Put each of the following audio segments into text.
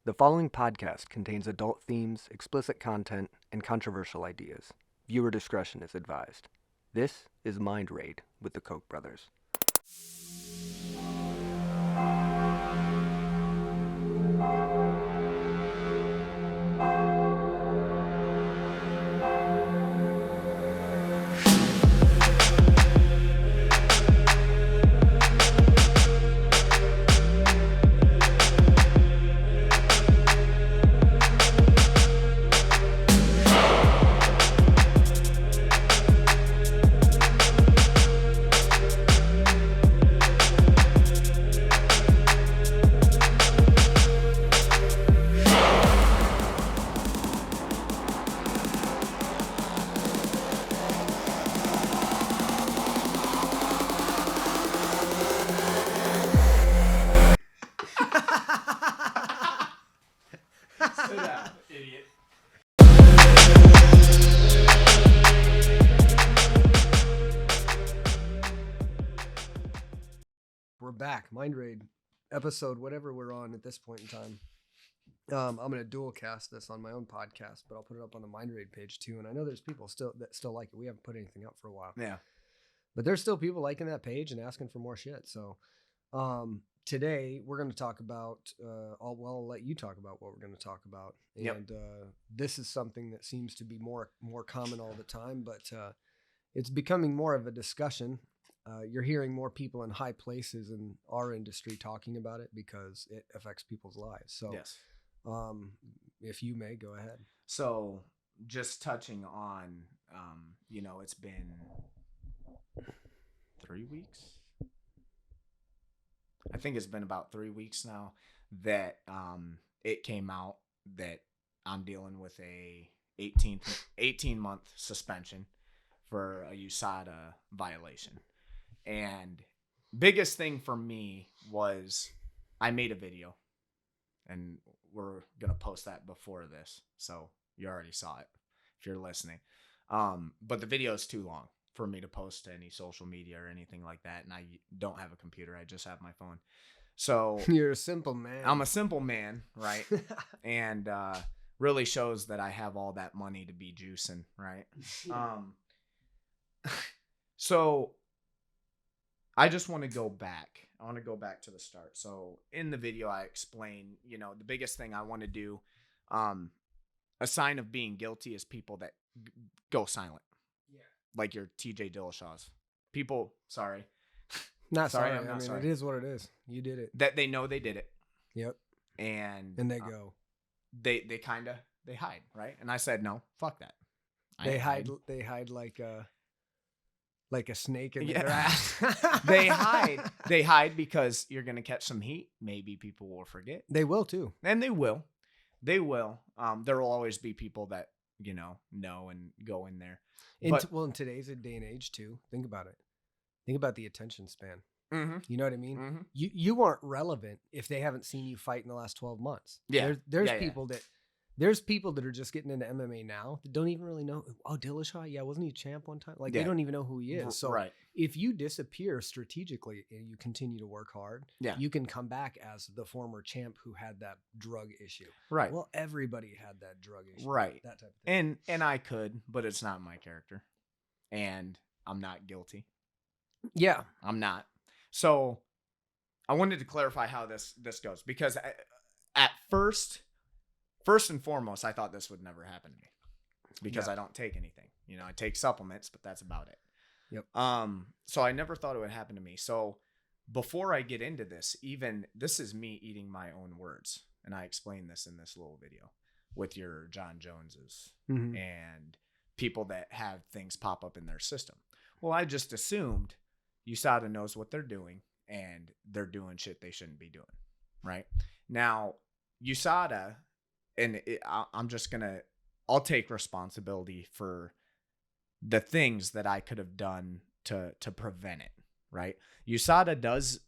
The following podcast contains adult themes, explicit content, and controversial ideas. Viewer discretion is advised. This is Mind Raid with the Koch brothers. Sit down, idiot. We're back. Mind Raid episode, whatever we're on at this point in time. I'm going to dual cast this on my own podcast, but I'll put it up on the Mind Raid page too. And I know there's people that still like it. We haven't put anything up for a while. Yeah. But there's still people liking that page and asking for more shit. So today we're going to talk about, I'll let you talk about what we're going to talk about. Yep. And this is something that seems to be more common all the time, but it's becoming more of a discussion. You're hearing more people in high places in our industry talking about it because it affects people's lives. So Yes. if you may, go ahead. So just touching on, it's been 3 weeks. I think it's been about 3 weeks now that it came out that I'm dealing with a 18-month suspension for a USADA violation. And biggest thing for me was I made a video, and we're going to post that before this. So you already saw it if you're listening. But the video is too long for me to post to any social media or anything like that. And I don't have a computer. I just have my phone. So You're a simple man. I'm a simple man, right? And really shows that I have all that money to be juicing, right? So I just want to go back. I want to go back to the start. So in the video, I explain, the biggest thing I want to do, a sign of being guilty is people that go silent. Yeah. Like your TJ Dillashaw's. People, sorry. Not sorry. I'm not sorry. It is what it is. You did it. That they know they did it. Yep. And they go. They hide, right? And I said, no, fuck that. They hide like a snake in the Yeah. grass. They hide because you're going to catch some heat. Maybe people will forget. They will too. And they will. There will always be people that, know and go in there. In today's day and age too, think about it. Think about the attention span. Mm-hmm. You know what I mean? Mm-hmm. You aren't relevant if they haven't seen you fight in the last 12 months. Yeah. There's people that are just getting into MMA now that don't even really know. Oh, Dillashaw, yeah, wasn't he a champ one time? Like they don't even know who he is. So right. If you disappear strategically and you continue to work hard, you can come back as the former champ who had that drug issue. Right. Well, everybody had that drug issue. Right. That type of thing. And I could, but it's not my character. And I'm not guilty. Yeah. I'm not. So I wanted to clarify how this goes because at first and foremost, I thought this would never happen to me because I don't take anything. I take supplements, but that's about it. Yep. So I never thought it would happen to me. So before I get into this, even this is me eating my own words. And I explained this in this little video with your John Joneses and people that have things pop up in their system. Well, I just assumed USADA knows what they're doing and they're doing shit they shouldn't be doing. Right now, USADA, and I'll take responsibility for the things that I could have done to prevent it. Right. USADA does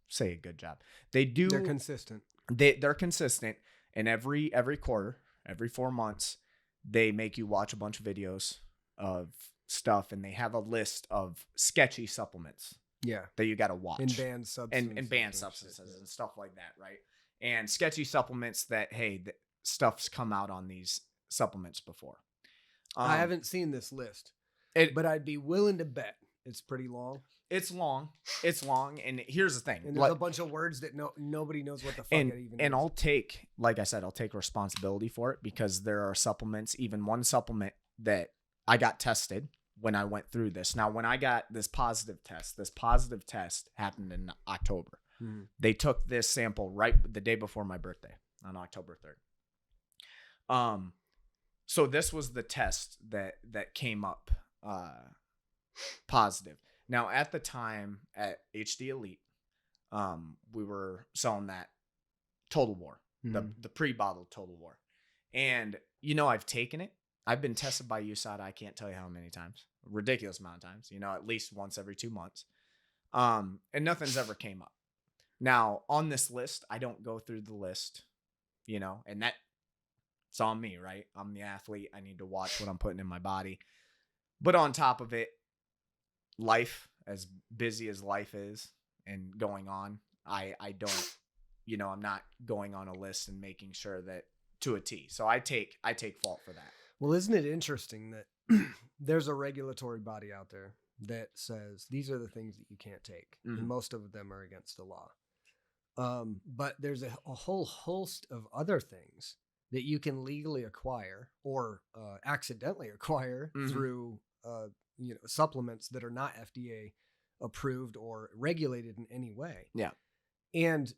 say a good job. They do. They're consistent. They're consistent. And every quarter, every 4 months, they make you watch a bunch of videos of stuff, and they have a list of sketchy supplements Yeah. that you got to watch. And banned substances. And banned substances and stuff like that, right? And sketchy supplements that, hey, stuff's come out on these supplements before. I haven't seen this list, but I'd be willing to bet it's pretty long. It's long. It's long. And here's the thing. And there's a bunch of words that nobody knows what the fuck it even is. And I'll take, like I said, I'll take responsibility for it, because there are supplements, even one supplement that I got tested when I went through this. Now, when I got this positive test happened in October. Mm-hmm. They took this sample right the day before my birthday on October 3rd. So this was the test that came up positive. Now, at the time at HD Elite, we were selling that Total War, the pre-bottled Total War. And, I've taken it. I've been tested by USADA. I can't tell you how many times. Ridiculous amount of times, at least once every 2 months. And nothing's ever came up. Now, on this list, I don't go through the list, and it's on me, right? I'm the athlete. I need to watch what I'm putting in my body. But on top of it, life, as busy as life is and going on, I don't, I'm not going on a list and making sure that to a T. So I take fault for that. Well, isn't it interesting that there's a regulatory body out there that says these are the things that you can't take, and most of them are against the law. But there's a whole host of other things that you can legally acquire or accidentally acquire through supplements that are not FDA approved or regulated in any way. Yeah. And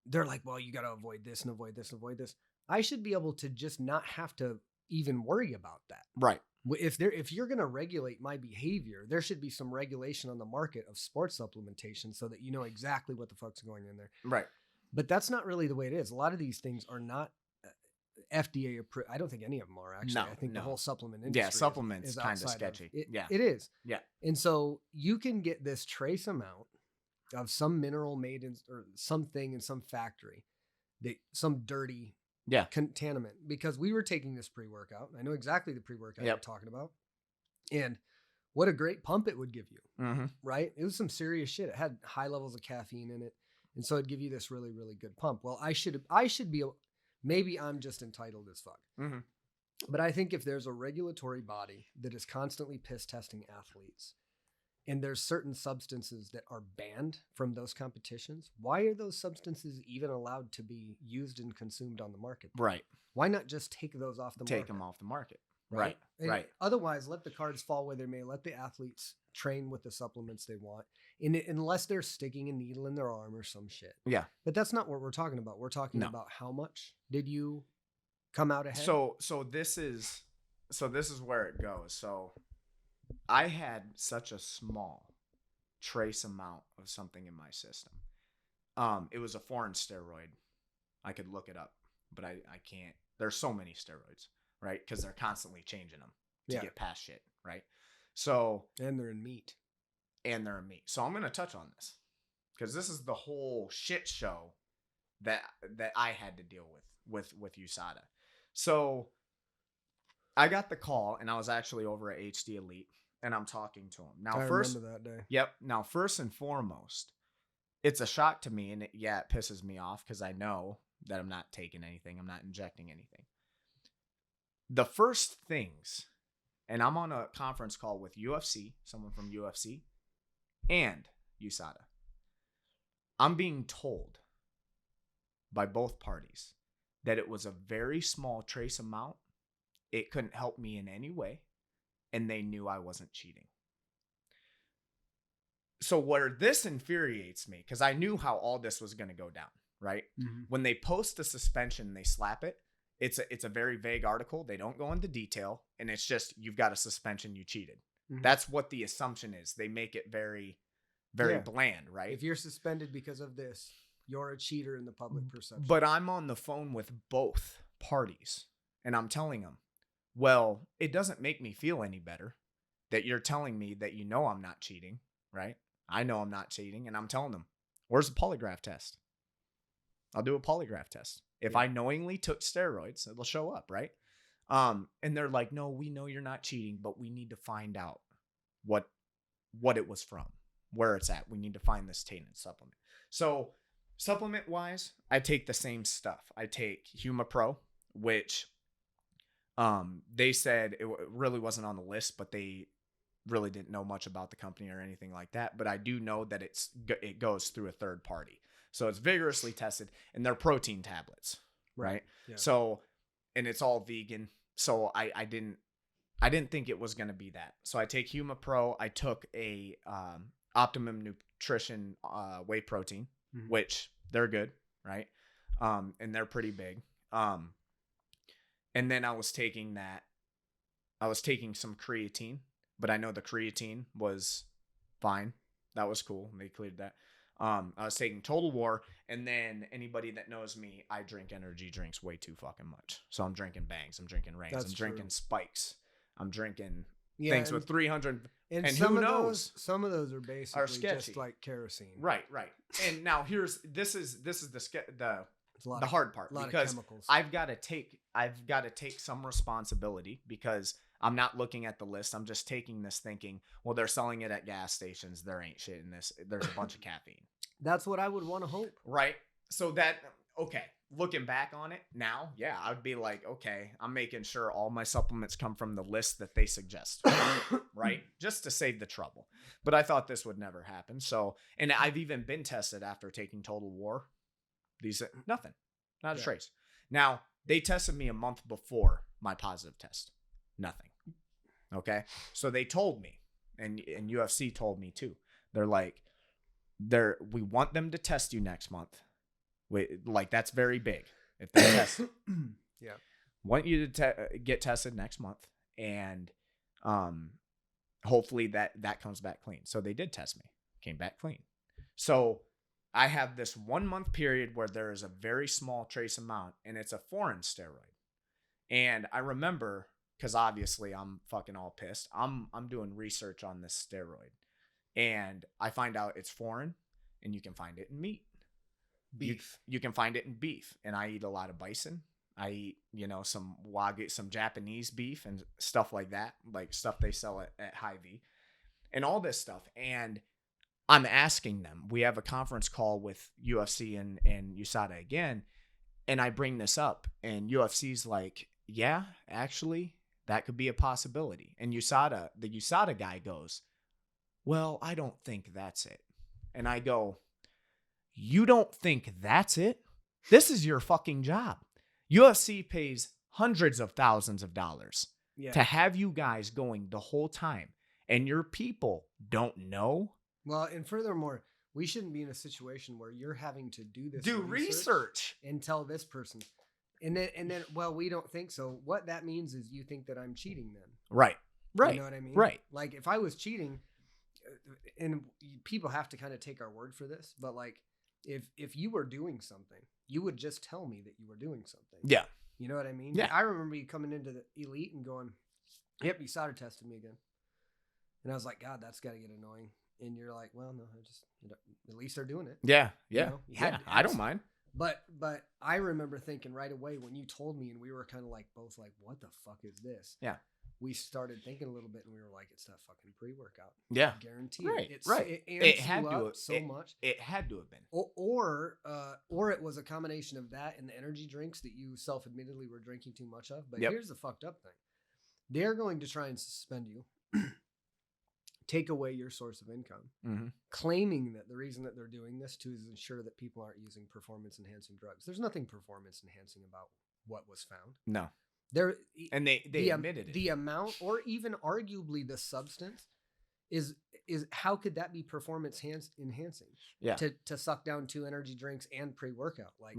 they're like, well, you got to avoid this and avoid this and avoid this. I should be able to just not have to even worry about that. Right. If you're going to regulate my behavior, there should be some regulation on the market of sports supplementation so that you know exactly what the fuck's going in there. Right. But that's not really the way it is. A lot of these things are not FDA approved. I don't think any of them are, actually. No, I think the whole supplement industry industry supplements is kind of sketchy. It is. Yeah. And so you can get this trace amount of some mineral made in or something in some factory, some dirty contaminant, because we were taking this pre-workout. I know exactly the pre-workout you're talking about. And what a great pump it would give you, right? It was some serious shit. It had high levels of caffeine in it. And so it'd give you this really, really good pump. Well, I should be, maybe I'm just entitled as fuck. But I think if there's a regulatory body that is constantly piss testing athletes, and there's certain substances that are banned from those competitions, why are those substances even allowed to be used and consumed on the market? Right. Why not just take those off the market? Take them off the market. Right. Right. Otherwise, let the cards fall where they may. Let the athletes train with the supplements they want, unless they're sticking a needle in their arm or some shit. Yeah. But that's not what we're talking about. We're talking about how much did you come out ahead? So this is where it goes. So I had such a small trace amount of something in my system. It was a foreign steroid. I could look it up, but I can't. There's so many steroids, right? Because they're constantly changing them to get past shit, right? So and they're in meat. So I'm gonna touch on this because this is the whole shit show that I had to deal with USADA. So I got the call, and I was actually over at HD Elite, and I'm talking to him. Now, I remember that day. Yep. Now, first and foremost, it's a shock to me, and it pisses me off because I know that I'm not taking anything. I'm not injecting anything. The first things, and I'm on a conference call with UFC, someone from UFC, and USADA. I'm being told by both parties that it was a very small trace amount. It couldn't help me in any way, and they knew I wasn't cheating. So where this infuriates me, because I knew how all this was going to go down, right? When they post the suspension, they slap it. It's a very vague article. They don't go into detail, and it's just, you've got a suspension, you cheated. That's what the assumption is. They make it very, very bland, right? If you're suspended because of this, you're a cheater in the public perception. But I'm on the phone with both parties, and I'm telling them, well, it doesn't make me feel any better that you're telling me that you know I'm not cheating, right? I know I'm not cheating, and I'm telling them, where's the polygraph test? I'll do a polygraph test. If I knowingly took steroids, it'll show up, right? And they're like, no, we know you're not cheating, but we need to find out what it was from. where it's at. We need to find this tainted supplement. So supplement wise, I take the same stuff. I take HumaPro, which they said it really wasn't on the list, but they really didn't know much about the company or anything like that. But I do know that it goes through a third party. So it's vigorously tested, and they're protein tablets, right? Yeah. So, and it's all vegan. So I didn't think it was going to be that. So I take HumaPro. I took a Optimum Nutrition whey protein, which they're good, right? And they're pretty big. And then I was taking some creatine, but I know the creatine was fine. That was cool. They cleared that. I was taking Total War, and then anybody that knows me, I drink energy drinks way too fucking much. So I'm drinking Bangs, I'm drinking Reigns, I'm drinking Spikes, I'm drinking things with 300. And who knows? Some of those are basically just like kerosene. Right. And now this is the The hard part, because chemicals. I've got to take some responsibility, because I'm not looking at the list. I'm just taking this thinking, well, they're selling it at gas stations. There ain't shit in this. There's a bunch of caffeine. That's what I would want to hope. Right. So okay. Looking back on it now, yeah, I would be like, okay, I'm making sure all my supplements come from the list that they suggest, right? Just to save the trouble. But I thought this would never happen. So, and I've even been tested after taking Total War. Nothing, not a trace. Now, they tested me a month before my positive test. Nothing. Okay. So they told me, and UFC told me too. They're like, we want them to test you next month. Like, that's very big. If they test, yeah, want you to get tested next month, and hopefully that comes back clean. So they did test me, came back clean. So I have this 1 month period where there is a very small trace amount, and it's a foreign steroid. And I remember, because obviously I'm fucking all pissed. I'm doing research on this steroid, and I find out it's foreign, and you can find it in meat. Beef. You can find it in beef, and I eat a lot of bison. I eat, some Wagyu, some Japanese beef and stuff like that, like stuff they sell at Hy-Vee, and all this stuff. And I'm asking them. We have a conference call with UFC and USADA again, and I bring this up, and UFC's like, yeah, actually, that could be a possibility. And the USADA guy goes, well, I don't think that's it. And I go, you don't think that's it? This is your fucking job. UFC pays hundreds of thousands of dollars to have you guys going the whole time, and your people don't know. Well, and furthermore, we shouldn't be in a situation where you're having to do this research and tell this person. And then, well, we don't think so. What that means is you think that I'm cheating then. Right. You know what I mean? Right. Like, if I was cheating, and people have to kind of take our word for this, but like, if you were doing something, you would just tell me that you were doing something. Yeah. You know what I mean? Yeah. I remember you coming into the elite and going, yep, you solder tested me again. And I was like, God, that's got to get annoying. And you're like, well, no, at least they're doing it. Yeah. Yeah. I don't mind. But I remember thinking right away when you told me, and we were kind of like both like, what the fuck is this? Yeah. We started thinking a little bit, and we were like, it's that fucking pre-workout. Yeah. Guaranteed. Right. It had to have so much. It had to have been. Or it was a combination of that and the energy drinks that you self-admittedly were drinking too much of. But here's the fucked up thing. They're going to try and suspend you, take away your source of income, claiming that the reason that they're doing this is ensure that people aren't using performance-enhancing drugs. There's nothing performance-enhancing about what was found. No. And they admitted it. The amount, or even arguably the substance, is how could that be performance enhancing? Yeah. To suck down 2 energy drinks and pre-workout, like,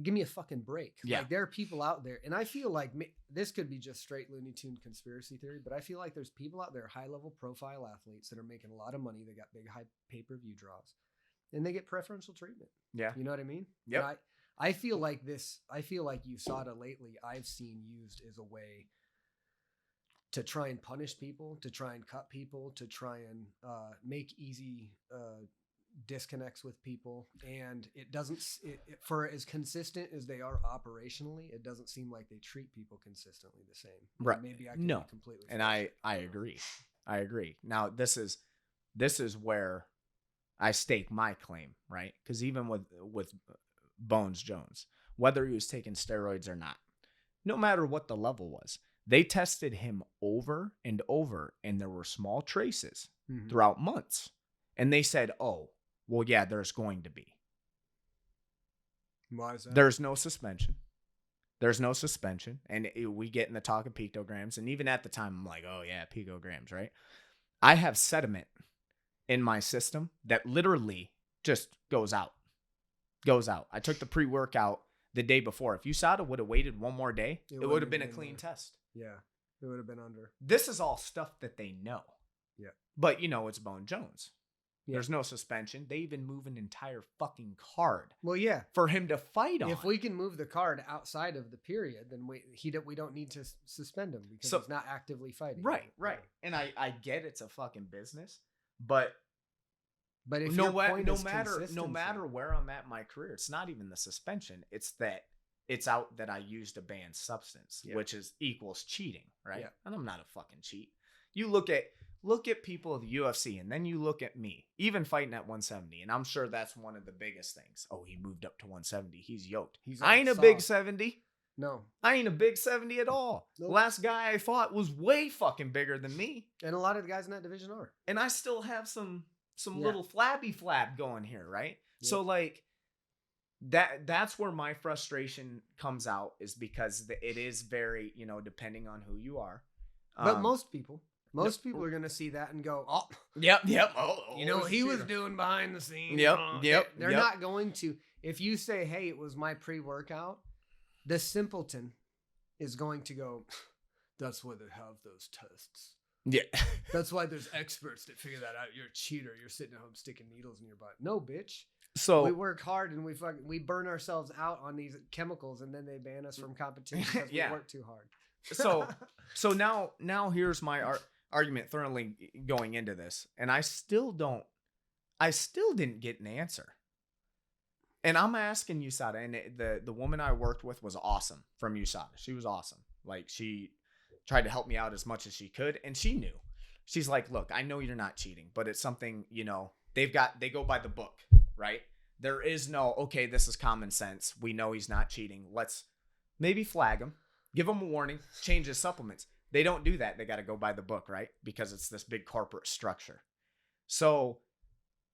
give me a fucking break. Yeah. Like, there are people out there, and I feel like this could be just straight Looney Tune conspiracy theory, but I feel like there's people out there, high-level profile athletes that are making a lot of money. They got big high pay-per-view draws, and they get preferential treatment. Yeah. You know what I mean? Yep. I feel like USADA lately I've seen used as a way to try and punish people, to try and cut people, to try and make easy disconnects with people. And it doesn't, for as consistent as they are operationally, it doesn't seem like they treat people consistently the same. Right. Maybe I can be completely. And I agree. Now, this is this is where I stake my claim, right? Because even with Bones Jones, whether he was taking steroids or not, no matter what the level was, they tested him over and over, and there were small traces throughout months. And they said, oh, well, yeah, there's going to be. Why is that? There's no suspension. There's no suspension. And we get in the talk of picograms. And even at the time, I'm like, oh, yeah, picograms, right? I have sediment in my system that literally just goes out. I took the pre-workout the day before. If USADA would have waited one more day, it would have been a clean test. Yeah, it would have been under. This is all stuff that they know. Yeah. But, it's Bone Jones. Yeah. There's no suspension. They even move an entire fucking card. Well, yeah. For him to fight on. If we can move the card outside of the period, then we don't need to suspend him because he's not actively fighting. Right. And I get it's a fucking business, but if no matter where I'm at in my career, it's not even the suspension. It's that it's out that I used a banned substance, which equals cheating, right? Yeah. And I'm not a fucking cheat. You look at people of the UFC, and then you look at me, even fighting at 170, and I'm sure that's one of the biggest things. Oh, he moved up to 170. He's yoked. I ain't a big 70. No. I ain't a big 70 at all. Nope. The last guy I fought was way fucking bigger than me. And a lot of the guys in that division are. And I still have some little flabby flab going here, right? Yep. So like that's where my frustration comes out, is because it is very, depending on who you are. But most people are going to see that and go, oh, yep. What he was doing behind the scenes. Yep. They're not going to. If you say, hey, it was my pre-workout, the simpleton is going to go, that's why they have those tests. Yeah. That's why there's experts that figure that out. You're a cheater. You're sitting at home sticking needles in your butt. No, bitch. So we work hard and we burn ourselves out on these chemicals, and then they ban us from competition because we work too hard. So now here's my argument thoroughly going into this, and I still didn't get an answer. And I'm asking USADA, and the woman I worked with was awesome from USADA. She was awesome. Like, she tried to help me out as much as she could, and she knew. She's like, look, I know you're not cheating, but it's something, they go by the book, right? There is no, okay, this is common sense. We know he's not cheating. Let's maybe flag him, give him a warning, change his supplements. They don't do that. They got to go by the book, right? Because it's this big corporate structure. So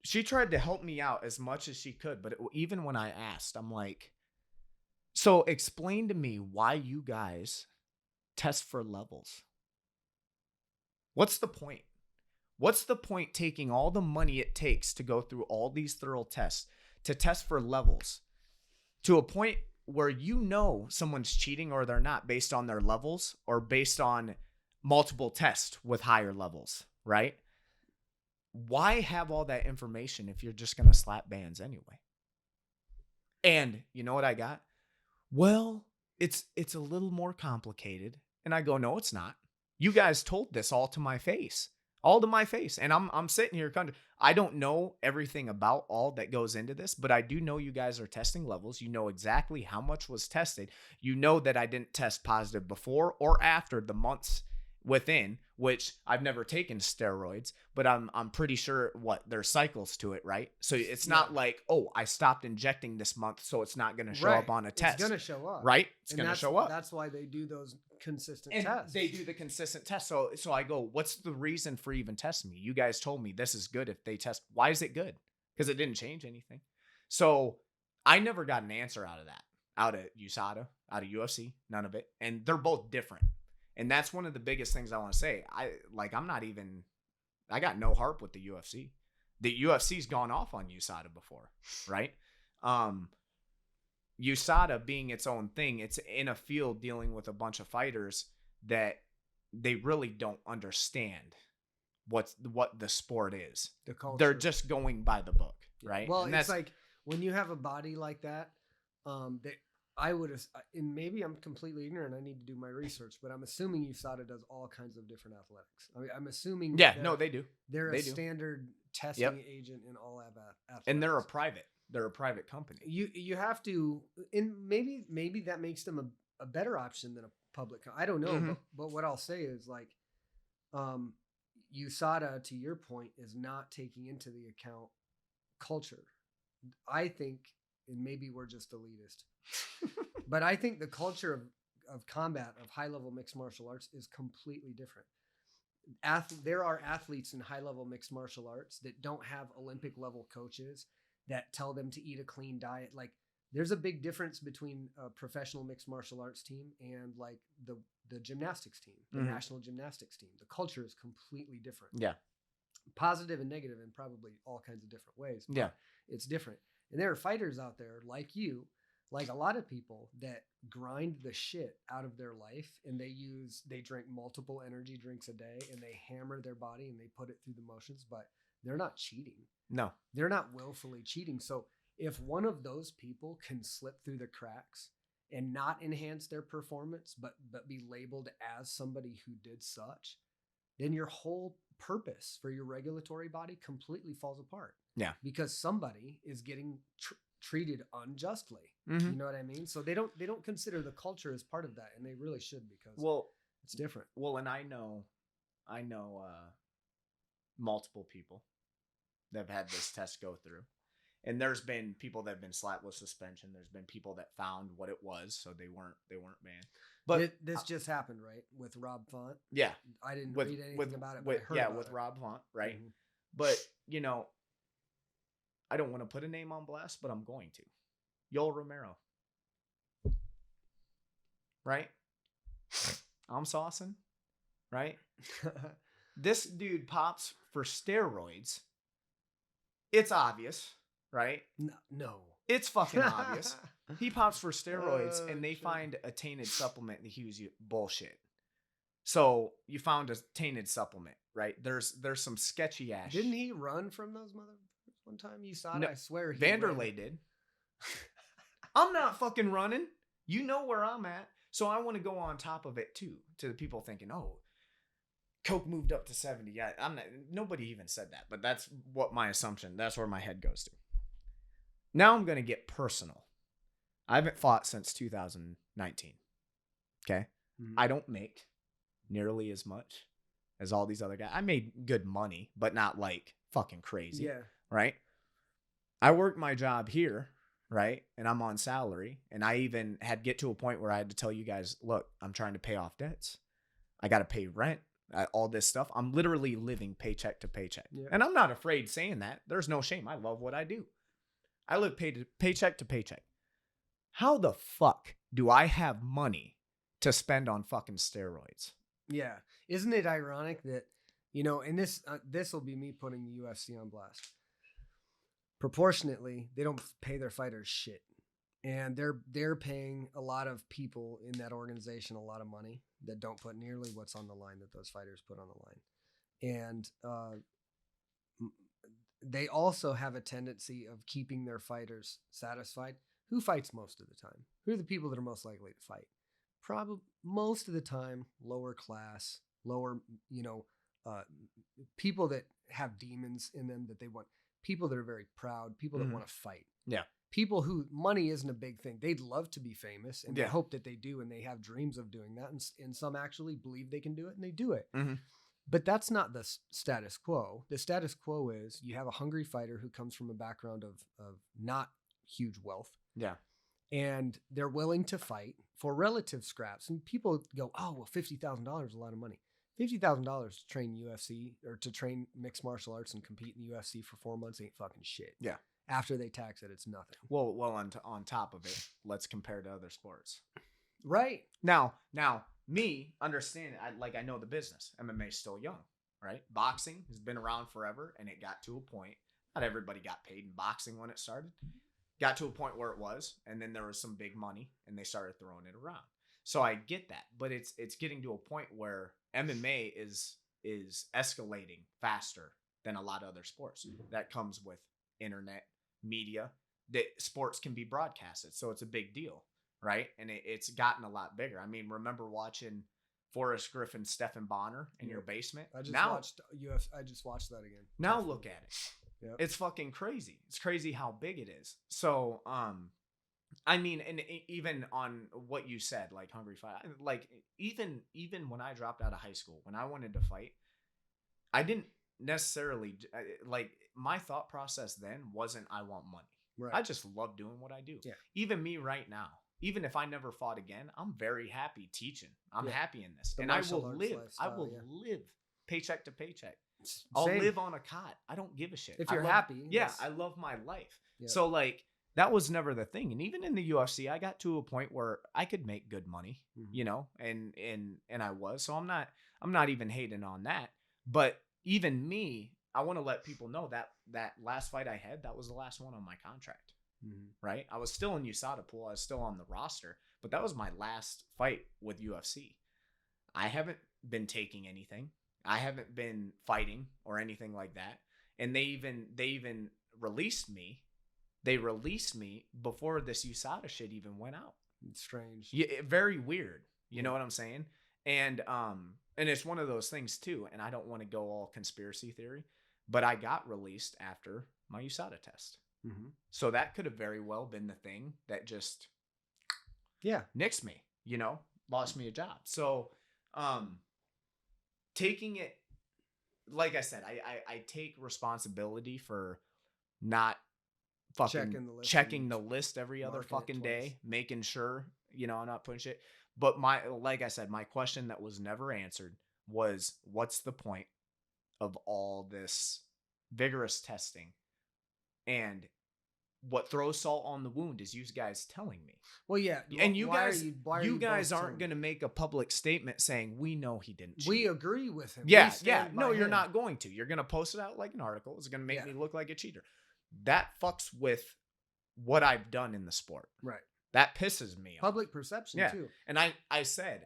she tried to help me out as much as she could. But even when I asked, I'm like, so explain to me why you guys test for levels. What's the point? What's the point taking all the money it takes to go through all these thorough tests to test for levels to a point where someone's cheating or they're not based on their levels or based on multiple tests with higher levels, right? Why have all that information if you're just going to slap bans anyway? And you know what I got? Well, it's a little more complicated. And I go, no, it's not. You guys told this all to my face. All to my face. And I'm sitting here. I don't know everything about all that goes into this, but I do know you guys are testing levels. You know exactly how much was tested. You know that I didn't test positive before or after the months within, which I've never taken steroids, but I'm pretty sure there's cycles to it, right? So it's not like, oh, I stopped injecting this month, so it's not going to show up on a test. It's going to show up. Right? It's going to show up. That's why they do those consistent and tests. They do the consistent tests. So I go, what's the reason for even testing me? You guys told me this is good if they test. Why is it good? Because it didn't change anything. So I never got an answer out of that. Out of USADA, out of UFC, none of it. And they're both different. And that's one of the biggest things I want to say. I got no harp with the UFC. The UFC's gone off on USADA before, right? USADA being its own thing, it's in a field dealing with a bunch of fighters that they really don't understand what the sport is. The culture. They're just going by the book, right? Well, it's like when you have a body like that, I would have, and maybe I'm completely ignorant. I need to do my research, but I'm assuming USADA does all kinds of different athletics. I mean, I'm assuming. Yeah, no, they do. They're a standard testing agent in all athletics. And they're a private company. You have to, and maybe that makes them a better option than a public. I don't know, but what I'll say is like, USADA, to your point, is not taking into the account culture. I think, and maybe we're just elitist, but I think the culture of combat, of high-level mixed martial arts, is completely different. There are athletes in high-level mixed martial arts that don't have Olympic-level coaches that tell them to eat a clean diet. Like, there's a big difference between a professional mixed martial arts team and like the gymnastics team, the national gymnastics team. The culture is completely different. Yeah. Positive and negative in probably all kinds of different ways. Yeah. It's different. And there are fighters out there like you, like a lot of people, that grind the shit out of their life, and they drink multiple energy drinks a day, and they hammer their body and they put it through the motions, but they're not cheating. No. They're not willfully cheating. So if one of those people can slip through the cracks and not enhance their performance, but be labeled as somebody who did such, then your whole purpose for your regulatory body completely falls apart. Yeah. Because somebody is getting treated unjustly. Mm-hmm. You know what I mean? So they don't consider the culture as part of that, and they really should, because it's different. Well, and I know multiple people that have had this test go through. And there's been people that have been slapped with suspension. There's been people that found what it was, so they weren't banned. But this just happened, right, with Rob Font? Yeah, I didn't read anything about it, but I heard about with it. Rob Font, right? Mm-hmm. But I don't want to put a name on blast, but I'm going to. Yoel Romero, right? I'm saucing, right? This dude pops for steroids. It's obvious. Right? No. It's fucking obvious. He pops for steroids and they find a tainted supplement that he was bullshit. So you found a tainted supplement, right? There's some sketchy ass. Didn't he run from those motherfuckers one time? You saw it? No, I swear he Vanderlei did. I'm not fucking running. You know where I'm at. So I want to go on top of it too, to the people thinking, oh, Coke moved up to 70. Yeah, nobody even said that, but that's what my assumption. That's where my head goes to. Now I'm going to get personal. I haven't fought since 2019. Okay? Mm-hmm. I don't make nearly as much as all these other guys. I made good money, but not like fucking crazy. Yeah. Right? I worked my job here, right? And I'm on salary. And I even had get to a point where I had to tell you guys, look, I'm trying to pay off debts. I got to pay rent. All this stuff. I'm literally living paycheck to paycheck. Yeah. And I'm not afraid saying that. There's no shame. I love what I do. I live paycheck to paycheck. How the fuck do I have money to spend on fucking steroids? Yeah. Isn't it ironic that, and this will be me putting the UFC on blast. Proportionately, they don't pay their fighters shit. And they're paying a lot of people in that organization a lot of money that don't put nearly what's on the line that those fighters put on the line. And they also have a tendency of keeping their fighters satisfied. Who fights most of the time? Who are the people that are most likely to fight? Probably most of the time, lower class, people that have demons in them that they want. People that are very proud. People that want to fight. Yeah. People who money isn't a big thing. They'd love to be famous, and they hope that they do, and they have dreams of doing that. And some actually believe they can do it, and they do it. Mm-hmm. But that's not the status quo. The status quo is you have a hungry fighter who comes from a background of not huge wealth. Yeah. And they're willing to fight for relative scraps. And people go, oh, well, $50,000 is a lot of money. $50,000 to train UFC or to train mixed martial arts and compete in the UFC for 4 months ain't fucking shit. Yeah. After they tax it, it's nothing. Well, on top of it, let's compare to other sports. Right. Now, me understanding, I know the business. MMA is still young, right? Boxing has been around forever, and it got to a point. Not everybody got paid in boxing when it started. Got to a point where it was, and then there was some big money, and they started throwing it around. So I get that, but it's getting to a point where MMA is escalating faster than a lot of other sports. That comes with internet, media, that sports can be broadcasted, so it's a big deal, right? And it's gotten a lot bigger. I mean, remember watching Forrest Griffin, Stephen Bonner in your basement? I just watched that again. Now look at it. Yep. It's fucking crazy. It's crazy how big it is. So, I mean, and even on what you said, like Hungry Fight, like even when I dropped out of high school, when I wanted to fight, I didn't necessarily like my thought process then wasn't I want money. Right. I just love doing what I do. Yeah. Even me right now, even if I never fought again, I'm very happy teaching. I'm Yeah. happy in this. The And I martial will arts live. I lifestyle, will live paycheck to paycheck. I'll Same. live on a cot. I don't give a shit. If I you're love- happy. Yeah, that's- I love my life. Yeah. So like that was never the thing. And even in the UFC, I got to a point where I could make good money, Mhm. you know, and I was. So I'm not even hating on that. But even me, I want to let people know that that last fight I had, that was the last one on my contract. Mhm. Right? I was still in USADA pool. I was still on the roster, but that was my last fight with UFC. I haven't been taking anything. I haven't been fighting or anything like that. And they even released me. They released me before this USADA shit even went out. It's strange. Yeah, very weird. You know Yeah. what I'm saying? And it's one of those things too. And I don't want to go all conspiracy theory, but I got released after my USADA test. Mhm. So that could have very well been the thing that just Yeah. nixed me, you know, lost me a job. So taking it, like I said, I take responsibility for not fucking checking the list every other marking it fucking day, twice. making sure, you know, I'm not putting shit. But like I said, my question that was never answered was, what's the point of all this vigorous testing? And what throws salt on the wound is you guys telling me. Well, yeah. And you why are guys, why are you both guys aren't telling going to make a public statement saying we know he didn't cheat. We agree with him. Yeah, We stand by No, you're him. not going to. You're going to post it out like an article. It's going to make Yeah. me look like a cheater. That fucks with what I've done in the sport. Right. That pisses me off. Public perception Yeah. too. And I said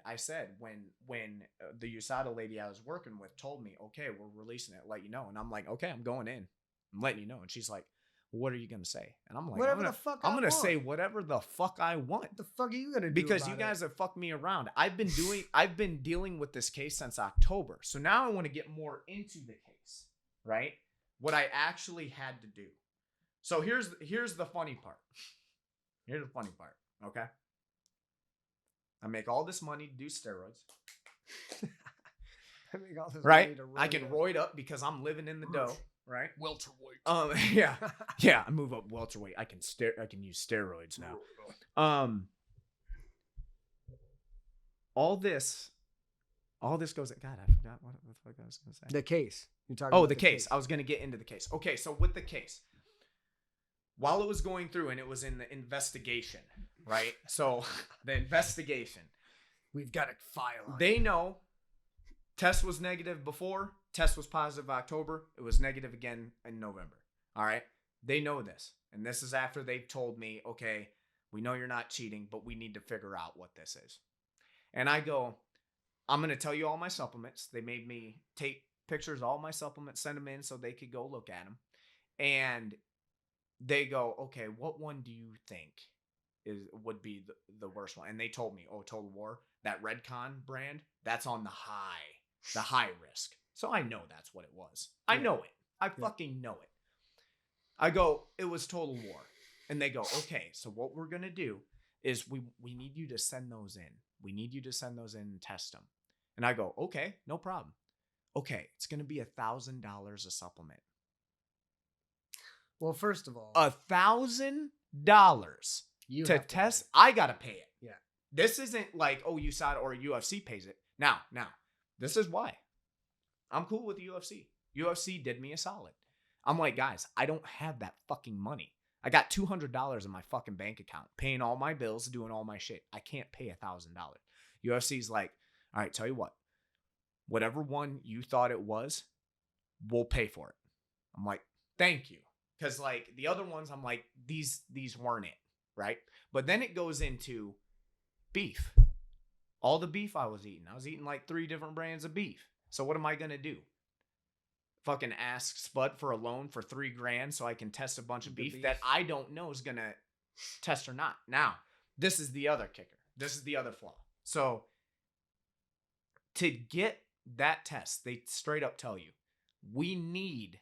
when the USADA lady I was working with told me, okay, we're releasing it, let you know. And I'm like, okay, I'm going in. I'm letting you know. And she's like, what are you going to say? And I'm like, Whatever the fuck I'm I going to want. say whatever the fuck I want. What the fuck are you gonna do? Because you about guys it? have fucked me around. I've been dealing with this case since October. So now I want to get more into the case, right? What I actually had to do. So here's the funny part. Here's the funny part, okay? I make all this money to do steroids, I make all this right? money to I can roid roid up because I'm living in the dough, right? welterweight. Yeah. Yeah, I move up welterweight. I can use steroids now. All this goes. God, I forgot what the fuck I was gonna say. The case. You're talking Oh, about the case. I was gonna get into the case. Okay, so with the case, while it was going through and it was in the investigation, right? So the investigation, We've got a file on they you. know test was negative before, test was positive October, it was negative again in November. All right, they know this, and this is after they've told me, okay, we know you're not cheating, but we need to figure out what this is. And I go, I'm going to tell you all my supplements. They made me take pictures of all my supplements, send them in so they could go look at them. And they go, okay, what one do you think would be the worst one? And they told me, oh, Total War, that Redcon brand, that's on the high risk. So I know that's what it was. I know it. I fucking know it. I go, it was Total War. And they go, okay, so what we're going to do is we need you to send those in. We need you to send those in and test them. And I go, okay, no problem. Okay, it's going to be $1,000 a supplement. Well, first of all, $1,000 you to have test. pay. I got to pay it. Yeah. This isn't like, oh, USADA or UFC pays it. Now, this is why. I'm cool with the UFC. UFC did me a solid. I'm like, guys, I don't have that fucking money. I got $200 in my fucking bank account, paying all my bills, doing all my shit. I can't pay $1,000. UFC's like, all right, tell you what, whatever one you thought it was, we'll pay for it. I'm like, thank you. Because like the other ones, I'm like, these weren't it, right? But then it goes into beef. All the beef I was eating like 3 different brands of beef. So what am I going to do? Fucking ask Spud for a loan for $3,000 so I can test a bunch of beef that I don't know is going to test or not. Now, this is the other kicker. This is the other flaw. So to get that test, they straight up tell you, we need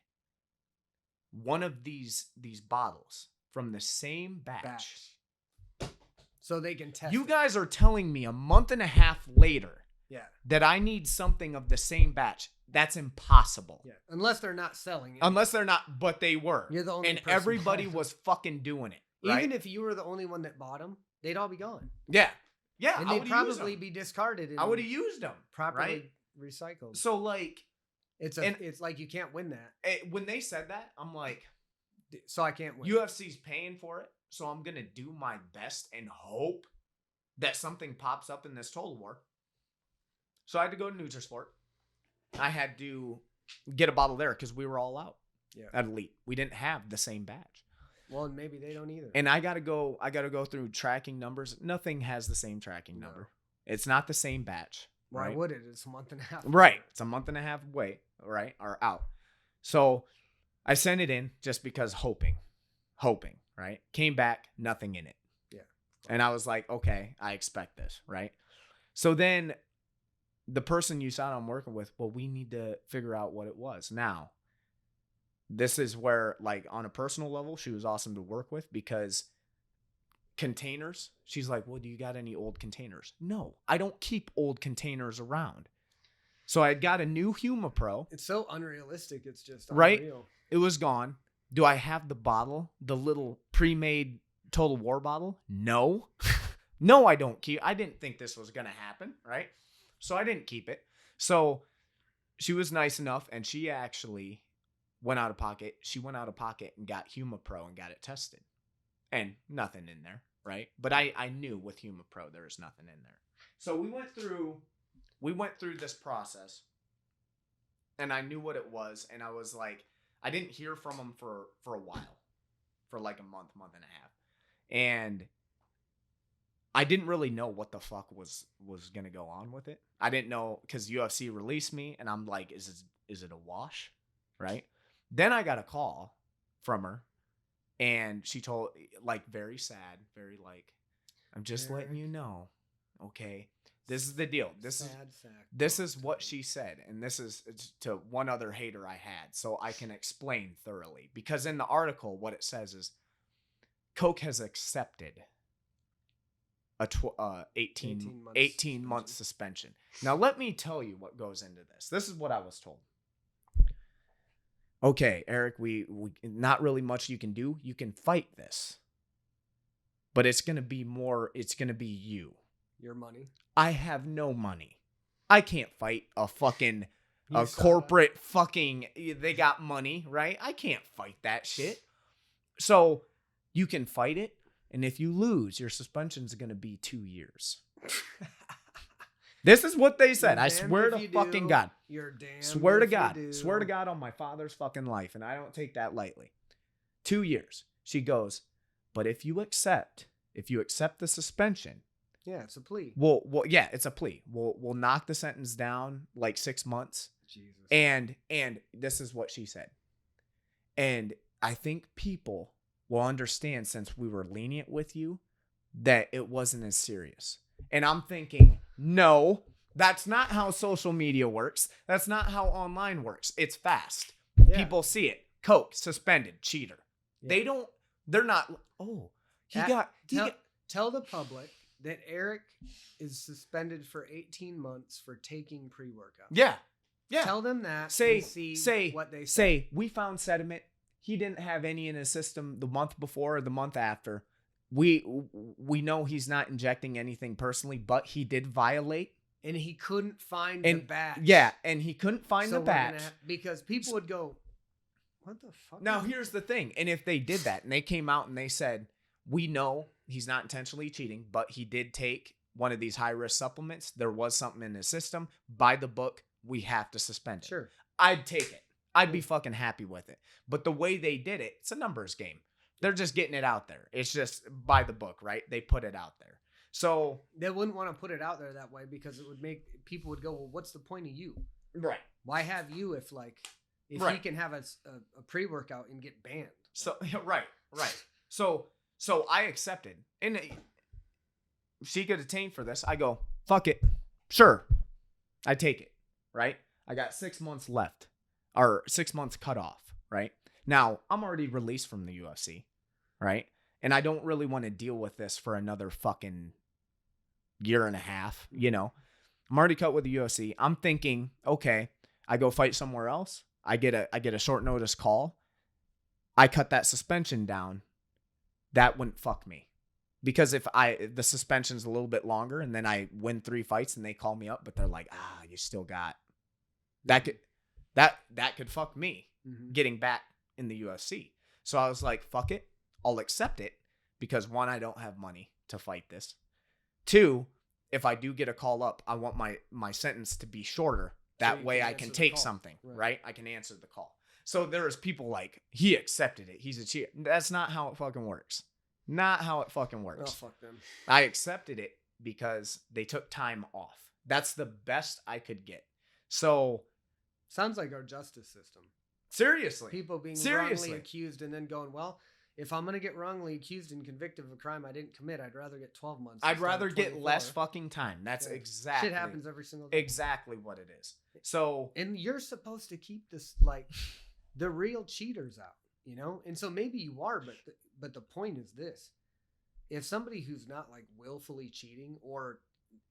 one of these bottles from the same batch. So they can test. You it. guys are telling me a month and a half later Yeah. that I need something of the same batch. That's impossible. Yeah. Unless they're not selling it. Unless they're not, but they were. You're the only and person everybody buying them. was fucking doing it. Right? Even if you were the only one that bought them, they'd all be gone. Yeah. Yeah. And I they'd would've used probably them. be discarded. And I would have used them. properly Right? recycled. So like, It's like you can't win that. when they said that, I'm like, So I can't win. UFC's paying for it, so I'm gonna do my best and hope that something pops up in this total war. So I had to go to Nutrisport. I had to get a bottle there because we were all out at Elite. We didn't have the same batch. Well, and maybe they don't either. And I gotta go through tracking numbers. Nothing has the same tracking number. It's not the same batch. Why right? would it? It's a month and a half. Right. It's a month and a half away, right? Or out. So I sent it in just because hoping, right? Came back, nothing in it. Yeah. And I was like, okay, I expect this, right? So then the person you saw I'm working with, well, we need to figure out what it was. Now, this is where, like, on a personal level, she was awesome to work with because containers, she's like, well, do you got any old containers? No, I don't keep old containers around. So I had got a new HumaPro. It's so unrealistic. It's just Right? unreal. It was gone. Do I have the bottle, the little pre-made Total War bottle? No. No, I don't keep. I didn't think this was going to happen, right? So I didn't keep it. So she was nice enough, and she actually went out of pocket. She went out of pocket and got HumaPro and got it tested. And nothing in there, right? But I knew with HumaPro there was nothing in there. So we went through this process, and I knew what it was, and I was like, I didn't hear from them for a while, for like a month and a half. And I didn't really know what the fuck was going to go on with it. I didn't know because UFC released me, and I'm like, is it a wash? Right? Then I got a call from her, and she told, like, very sad, very like, I'm just letting you know, okay? This is the deal. This is what she said, and this is to one other hater I had, so I can explain thoroughly. Because in the article, what it says is, Koch has accepted a 18 month suspension. Now, let me tell you what goes into this. This is what I was told. Okay, Eric, we not really much you can do. You can fight this, but it's going to be you. Your money. I have no money. I can't fight a fucking corporate fucking, they got money, right? I can't fight that shit. So you can fight it, and if you lose, your suspension's going to be 2 years. This is what they said. I swear to fucking God. You're damn. Swear to God. Swear to God on my father's fucking life, and I don't take that lightly. 2 years. She goes, but if you accept the suspension, yeah, it's a plea. Well, yeah, it's a plea. We'll knock the sentence down like 6 months. Jesus. And this is what she said. And I think people will understand, since we were lenient with you, that it wasn't as serious. And I'm thinking, no, that's not how social media works. That's not how online works. It's fast. Yeah. People see it. Koch suspended, cheater. Yeah. They're not. Oh, tell the public that Erik is suspended for 18 months for taking pre-workout. Yeah. Yeah. Tell them that. Say what they say. Say we found sediment. He didn't have any in his system the month before or the month after. We know he's not injecting anything personally, but he did violate. And he couldn't find the batch. Yeah, and he couldn't find the batch. Because people would go, what the fuck? Now, here's the thing. And if they did that and they came out and they said, we know he's not intentionally cheating, but he did take one of these high-risk supplements. There was something in his system. By the book, we have to suspend it. Sure. I'd take it. I'd be fucking happy with it. But the way they did it, it's a numbers game. They're just getting it out there. It's just by the book, right? They put it out there. So they wouldn't want to put it out there that way because it would make people would go, well, what's the point of you? Right. Why have you if right. he can have a pre-workout and get banned? So right. So I accepted. And she could attain for this. I go, fuck it. Sure. I take it. Right? I got 6 months left. Or 6 months cut off. Right? Now, I'm already released from the UFC. Right? And I don't really want to deal with this for another fucking year and a half. You know? I'm already cut with the UFC. I'm thinking, okay, I go fight somewhere else. I get a short notice call. I cut that suspension down. That wouldn't fuck me. Because if the suspension's a little bit longer and then I win 3 fights and they call me up, but they're like, you still got that could fuck me getting back in the UFC. So I was like, fuck it. I'll accept it because 1, I don't have money to fight this. 2, if I do get a call up, I want my sentence to be shorter. That way I can take something, right? I can answer the call. So there is people like, he accepted it. He's a cheater. That's not how it fucking works. Not how it fucking works. Oh, fuck them. I accepted it because they took time off. That's the best I could get. So sounds like our justice system. Seriously. People being wrongly accused and then going, well, if I'm going to get wrongly accused and convicted of a crime I didn't commit, I'd rather get 12 months. I'd rather get less fucking time. That's exactly. Shit happens every single day. Exactly what it is. So. And you're supposed to keep this, like, the real cheaters out, you know? And so maybe you are, but the point is this. If somebody who's not, like, willfully cheating, or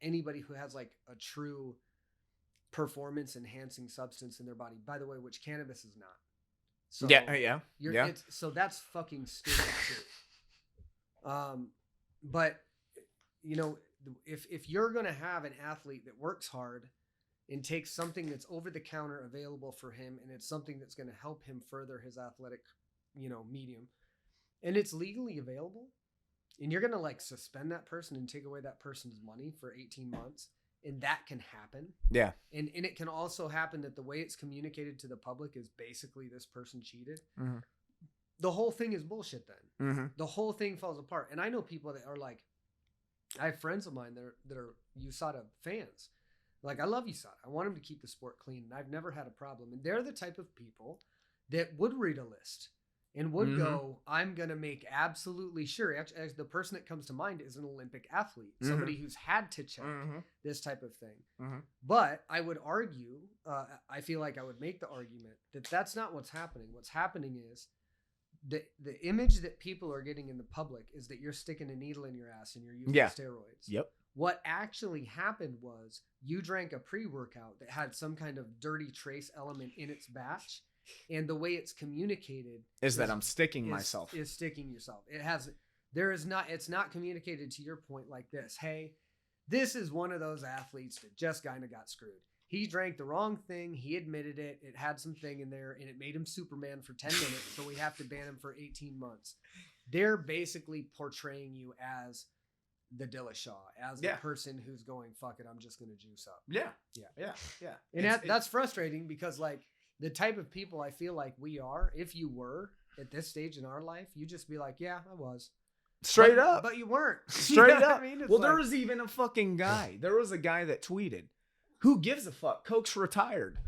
anybody who has, like, a true performance enhancing substance in their body, by the way, which cannabis is not. So yeah. So that's fucking stupid too. But you know, if you're gonna have an athlete that works hard and takes something that's over the counter available for him, and it's something that's gonna help him further his athletic, medium, and it's legally available, and you're gonna like suspend that person and take away that person's money for 18 months. And that can happen. Yeah. And it can also happen that the way it's communicated to the public is basically this person cheated. Mm-hmm. The whole thing is bullshit then. Mm-hmm. The whole thing falls apart. And I know people that are like, I have friends of mine that are USADA fans. Like, I love USADA. I want them to keep the sport clean. And I've never had a problem. And they're the type of people that would read a list and would go, I'm going to make absolutely sure. Actually, the person that comes to mind is an Olympic athlete, somebody who's had to check this type of thing. But I would argue, I feel like I would make the argument that that's not what's happening. What's happening is the image that people are getting in the public is that you're sticking a needle in your ass and you're using steroids. Yep. What actually happened was you drank a pre-workout that had some kind of dirty trace element in its batch. And the way it's communicated is that I'm sticking myself. Is sticking yourself. It's not communicated to your point like this. Hey, this is one of those athletes that just kind of got screwed. He drank the wrong thing. He admitted it. It had some thing in there and it made him Superman for 10 minutes. So we have to ban him for 18 months. They're basically portraying you as the Dillashaw, as the person who's going, fuck it, I'm just going to juice up. Yeah. And that's frustrating because like, the type of people I feel like we are, if you were at this stage in our life, you just be like, yeah, I was. Straight up. But you weren't. Straight up. I mean, well, there was even a fucking guy. There was a guy that tweeted, who gives a fuck? Koch's retired.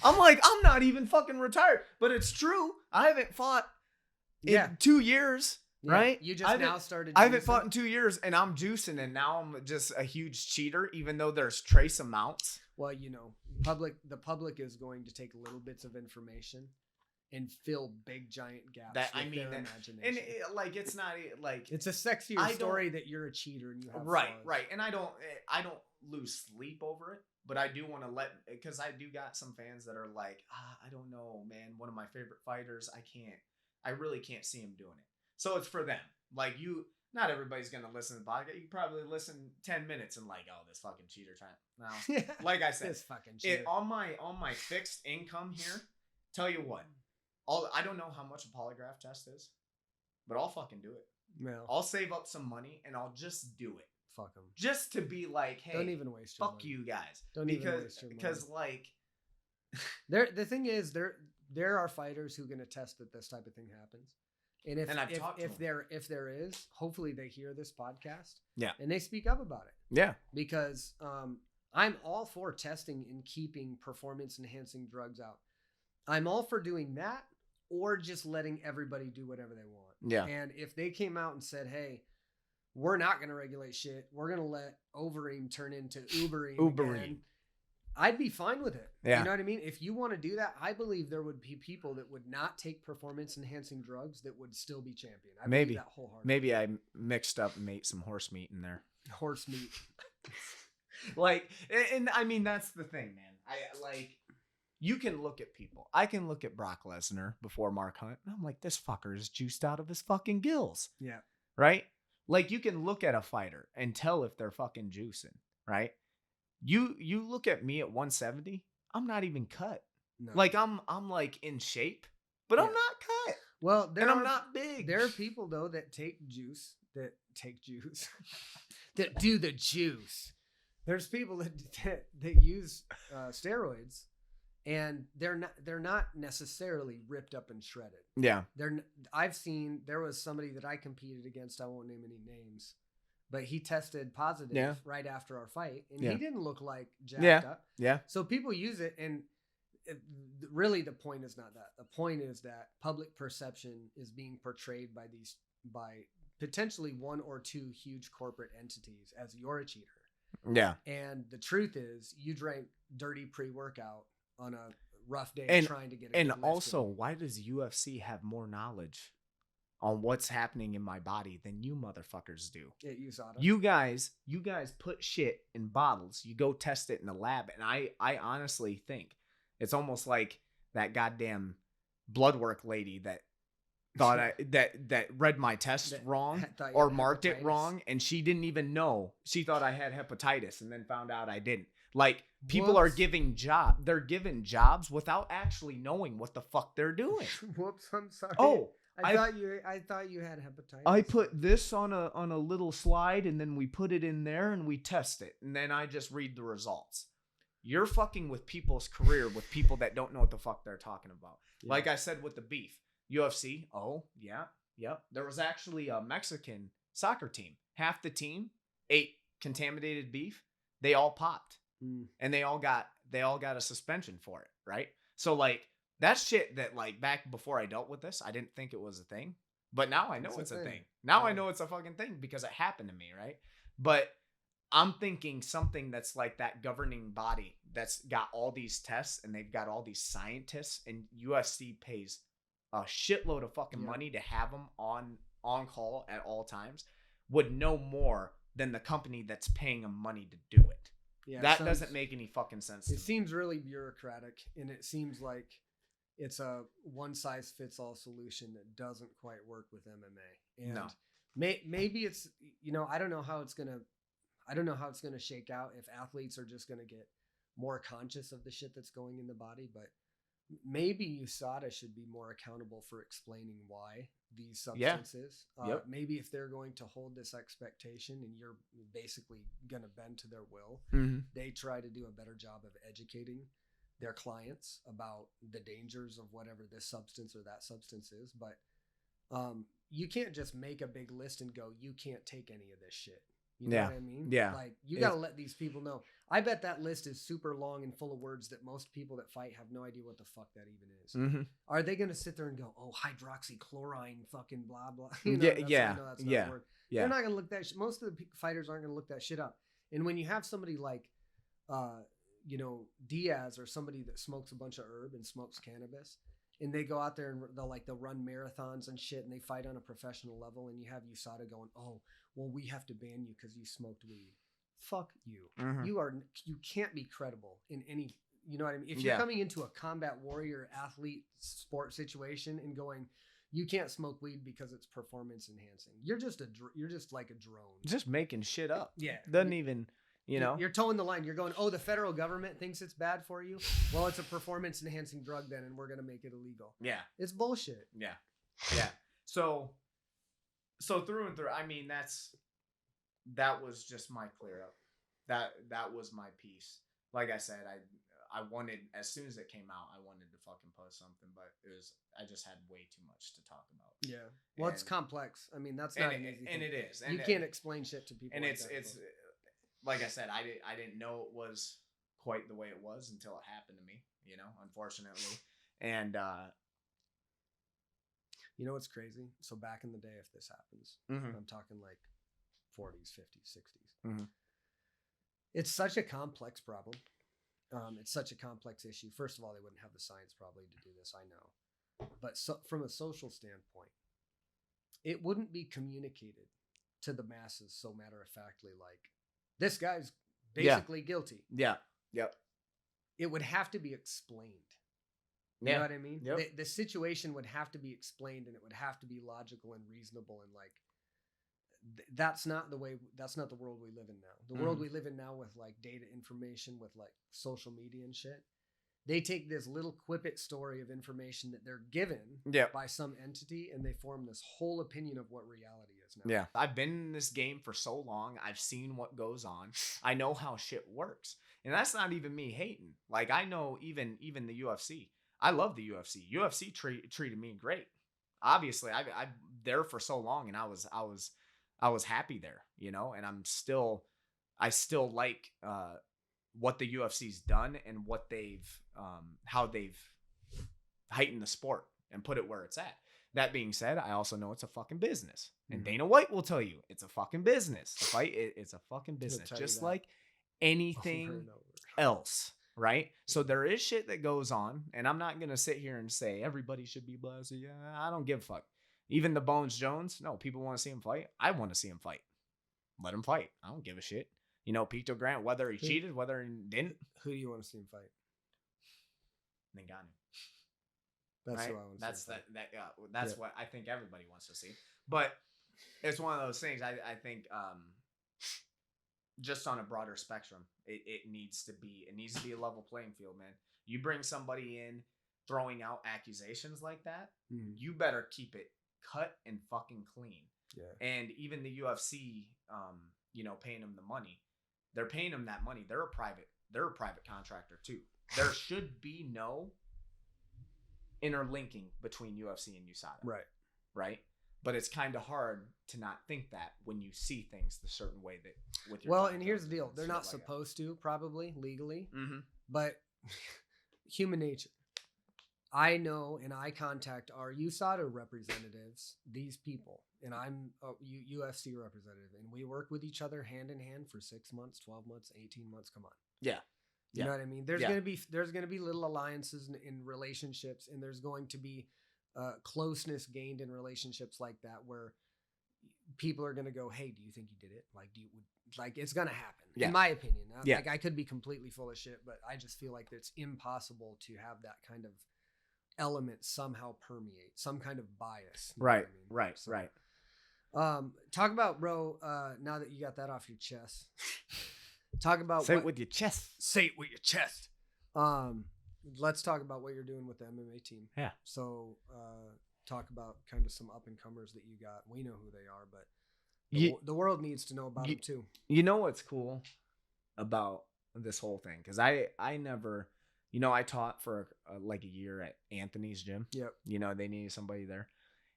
I'm like, I'm not even fucking retired. But it's true. I haven't fought in 2 years. Yeah. Right? You just now started juicing. I haven't fought in 2 years and I'm juicing and now I'm just a huge cheater, even though there's trace amounts. Well, the public is going to take little bits of information and fill big giant gaps with their imagination. And it's not like it's a sexier story that you're a cheater and you have right. And I don't lose sleep over it, but I do want to because I do got some fans that are like, I don't know, man, one of my favorite fighters, I really can't see him doing it. So it's for them. Like not everybody's going to listen to the podcast. You can probably listen 10 minutes and like, oh, this fucking cheater time. No, like I said, this fucking cheater. On my fixed income here, tell you what, I don't know how much a polygraph test is, but I'll fucking do it. No. I'll save up some money and I'll just do it. Fuck them. Just to be like, hey, don't even waste your fuck money. You guys. Don't even waste your money. Because like, the thing is, there are fighters who can attest that this type of thing happens. And if there is, hopefully they hear this podcast. Yeah. And they speak up about it. Yeah. Because I'm all for testing and keeping performance enhancing drugs out. I'm all for doing that or just letting everybody do whatever they want. Yeah. And if they came out and said, hey, we're not going to regulate shit. We're going to let Overeem turn into Ubereem. I'd be fine with it. Yeah. You know what I mean? If you want to do that, I believe there would be people that would not take performance enhancing drugs that would still be champion. I believe that wholeheartedly. Maybe I mixed up and made some horse meat in there. Horse meat. Like, and I mean, that's the thing, man. You can look at people. I can look at Brock Lesnar before Mark Hunt, and I'm like, this fucker is juiced out of his fucking gills. Yeah. Right? Like, you can look at a fighter and tell if they're fucking juicing, right? You look at me at 170, I'm not even cut. No. Like, I'm like in shape, but I'm Yeah. not cut. Well, I'm not big. There are people though that take juice, that do the juice. There's people that use steroids, and they're not necessarily ripped up and shredded. Yeah. I've seen, there was somebody that I competed against. I won't name any names, but he tested positive right after our fight, and he didn't look like jacked up. Yeah. So people use it, and really the point is not that. The point is that public perception is being portrayed by potentially one or two huge corporate entities as you're a cheater. Yeah. And the truth is, you drank dirty pre-workout on a rough day trying to get a and good also, lift. why does UFC have more knowledge on what's happening in my body than you motherfuckers do? At USADA. You guys put shit in bottles. You go test it in the lab, and I honestly think it's almost like that goddamn blood work lady that thought that read my test wrong or marked it wrong, and she didn't even know. She thought I had hepatitis and then found out I didn't. Like, people are giving they're given jobs without actually knowing what the fuck they're doing. Whoops, I'm sorry. Oh, I thought you had hepatitis. I put this on a little slide, and then we put it in there and we test it, and then I just read the results. You're fucking with people's career with people that don't know what the fuck they're talking about. Yeah. Like I said with the beef. UFC, yep. There was actually a Mexican soccer team. Half the team ate contaminated beef. They all popped. And they all got a suspension for it, right? So, like, that's shit that, like, back before I dealt with this, I didn't think it was a thing. But now I know it's a thing. Now I know it's a fucking thing because it happened to me, right? But I'm thinking something that's like that governing body that's got all these tests and they've got all these scientists, and UFC pays a shitload of fucking money to have them on call at all times, would know more than the company that's paying them money to do it. Yeah, that doesn't make any fucking sense. It seems really bureaucratic, and it seems like it's a one-size-fits-all solution that doesn't quite work with MMA. And no. Maybe it's, I don't know how it's gonna shake out, if athletes are just gonna get more conscious of the shit that's going in the body, but maybe USADA should be more accountable for explaining why these substances. Maybe if they're going to hold this expectation and you're basically going to bend to their will, they try to do a better job of educating their clients about the dangers of whatever this substance or that substance is. But you can't just make a big list and go, you can't take any of this shit. You know what I mean? Yeah. Like, you got to let these people know. I bet that list is super long and full of words that most people that fight have no idea what the fuck that even is. Are they going to sit there and go, oh, hydroxychloroquine, fucking blah, blah? That's not a word. They're not going to look that shit. Most of the fighters aren't going to look that shit up. And when you have somebody like, Diaz, or somebody that smokes a bunch of herb and smokes cannabis, and they go out there and they'll run marathons and shit, and they fight on a professional level, and you have USADA going, oh, well, we have to ban you because you smoked weed. Fuck you. You can't be credible in any, you know what I mean? If you're coming into a combat warrior athlete sport situation and going, you can't smoke weed because it's performance enhancing, you're just like a drone. Just making shit up. Yeah. Doesn't even, You're towing the line. You're going, oh, the federal government thinks it's bad for you. Well, it's a performance enhancing drug then, and we're going to make it illegal. Yeah. It's bullshit. Yeah. Yeah. So through and through, I mean, that was just my clear up. That was my piece. Like I said, I wanted, as soon as it came out, I wanted to fucking post something, but I just had way too much to talk about. Yeah. Well, it's complex. I mean, that's not an easy thing. And it is. And you can't explain shit to people. And it's like I said, I didn't know it was quite the way it was until it happened to me, unfortunately. And you know what's crazy? So back in the day, if this happens, I'm talking like 40s, 50s, 60s. It's such a complex problem. It's such a complex issue. First of all, they wouldn't have the science probably to do this, I know. But from a social standpoint, it wouldn't be communicated to the masses so matter-of-factly like, this guy's basically guilty. Yeah. Yep. it would have to be explained. You know what I mean? Yep. The situation would have to be explained, and it would have to be logical and reasonable, and like that's not the world we live in now. The world we live in now with like data information, with like social media and shit. They take this little quippet story of information that they're given by some entity, and they form this whole opinion of what reality is now. Yeah. I've been in this game for so long. I've seen what goes on. I know how shit works. And that's not even me hating. Like, I know even the UFC. I love the UFC. UFC treated me great. Obviously, I'm there for so long, and I was happy there, you know, and I still like what the UFC's done and what how they've heightened the sport and put it where it's at. That being said, I also know it's a fucking business. And Dana White will tell you it's a fucking business. The fight, it's a fucking business. Just like anything else, right? So there is shit that goes on, and I'm not going to sit here and say everybody should be blasted. Yeah, I don't give a fuck. Even the Bones Jones, no, people want to see him fight. I want to see him fight. Let him fight. I don't give a shit. You know, Pito Grant, whether he cheated, whether he didn't. Who do you want to see him fight? Ngannou. That's right? who I want to see. That's what I think everybody wants to see. But it's one of those things. I think just on a broader spectrum, it needs to be a level playing field, man. You bring somebody in throwing out accusations like that, you better keep it cut and fucking clean. Yeah. And even the UFC, paying them the money. They're paying them that money. They're a private contractor too. There should be no interlinking between UFC and USADA. Right. But it's kind of hard to not think that when you see things the certain way that with your. Well, and here's the deal: they're not supposed to, probably legally, but human nature. I know, and I contact our USADA representatives, these people, and I'm a UFC representative, and we work with each other hand in hand for 6 months, 12 months, 18 months. Come on. Yeah. You know what I mean? There's gonna be little alliances in relationships, and there's going to be closeness gained in relationships like that, where people are gonna go, "Hey, do you think you did it? Like it's gonna happen." In my opinion, like I could be completely full of shit, but I just feel like it's impossible to have that kind of element somehow permeate some kind of bias. Right. Talk about, bro. Now that you got that off your chest, talk about say it with your chest. Say it with your chest. Let's talk about what you're doing with the MMA team. Yeah. So, talk about kind of some up and comers that you got. We know who they are, but the world needs to know about them too. You know what's cool about this whole thing? Because I never. I taught for like a year at Anthony's gym. Yep. They needed somebody there.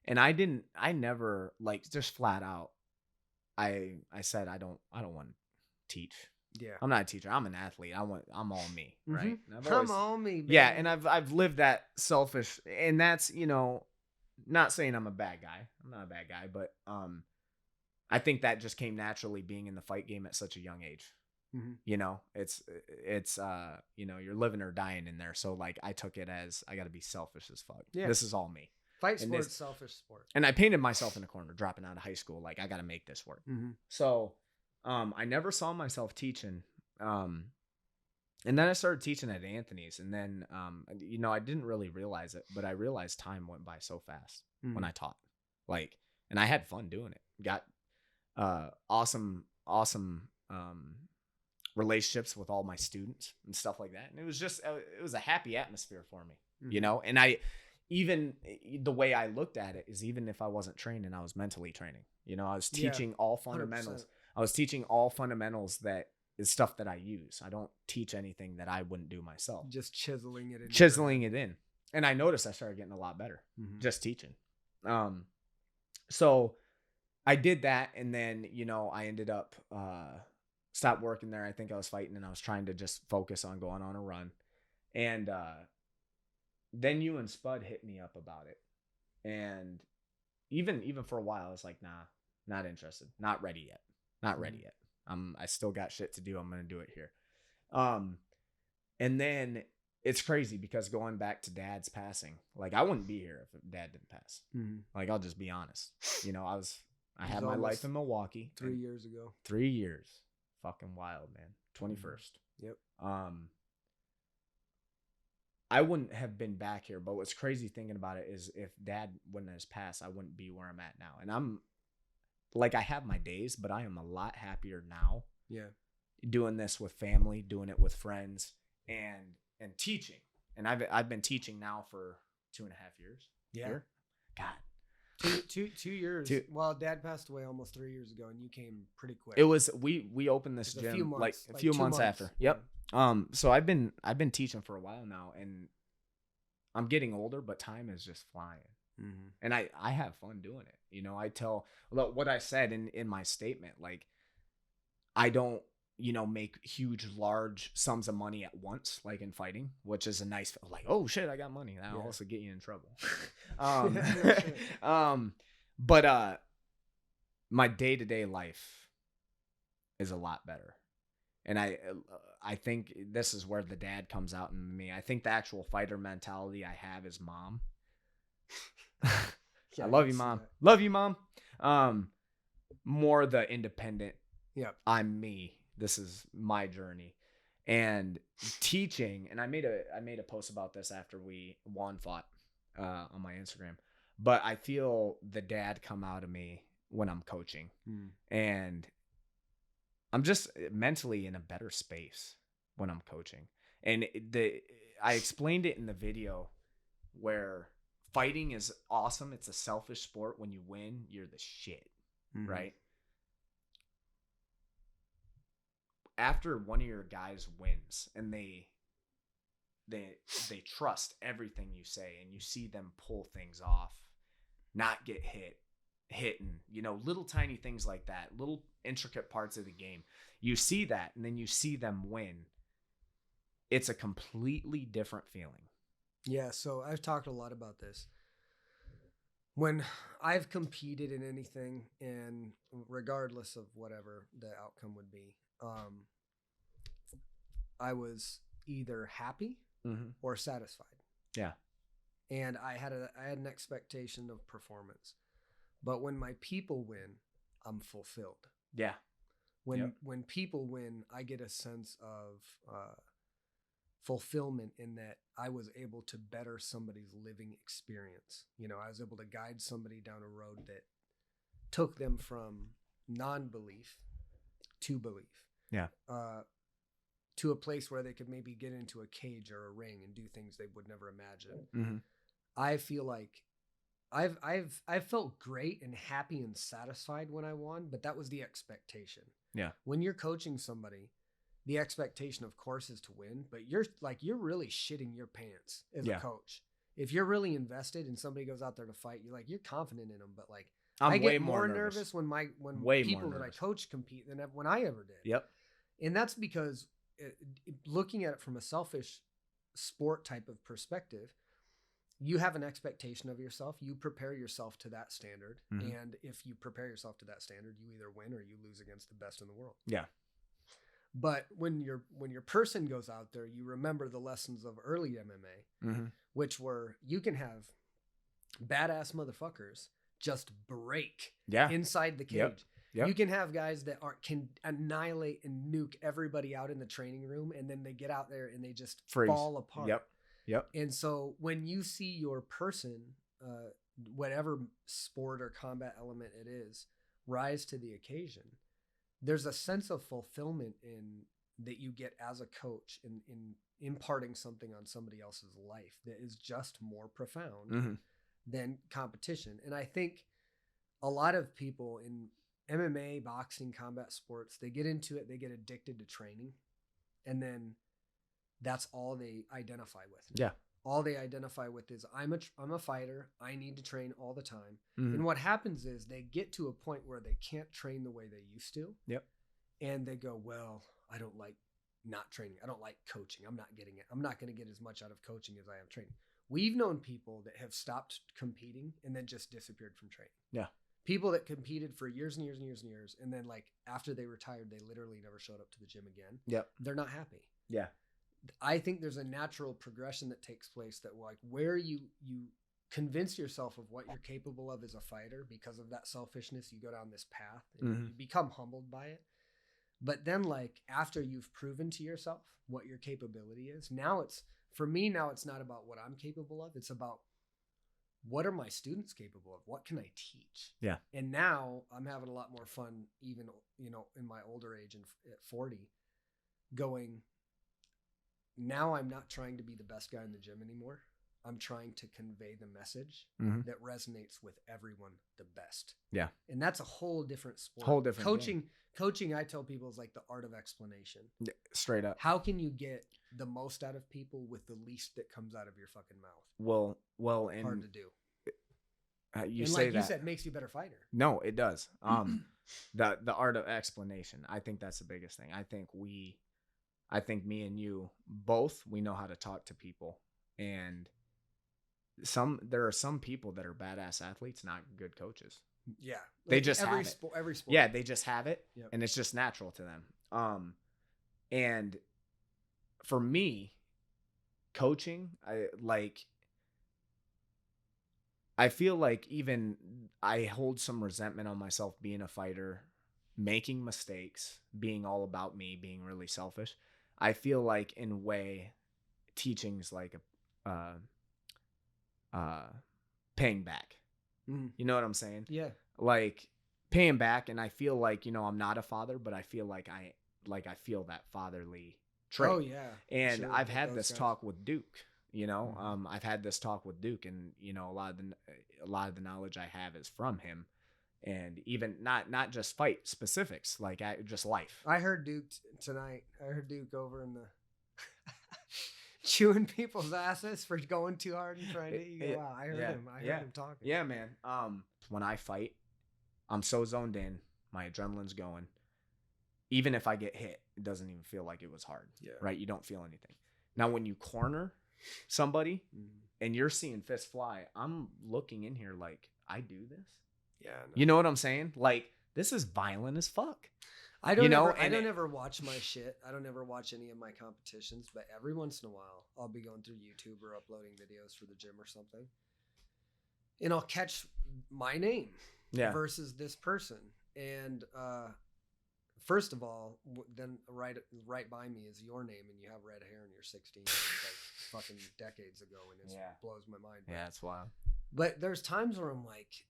And I never like just flat out. I said, I don't want to teach. Yeah. I'm not a teacher. I'm an athlete. I'm all me. Right. I'm all me. Baby. Yeah. And I've lived that selfish, and that's, not saying I'm a bad guy. I'm not a bad guy, but, I think that just came naturally being in the fight game at such a young age. It's you're living or dying in there. So like I took it as I got to be selfish as fuck. Yeah. This is all me. Fight sport's selfish sport. And I painted myself in a corner dropping out of high school. Like I got to make this work. So, I never saw myself teaching. And then I started teaching at Anthony's, and then, I didn't really realize it, but I realized time went by so fast when I taught, like, and I had fun doing it. Got, awesome, relationships with all my students and stuff like that. And it was a happy atmosphere for me, and even the way I looked at it is, even if I wasn't training, I was mentally training, I was teaching all fundamentals. 100%. I was teaching all fundamentals that is stuff that I use. I don't teach anything that I wouldn't do myself. Just chiseling it in. And I noticed I started getting a lot better just teaching. So I did that. And then, I ended up, stopped working there. I think I was fighting, and I was trying to just focus on going on a run. And then you and Spud hit me up about it. And even for a while, I was like, nah, not interested. Not ready yet. I still got shit to do. I'm going to do it here. And then it's crazy because going back to Dad's passing, like I wouldn't be here if Dad didn't pass. Like, I'll just be honest. I had my life in Milwaukee 3 years ago. 3 years. Fucking wild, man. 21st. Yep. I wouldn't have been back here. But what's crazy thinking about it is if Dad wouldn't have passed, I wouldn't be where I'm at now. And I'm like, I have my days, but I am a lot happier now. Yeah. Doing this with family, doing it with friends, and teaching. And I've been teaching now for 2.5 years. Yeah. Here? God. 2 years. Well, Dad passed away almost 3 years ago, and you came pretty quick. It was we opened this It was gym a few months, like a like few 2 months months. after. Yep. So I've been teaching for a while now, and I'm getting older, but time is just flying. Mm-hmm. And I have fun doing it. You know, I tell what I said in my statement, like I don't, make huge, large sums of money at once, like in fighting, which is a nice, like, oh shit, I got money. That'll also get you in trouble. But my day-to-day life is a lot better. And I think this is where the dad comes out in me. I think the actual fighter mentality I have is mom. Yeah, I love you, mom. Love you, mom. More the independent. Yep. I'm me. This is my journey. And teaching, and I made a post about this after Juan fought on my Instagram. But I feel the dad come out of me when I'm coaching. And I'm just mentally in a better space when I'm coaching. And I explained it in the video where fighting is awesome. It's a selfish sport. When you win, you're the shit, right? After one of your guys wins and they trust everything you say, and you see them pull things off, not get hitting, little tiny things like that, little intricate parts of the game. You see that, and then you see them win. It's a completely different feeling. Yeah, so I've talked a lot about this. When I've competed in anything, and regardless of whatever the outcome would be, I was either happy or satisfied. Yeah. And I had an expectation of performance. But when my people win, I'm fulfilled. Yeah. When people win, I get a sense of fulfillment in that I was able to better somebody's living experience. I was able to guide somebody down a road that took them from non-belief to belief. Yeah. To a place where they could maybe get into a cage or a ring and do things they would never imagine. Mm-hmm. I feel like I've felt great and happy and satisfied when I won, but that was the expectation. Yeah. When you're coaching somebody, the expectation, of course, is to win, but you're really shitting your pants as a coach. If you're really invested and somebody goes out there to fight, you're confident in them, but I get more nervous when people that I coach compete than when I ever did. Yep. And that's because looking at it from a selfish sport type of perspective, you have an expectation of yourself. You prepare yourself to that standard. And if you prepare yourself to that standard, you either win or you lose against the best in the world. Yeah. But when your person goes out there, you remember the lessons of early MMA, which were you can have badass motherfuckers just break inside the cage. Yep. You can have guys that can annihilate and nuke everybody out in the training room, and then they get out there and they just fall apart. Yep. And so when you see your person, whatever sport or combat element it is, rise to the occasion, there's a sense of fulfillment in that you get as a coach in imparting something on somebody else's life that is just more profound than competition. And I think a lot of people in MMA, boxing, combat sports, they get into it, they get addicted to training, and then that's all they identify with. Yeah. All they identify with is I'm a fighter. I need to train all the time. And what happens is they get to a point where they can't train the way they used to. Yep. And they go, well, I don't like not training. I don't like coaching. I'm not getting it. I'm not going to get as much out of coaching as I am training. We've known people that have stopped competing and then just disappeared from training. Yeah. People that competed for years and years and years and years. And then after they retired, they literally never showed up to the gym again. Yep. They're not happy. Yeah. I think there's a natural progression that takes place that where you convince yourself of what you're capable of as a fighter because of that selfishness, you go down this path and you become humbled by it. But then after you've proven to yourself what your capability is, now it's for me now, it's not about what I'm capable of. It's about what are my students capable of? What can I teach? Yeah. And now I'm having a lot more fun, even, you know, in my older age and at 40, going, now I'm not trying to be the best guy in the gym anymore. I'm trying to convey the message that resonates with everyone the best. Yeah. And that's a whole different sport. Whole different Coaching, I tell people, is like the art of explanation. Yeah, straight up. How can you get the most out of people with the least that comes out of your fucking mouth? Well, and hard to do. You and say like that you said, makes you a better fighter. No, it does. The art of explanation. I think that's the biggest thing. I think me and you both, we know how to talk to people, and there are some people that are badass athletes, not good coaches. Yeah, they like just every have it. Every sport. Yeah, they just have it, Yep. and it's just natural to them. And for me, coaching, I feel like even I hold some resentment on myself being a fighter, making mistakes, being all about me, being really selfish. I feel like in a way, teaching's like paying back. You know what I'm saying? Yeah. Like paying back, and I feel like, you know, I'm not a father, but I feel like I feel that fatherly trait. Oh yeah. And Sure, I've had those this guys. talk with Duke, you know. I've had this talk with Duke, and you know, a lot of the knowledge I have is from him, and even not just fight specifics, like just life. I heard Duke tonight. I heard Duke over in the chewing people's asses for going too hard and trying to eat. Wow, I heard him. I heard him talking. Yeah, man. When I fight, I'm so zoned in, my adrenaline's going. Even if I get hit, it doesn't even feel like it was hard. Yeah. Right? You don't feel anything. Now, when you corner somebody and you're seeing fists fly, I'm looking in here like, I do this? Yeah. No. You know what I'm saying? Like, this is violent as fuck. I don't and ever watch my shit. I don't ever watch any of my competitions, but every once in a while I'll be going through YouTube or uploading videos for the gym or something. And I'll catch my name versus this person. And first of all, then right by me is your name, and you have red hair and you're 16. It's like fucking decades ago, and it blows my mind. Yeah, it's wild. But there's times where I'm like,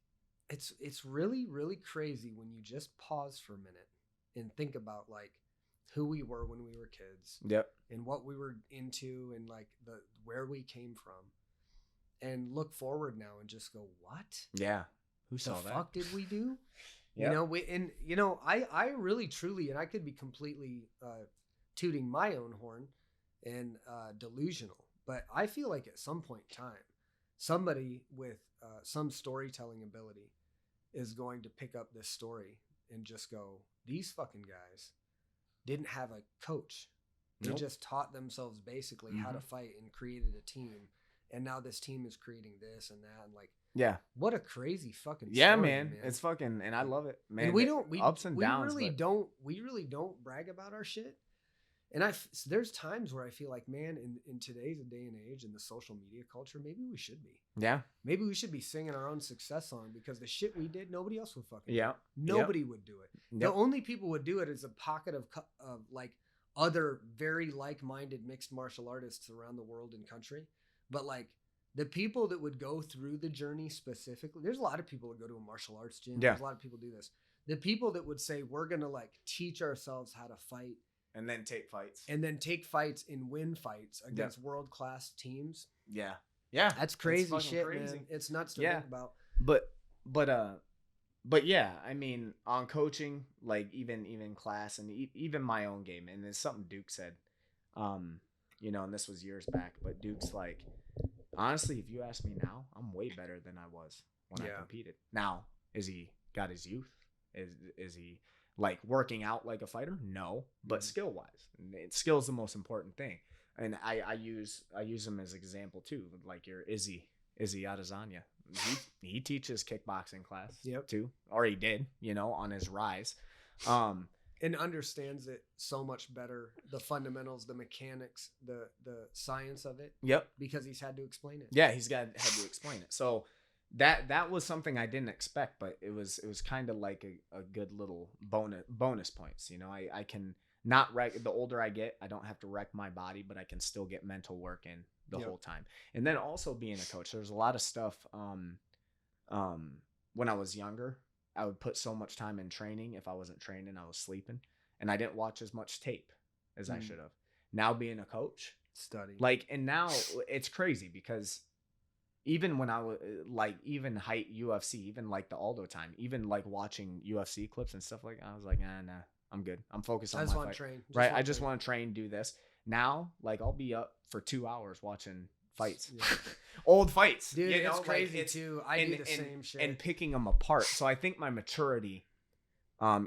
it's really, really crazy when you just pause for a minute and think about like who we were when we were kids. Yep. And what we were into, and like where we came from, and look forward now and just go, what? Yeah. Who the saw that? fuck did we do? Yep. You know, I really truly, and I could be completely tooting my own horn and delusional, but I feel like at some point in time, somebody with some storytelling ability is going to pick up this story and just go, these fucking guys didn't have a coach. They just taught themselves basically how to fight and created a team. And now this team is creating this and that. And like, what a crazy fucking story, man. It's fucking, and I love it, man. And we ups and downs. We really don't brag about our shit. And there's times where I feel like, man, in today's day and age, in the social media culture, maybe we should be. Yeah. Maybe we should be singing our own success song, because the shit we did, nobody else would fucking do. Nobody would do it. Yep. The only people would do it is a pocket of like other very like-minded mixed martial artists around the world and country. But like the people that would go through the journey specifically, there's a lot of people that go to a martial arts gym. Yeah. There's a lot of people do this. The people that would say, we're going to like teach ourselves how to fight. And then take fights. And win fights against world-class teams. Yeah. Yeah. That's crazy shit, crazy. man. It's nuts to think about. But yeah, I mean, on coaching, like even class and even my own game, and it's something Duke said, you know, and this was years back, but Duke's like, honestly, if you ask me now, I'm way better than I was when I competed. Now, is he got his youth? Is he like working out like a fighter? No, but skill wise, skill's the most important thing. And I use him as an example too. Like your Izzy Adesanya, he teaches kickboxing class too, or he did, you know, on his rise, and understands it so much better, the fundamentals, the mechanics, the science of it. Yep, because he's had to explain it. Yeah, he's had to explain it. So that was something I didn't expect, but it was kind of like a good little bonus points. You know, the older I get, I don't have to wreck my body, but I can still get mental work in the Yep. whole time. And then also being a coach, there's a lot of stuff. When I was younger, I would put so much time in training. If I wasn't training, I was sleeping, and I didn't watch as much tape as I should have. Now being a coach, Study. like, and now it's crazy because even when I was like, even height UFC, even like the Aldo time, even like watching UFC clips and stuff like that, I was like, nah, I'm good. I'm focused on I just my want fight. to train. Right. I just want to train, do this. Now, like, I'll be up for 2 hours watching fights, Yeah. old fights. Dude, you know? it's crazy like, too. I do the same shit. And picking them apart. So I think my maturity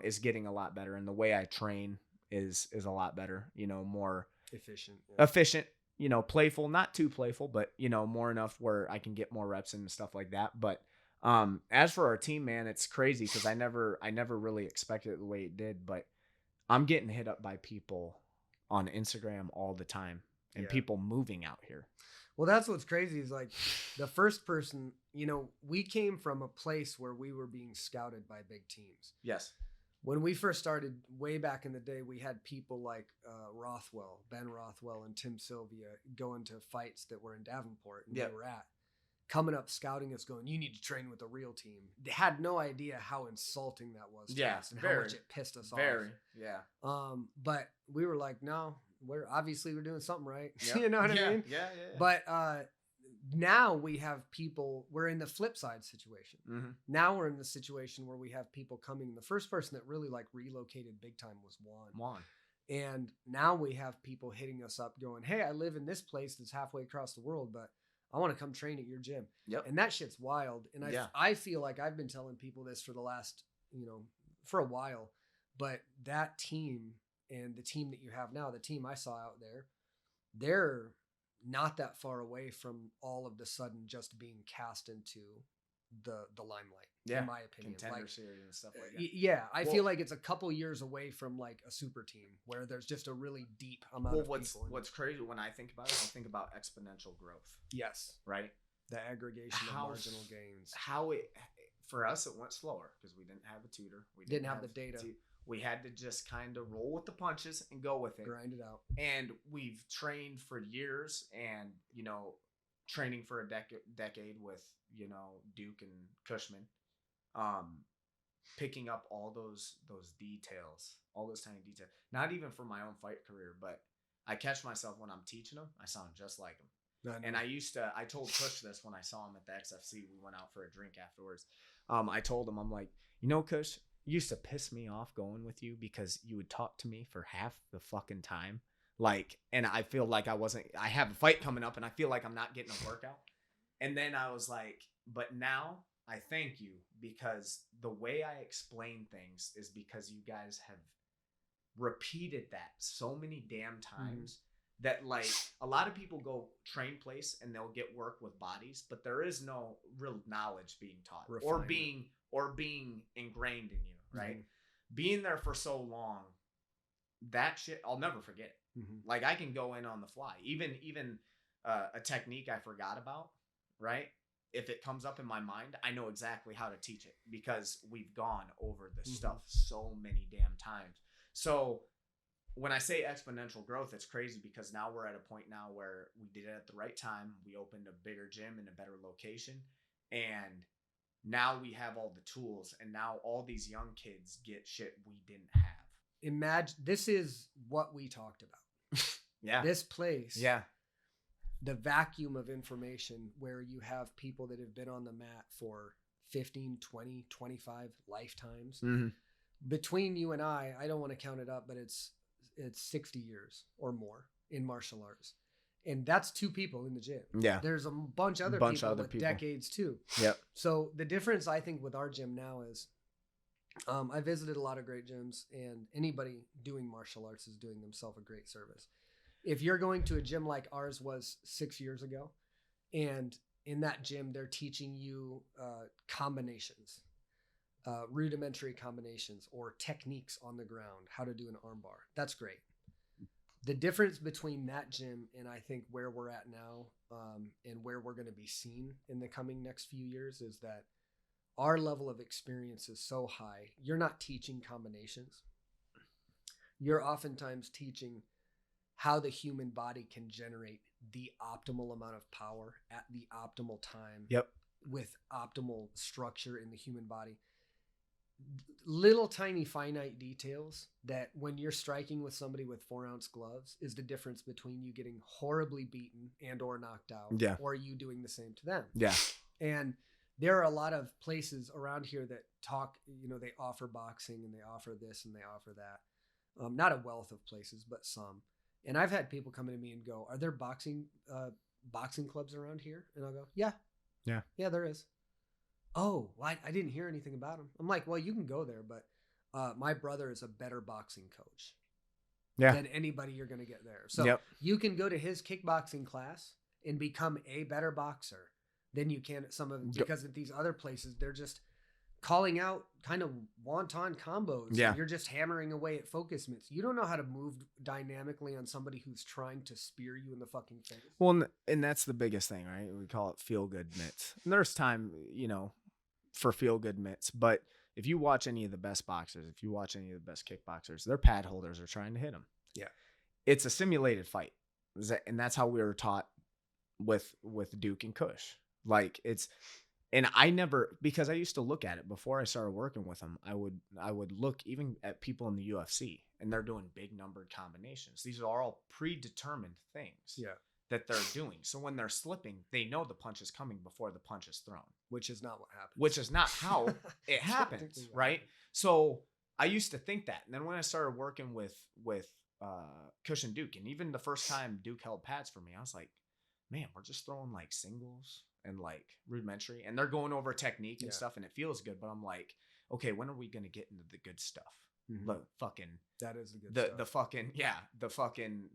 is getting a lot better, and the way I train is a lot better. You know, more efficient. You know, playful, not too playful, but you know, more enough where I can get more reps and stuff like that. But as for our team, man, it's crazy because I never really expected it the way it did. But I'm getting hit up by people on Instagram all the time, and people moving out here. Well, that's what's crazy is like the first person, you know, we came from a place where we were being scouted by big teams. Yes. When we first started way back in the day, we had people like Ben Rothwell and Tim Sylvia going to fights that were in Davenport and we were at, coming up, scouting us, going, you need to train with the real team. They had no idea how insulting that was to us and how much it pissed us off. But we were like, no, we're doing something right. Yep. You know what I mean? Yeah. But now we have people, we're in the flip side situation. Mm-hmm. Now we're in the situation where we have people coming. The first person that really like relocated big time was Juan. And now we have people hitting us up going, hey, I live in this place that's halfway across the world, but I want to come train at your gym. Yep. And that shit's wild. And I feel like I've been telling people this for the last, for a while, but that team and the team that you have now, the team I saw out there, they're not that far away from all of the sudden just being cast into the limelight, in my opinion. Contender series and stuff like that. Yeah, I feel like it's a couple years away from like a super team where there's just a really deep amount of people. What's crazy when I think about it, I think about exponential growth. Yes. Right? The aggregation of marginal gains. For us, it went slower because we didn't have a tutor. We didn't have the data. We had to just kind of roll with the punches and go with it. Grind it out. And we've trained for years and, training for a decade with, Duke and Cushman, picking up all those details, all those tiny details. Not even for my own fight career, but I catch myself when I'm teaching them, I sound just like them. And I told Kush this when I saw him at the XFC. We went out for a drink afterwards. I told him, I'm like, Kush, you used to piss me off going with you because you would talk to me for half the fucking time. Like, and I feel like I have a fight coming up and I feel like I'm not getting a workout. And then I was like, but now I thank you because the way I explain things is because you guys have repeated that so many damn times that like a lot of people go train place and they'll get work with bodies, but there is no real knowledge being taught or being ingrained in you, right? Being there for so long, that shit, I'll never forget it. Like I can go in on the fly, even a technique I forgot about, right? If it comes up in my mind, I know exactly how to teach it because we've gone over this stuff so many damn times. So when I say exponential growth, it's crazy because now we're at a point now where we did it at the right time. We opened a bigger gym in a better location, and now we have all the tools, and now all these young kids get shit we didn't have. Imagine this is what we talked about. This place. The vacuum of information where you have people that have been on the mat for 15, 20, 25 lifetimes. Between you and I don't want to count it up, but it's 60 years or more in martial arts. And that's 2 people in the gym. Yeah. There's a bunch of other people with decades too. Yep. So the difference I think with our gym now is I visited a lot of great gyms, and anybody doing martial arts is doing themselves a great service. If you're going to a gym like ours was 6 years ago, and in that gym, they're teaching you combinations, rudimentary combinations or techniques on the ground, how to do an arm bar. That's great. The difference between that gym and I think where we're at now and where we're going to be seen in the coming next few years is that our level of experience is so high. You're not teaching combinations. you're oftentimes teaching how the human body can generate the optimal amount of power at the optimal time. Yep. With optimal structure in the human body. Little tiny finite details that when you're striking with somebody with 4-ounce gloves is the difference between you getting horribly beaten and or knocked out, Yeah. or you doing the same to them. Yeah. And there are a lot of places around here that talk, they offer boxing and they offer this and they offer that. Not a wealth of places, but some. And I've had people come to me and go, are there boxing clubs around here? And I'll go, yeah, there is. Oh, well, I didn't hear anything about them. I'm like, well, you can go there, but my brother is a better boxing coach than anybody you're going to get there. So you can go to his kickboxing class and become a better boxer than you can at some of them, because at these other places, they're just calling out kind of wonton combos. Yeah. You're just hammering away at focus mitts. You don't know how to move dynamically on somebody who's trying to spear you in the fucking face. Well, and that's the biggest thing, right? We call it feel-good mitts. And there's time, for feel-good mitts. But if you watch any of the best boxers, if you watch any of the best kickboxers, their pad holders are trying to hit them. Yeah. It's a simulated fight. And that's how we were taught with Duke and Kush. Like and I never, because I used to look at it before I started working with them, I would look even at people in the UFC and they're doing big numbered combinations. These are all predetermined things that they're doing. So when they're slipping, they know the punch is coming before the punch is thrown. Which is not what happens. Which is not how it happens, right? So I used to think that. And then when I started working with Kush and Duke, and even the first time Duke held pads for me, I was like, man, we're just throwing like singles and like rudimentary, and they're going over technique and stuff, and it feels good. But I'm like, okay, when are we gonna get into the good stuff? Mm-hmm. The fucking that is the good stuff.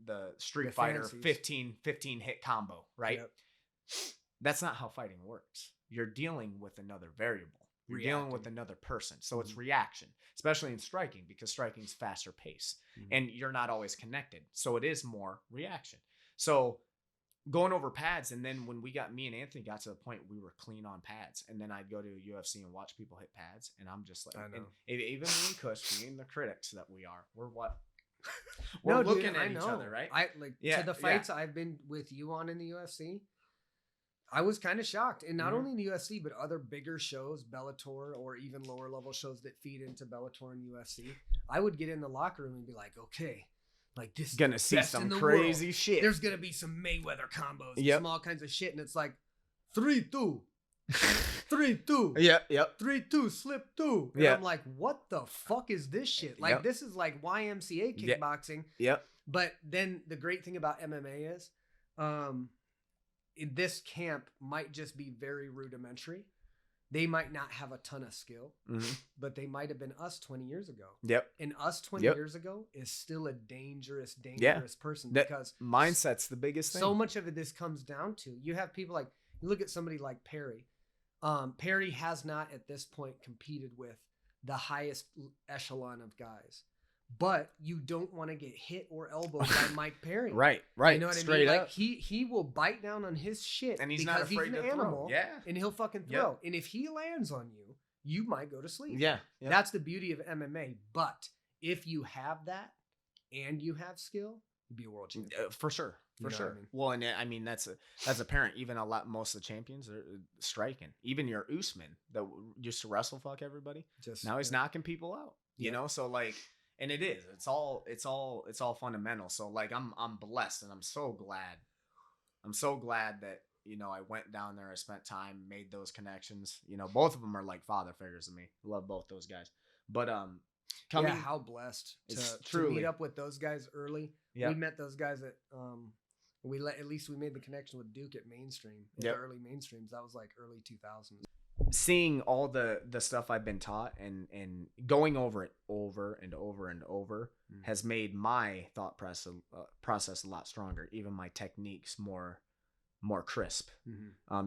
The Street Fighter 15 hit combo, right? Yep. That's not how fighting works. You're dealing with another variable. You're dealing with another person. So it's reaction, especially in striking, because striking is faster pace, and you're not always connected. So it is more reaction. So going over pads, and then when me and Anthony got to the point we were clean on pads, and then I'd go to a UFC and watch people hit pads, and I'm just like, and even me and Kush, being the critics that we are, we're looking at each other, right? To the fights I've been with you on in the UFC, I was kind of shocked, and not only in the UFC, but other bigger shows, Bellator, or even lower level shows that feed into Bellator and UFC. I would get in the locker room and be like, okay, like this is gonna see some crazy shit. There's gonna be some Mayweather combos, some all kinds of shit, and it's like 3-2, 3-2, 3-2, slip 2. And I'm like, what the fuck is this shit? Like this is like YMCA kickboxing. But then the great thing about MMA is, this camp might just be very rudimentary. They might not have a ton of skill, but they might have been us 20 years ago. And us 20 years ago is still a dangerous person, because mindset's the biggest thing. So much of this comes down to, you have people like, you look at somebody like Perry. Perry has not at this point competed with the highest echelon of guys. But you don't want to get hit or elbowed by Mike Perry. Right. You know what I mean? Like he will bite down on his shit, and he's not afraid to animal, throw. And he'll fucking throw. And if he lands on you, you might go to sleep. Yeah. That's the beauty of MMA. But if you have that and you have skill, you'd be a world champion. For sure. For sure. I mean? Well, and I mean that's apparent. Even most of the champions are striking. Even your Usman that used to wrestle fuck everybody. Now he's knocking people out. You know, so like. And it is. It's all fundamental. So like I'm blessed, and I'm so glad. I'm so glad that, I went down there, I spent time, made those connections. Both of them are like father figures to me. Love both those guys. But how blessed to meet up with those guys early. We met those guys at we made the connection with Duke at Mainstream, the early Mainstreams. That was like early 2000s. Seeing all the stuff I've been taught and going over it over and over and over has made my thought process a lot stronger. Even my techniques more crisp.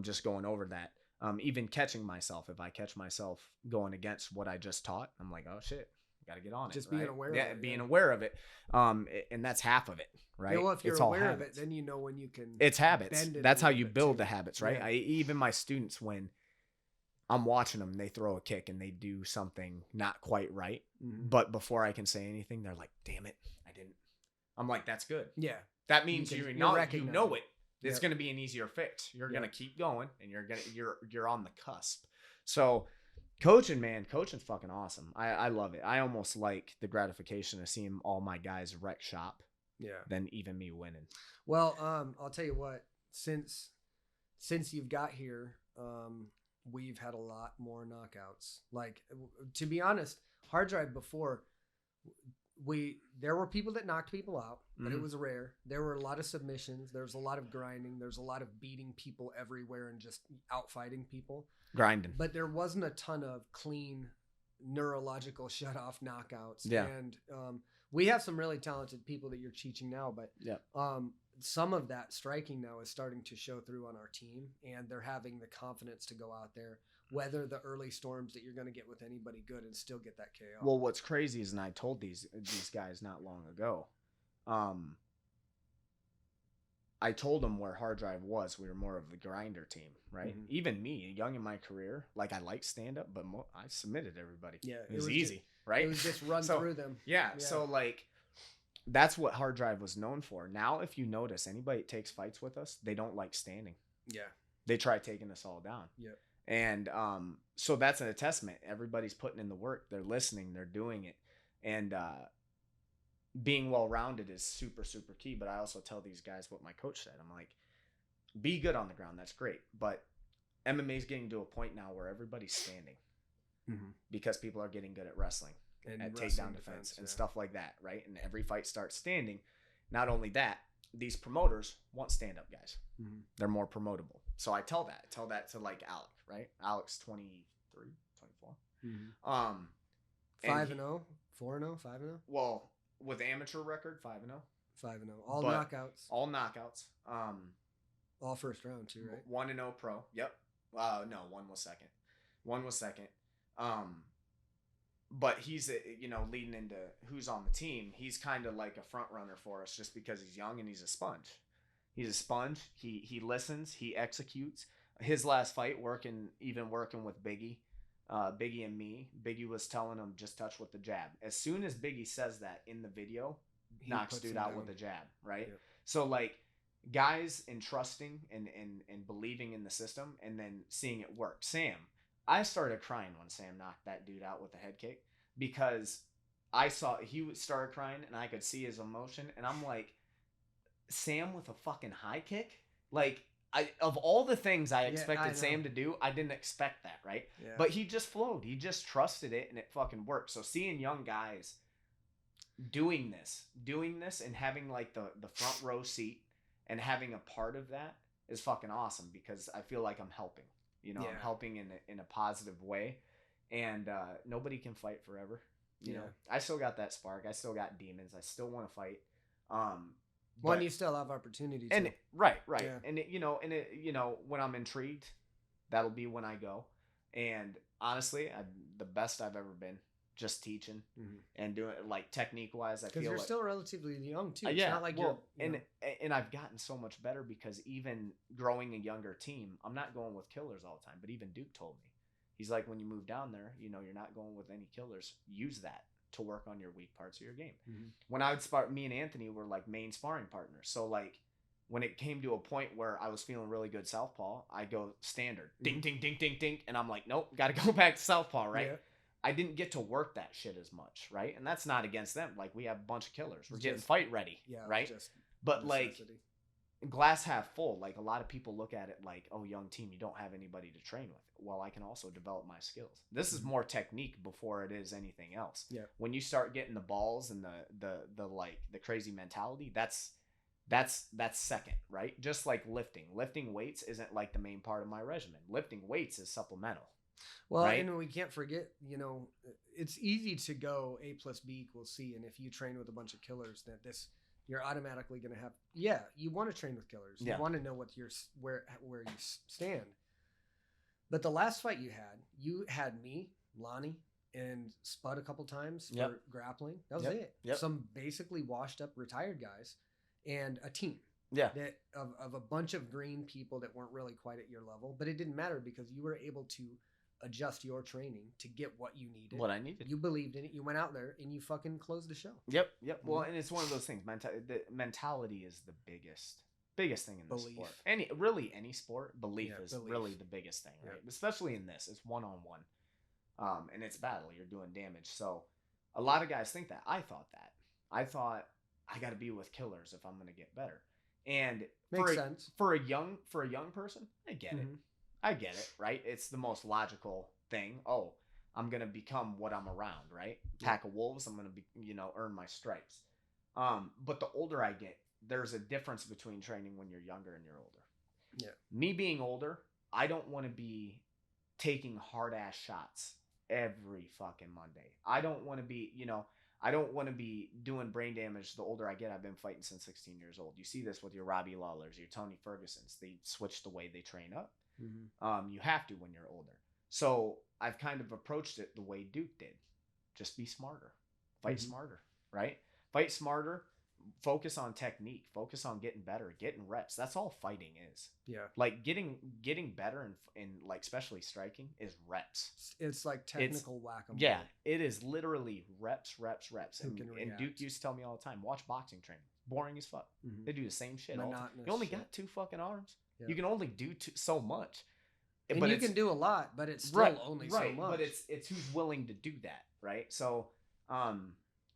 Just going over that. Even catching myself, if I catch myself going against what I just taught, I'm like, oh shit, got to get on it. Just being aware. Being aware of it. And that's half of it, right? Yeah, well, if you're aware of it, then you know when you can. It's habits. That's how you build the habits, right? Yeah. Even my students, when I'm watching them. They throw a kick and they do something not quite right. Mm-hmm. But before I can say anything, they're like, damn it, I didn't. I'm like, that's good. Yeah. That means you know it. It's Yep. going to be an easier fix. You're going to keep going, and you're on the cusp. So coaching's fucking awesome. I love it. I almost like the gratification of seeing all my guys wreck shop than even me winning. Well, I'll tell you what, since you've got here, we've had a lot more knockouts. Like, to be honest, hard drive before, there were people that knocked people out, but it was rare. There were a lot of submissions. There was a lot of grinding. There's a lot of beating people everywhere and just outfighting people. Grinding. But there wasn't a ton of clean neurological shut-off knockouts. Yeah. And we have some really talented people that you're teaching now, but some of that striking now is starting to show through on our team, and they're having the confidence to go out there, weather the early storms that you're going to get with anybody good and still get that KO. Well, what's crazy is, and I told these guys not long ago, I told them where hard drive was. We were more of the grinder team, right? Mm-hmm. Even me, young in my career, like, I like stand up, but I submitted everybody. Yeah, it was easy, right? It was just run through them. Yeah, so like, that's what hard drive was known for. Now, if you notice, anybody that takes fights with us, they don't like standing. Yeah, they try taking us all down. Yeah, and so that's a testament. Everybody's putting in the work. They're listening. They're doing it, and being well-rounded is super, super key. But I also tell these guys what my coach said. I'm like, be good on the ground. That's great. But MMA is getting to a point now where everybody's standing because people are getting good at wrestling and at takedown defense and stuff like that, right? And every fight starts standing. Not only that, these promoters want stand-up guys. They're more promotable. So I tell that to like Alec, right? Alec's 23, 24. 5-0, 4-0, 5-0. Well, with amateur record, 5-0. 5-0. All knockouts. All knockouts. All first round too, right? 1-0 pro. Yep. No, one was second. But he's leading into who's on the team. He's kind of like a front runner for us just because he's young and he's a sponge. He listens. He executes. His last fight, working with Biggie, Biggie and me. Biggie was telling him just touch with the jab. As soon as Biggie says that in the video, he knocks dude out with the jab, right? Yeah. So like, guys entrusting and believing in the system and then seeing it work. Sam, I started crying when Sam knocked that dude out with the head kick because I saw he started crying and I could see his emotion and I'm like, Sam with a fucking high kick? Like, of all the things I expected Sam to do, I didn't expect that, right? Yeah. But he just flowed. He just trusted it and it fucking worked. So seeing young guys doing this and having like the front row seat and having a part of that is fucking awesome because I feel like I'm helping. I'm helping in a positive way, and nobody can fight forever. You know, I still got that spark. I still got demons. I still want to fight. When you still have opportunity to. And right. Yeah. And when I'm intrigued, that'll be when I go. And honestly, the best I've ever been. Just teaching and doing it like technique wise. I feel because you're like, still relatively young too. It's not like and I've gotten so much better because even growing a younger team, I'm not going with killers all the time. But even Duke told me, he's like, when you move down there, you're not going with any killers. Use that to work on your weak parts of your game. When I would spar, me and Anthony were like main sparring partners. So like when it came to a point where I was feeling really good southpaw, I go standard, ding, ding, ding, ding, ding, and I'm like, nope, got to go back to southpaw, right? Yeah. I didn't get to work that shit as much, right? And that's not against them. Like, we have a bunch of killers. We're getting fight ready, right? But, like, glass half full. Like, a lot of people look at it like, oh, young team, you don't have anybody to train with. Well, I can also develop my skills. This is more technique before it is anything else. Yeah. When you start getting the balls and the crazy mentality, that's second, right? Just like lifting. Lifting weights isn't like the main part of my regimen. Lifting weights is supplemental. Well, right? And we can't forget, it's easy to go A plus B equals C. And if you train with a bunch of killers, you're automatically going to have, you want to train with killers. You want to know where you stand. But the last fight you had me, Lonnie, and Spud a couple times for grappling. That was it. Yep. Some basically washed up retired guys and a team. Yeah. That of a bunch of green people that weren't really quite at your level, but it didn't matter because you were able to adjust your training to get what you needed. What I needed. You believed in it. You went out there and you fucking closed the show. Yep. Well, and it's one of those things. The mentality is the biggest thing in this Belief. sport. Any sport, belief is really the biggest thing, right? Especially in this, it's one-on-one, and it's battle. You're doing damage. So a lot of guys think that. I thought that. I thought I got to be with killers if I'm going to get better. And Makes sense. For a young person, I get it. I get it, right? It's the most logical thing. Oh, I'm going to become what I'm around, right? Pack of wolves, I'm going to be, earn my stripes. But the older I get, there's a difference between training when you're younger and you're older. Yeah. Me being older, I don't want to be taking hard ass shots every fucking Monday. I don't want to be, I don't want to be doing brain damage the older I get. I've been fighting since 16 years old. You see this with your Robbie Lawlers, your Tony Fergusons. They switch the way they train up. You have to when you're older. So I've kind of approached it the way Duke did. Just be smarter. Fight smarter, right? Fight smarter. Focus on technique. Focus on getting better, getting reps. That's all fighting is. Yeah. Like getting better in like especially striking is reps. It's like technical whack-a-mole. Yeah, it is literally reps. And react. Duke used to tell me all the time, watch boxing training. Boring as fuck. They do the same shit all the time. You only got 2 fucking arms. Yeah. You can only do so much. And you can do a lot, but it's still only so much. But it's who's willing to do that, right? So,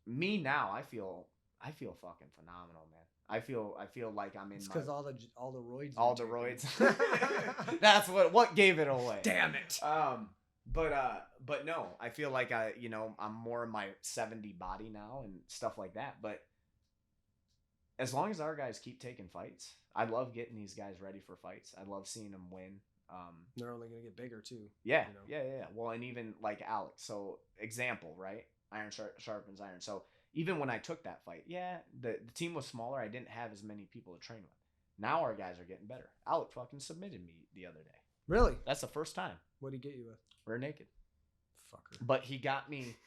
me now, I feel fucking phenomenal, man. I feel like I'm in. It's because all the roids. All the roids. That's what gave it away. Damn it. But no, I feel like I'm more in my 70 body now and stuff like that. But as long as our guys keep taking fights, I love getting these guys ready for fights. I love seeing them win. They're only gonna get bigger too. Yeah, yeah. Well, and even like Alex. So example, right? Iron sharpens iron. So even when I took that fight, the team was smaller. I didn't have as many people to train with. Now our guys are getting better. Alex fucking submitted me the other day. Really? That's the first time. What'd he get you with? We're naked. Fucker. But he got me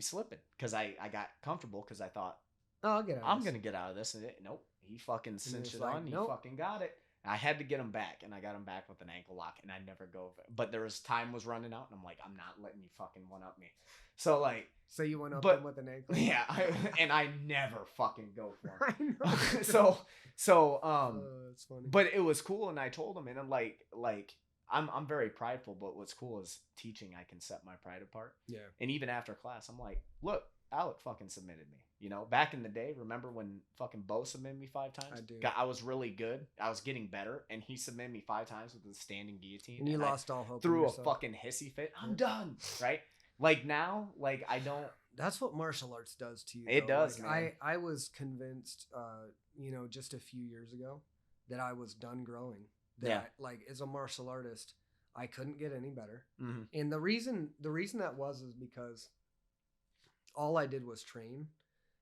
slipping because I got comfortable because I thought, I'll get out. I'm gonna get out of this. And nope, he fucking cinched it on. Nope. He fucking got it. I had to get him back, and I got him back with an ankle lock, and I never go. But time was running out, and I'm like, I'm not letting you fucking one up me. So like, you went up him with an ankle. Yeah, and I never fucking go for him. I know. so that's funny. But it was cool, and I told him, and I'm like I'm very prideful, but what's cool is teaching. I can set my pride apart. Yeah. And even after class, I'm like, look, Alec fucking submitted me. Back in the day, remember when fucking Bo submitted me 5 times? I do. I was really good. I was getting better, and he submitted me 5 times with a standing guillotine. And you lost all hope. Threw a fucking hissy fit. I'm done. Right? Like now, like I don't. That's what martial arts does to you. It does. Like, man. I was convinced, just a few years ago, that I was done growing. That as a martial artist, I couldn't get any better. Mm-hmm. And the reason that was is because all I did was train,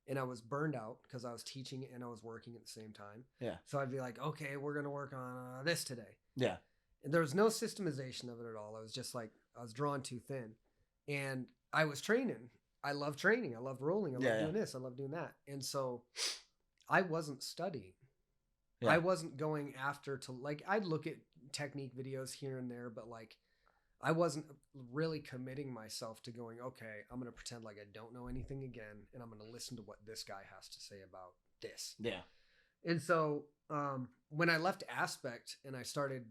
and I was burned out because I was teaching and I was working at the same time. Yeah. So I'd be like, okay, we're gonna work on this today. Yeah. And there was no systemization of it at all. I was just like, I was drawn too thin, and I was training. I love training. I love rolling. I love doing this. I love doing that. And so I wasn't studying. Yeah. I wasn't going after I'd look at technique videos here and there, but I wasn't really committing myself to going, okay, I'm going to pretend like I don't know anything again, and I'm going to listen to what this guy has to say about this. Yeah. And so when I left Aspect and I started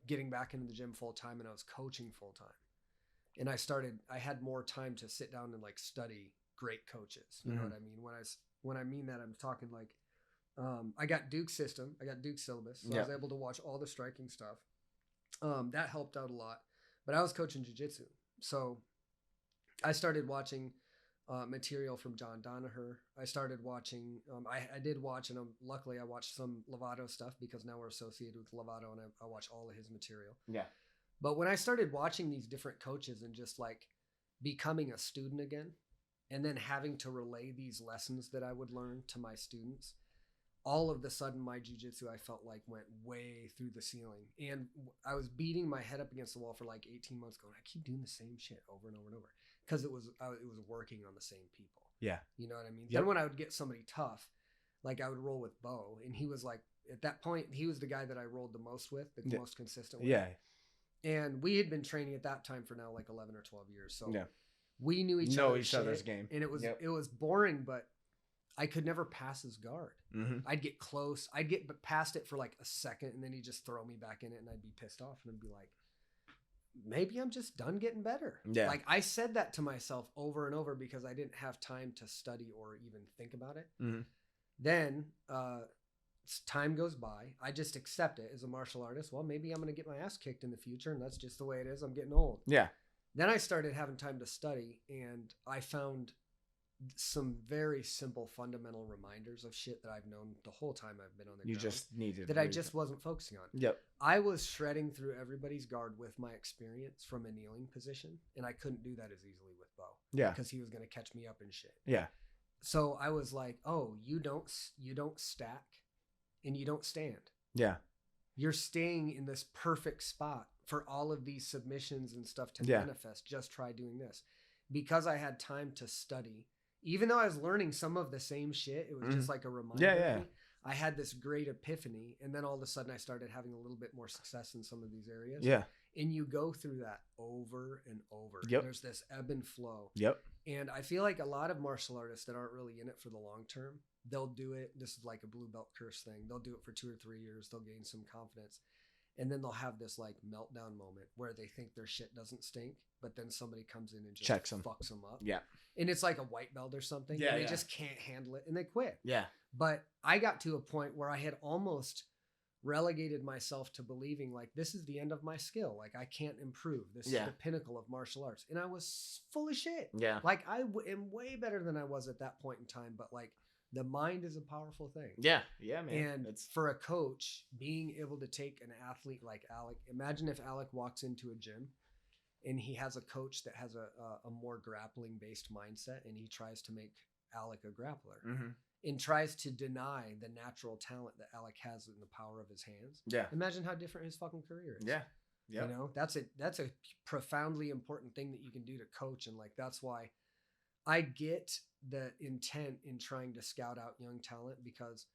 getting back into the gym full time, and I was coaching full time, and I had more time to sit down and study great coaches. You know what I mean? When I mean that, I'm talking I got Duke's system. I got Duke's syllabus. So I was able to watch all the striking stuff. That helped out a lot. But I was coaching jiu-jitsu. So I started watching material from John Danaher. I started watching, I did watch, and luckily I watched some Lovato stuff because now we're associated with Lovato, and I watch all of his material. Yeah. But when I started watching these different coaches and just becoming a student again, and then having to relay these lessons that I would learn to my students, all of the sudden my jiu-jitsu I felt went way through the ceiling, and I was beating my head up against the wall for 18 months going, I keep doing the same shit over and over and over, because it was working on the same people. Yeah. You know what I mean? Yep. Then when I would get somebody tough, I would roll with Bo, and he was at that point, he was the guy that I rolled the most with, the most consistent with. Yeah. And we had been training at that time for now like 11 or 12 years. So Yeah. we knew each Know other's each other's shit, game. and it was Yep. it was boring, but I could never pass his guard. Mm-hmm. I'd get close. I'd get past it for like a second, and then he'd just throw me back in it, and I'd be pissed off, and I'd be like, maybe I'm just done getting better. Yeah. Like I said that to myself over and over because I didn't have time to study or even think about it. Mm-hmm. Then time goes by. I just accept it as a martial artist. Well, maybe I'm going to get my ass kicked in the future, and that's just the way it is. I'm getting old. Yeah. Then I started having time to study, and I found some very simple fundamental reminders of shit that I've known the whole time I've been on the You ground just needed that I just wasn't focusing on. Yep. I was shredding through everybody's guard with my experience from a kneeling position, and I couldn't do that as easily with Bo. Yeah. Because he was going to catch me up and shit. Yeah. So I was like, "Oh, you don't stack and you don't stand. Yeah. You're staying in this perfect spot for all of these submissions and stuff to Yeah. manifest. Just try doing this." Because I had time to study, even though I was learning some of the same shit, it was just like a reminder. Yeah, of yeah. me. I had this great epiphany, and then all of a sudden I started having a little bit more success in some of these areas. Yeah. And you go through that over and over. Yep. There's this ebb and flow. Yep. And I feel like a lot of martial artists that aren't really in it for the long term, they'll do it. This is like a blue belt curse thing. They'll do it for 2 or 3 years. They'll gain some confidence. And then they'll have this like meltdown moment where they think their shit doesn't stink, but then somebody comes in and just Checks 'em. fucks them up. Yeah. And it's like a white belt or something. Yeah, And they yeah. just can't handle it and they quit. Yeah. But I got to a point where I had almost relegated myself to believing like this is the end of my skill. Like I can't improve. This is Yeah. the pinnacle of martial arts. And I was full of shit. Yeah. Like I am way better than I was at that point in time. But like the mind is a powerful thing. Yeah. Yeah, man. And It's for a coach, being able to take an athlete like Alec, imagine if Alec walks into a gym and he has a coach that has a more grappling based mindset and he tries to make Alec a grappler Mhm. and tries to deny the natural talent that Alec has in the power of his hands. Yeah. Imagine how different his fucking career is. Yeah. Yeah. You know, that's a profoundly important thing that you can do to coach. And like, that's why I get the intent in trying to scout out young talent because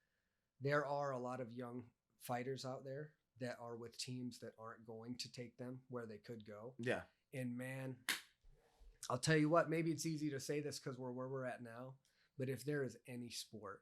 there are a lot of young fighters out there that are with teams that aren't going to take them where they could go. Yeah. And man, I'll tell you what, maybe it's easy to say this because we're where we're at now, but if there is any sport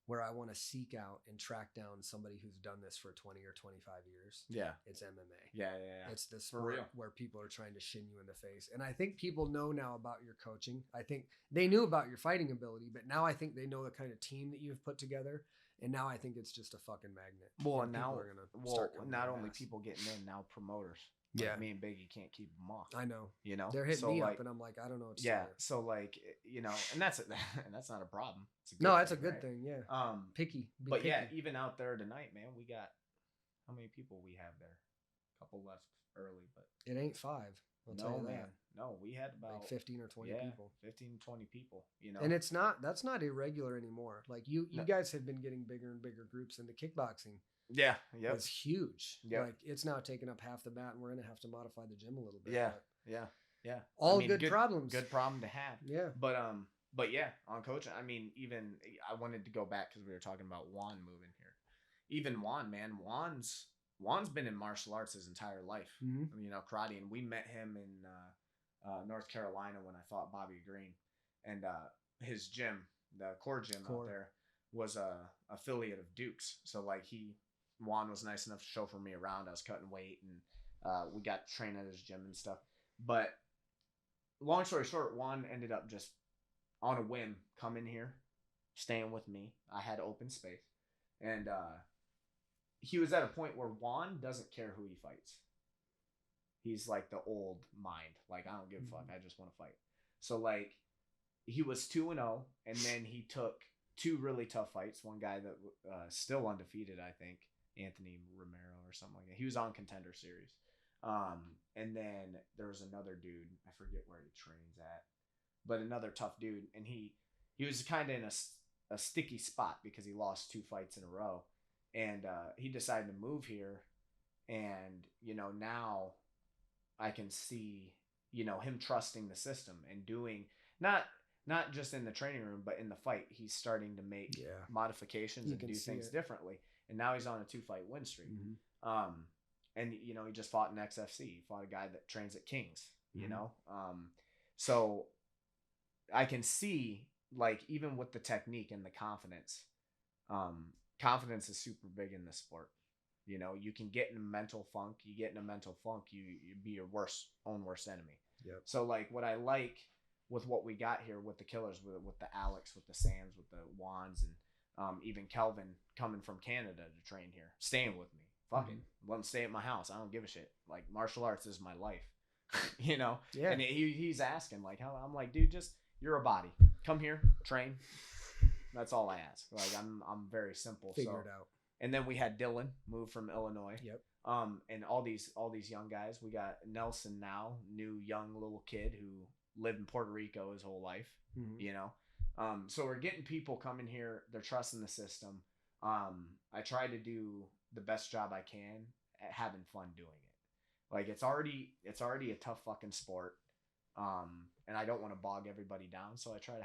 where I want to seek out and track down somebody who's done this for 20 or 25 years, Yeah. it's MMA. Yeah. Yeah. It's the For sport real. where people are trying to shin you in the face. And I think people know now about your coaching. I think they knew about your fighting ability, but now I think they know the kind of team that you've put together. And now I think it's just a fucking magnet. Well, And now, people are gonna start coming not en only masse. people getting in, now promoters. Like Yeah. me and Biggie can't keep them off. I know. You know, They're hitting So, me like, up and I'm like, I don't know what to yeah. say. So like, you know, and that's and that's not a problem. It's a good No, that's a thing, good right? thing. Yeah. Picky. Be But picky. yeah, even out there tonight, man, we got how many people we have there? A couple left early, but It ain't 5. I'll tell you that. man. No, we had about Like 15 or 20 people. 15, 20 people, you know. And that's not irregular anymore. Like you No. guys have been getting bigger and bigger groups, and the kickboxing yeah, yep. is huge. Yep. Like it's now taking up half the mat, and we're gonna have to modify the gym a little bit. Yeah. but Yeah. all good problems. Good problem to have. Yeah. But yeah, on coaching, I mean, even I wanted to go back because we were talking about Juan moving here. Even Juan, man, Juan's been in martial arts his entire life. Mm-hmm. You know, karate, and we met him in North Carolina when I fought Bobby Green, and his gym, the core gym out there, was a affiliate of Duke's. So like Juan was nice enough to chauffeur me around. I was cutting weight, and we got to train at his gym and stuff. But long story short, Juan ended up just on a whim coming here, staying with me. I had open space, and he was at a point where Juan doesn't care who he fights. He's like the old mind. Like, I don't give a fuck. I just want to fight. So like, he was 2-0, and then he took 2 really tough fights. One guy that still undefeated, I think, Anthony Romero or something like that. He was on Contender Series. And then there was another dude, I forget where he trains at, but another tough dude, and he was kind of in a sticky spot because he lost 2 fights in a row, and he decided to move here, and you know, now I can see, you know, him trusting the system and doing not just in the training room, but in the fight, he's starting to make modifications and do things differently, and now he's on a 2-fight win streak. and you know, he just fought in XFC. He fought a guy that trains at King's, you Mhm. know. So I can see, like, even with the technique and the confidence, confidence is super big in this sport. You know, you can get in a mental funk. You get in a mental funk, you be your own worst enemy. Yep. So like what I like with what we got here with the killers, with the Alex, with the Sams, with the Wands, and even Kelvin coming from Canada to train here, staying with me. Fucking let him stay at my house. I don't give a shit. Like, martial arts is my life, you know. Yeah. And he's asking like, how, I'm like, dude, just, you're a body. Come here, train. That's all I ask. Like, I'm very simple. Figure it out. And then we had Dylan move from Illinois. Yep. And all these young guys. We got Nelson now, new young little kid who lived in Puerto Rico his whole life. Mhm. You know. So we're getting people coming here. They're trusting the system. I try to do the best job I can at having fun doing it. Like, it's already a tough fucking sport. And I don't want to bog everybody down, so I try to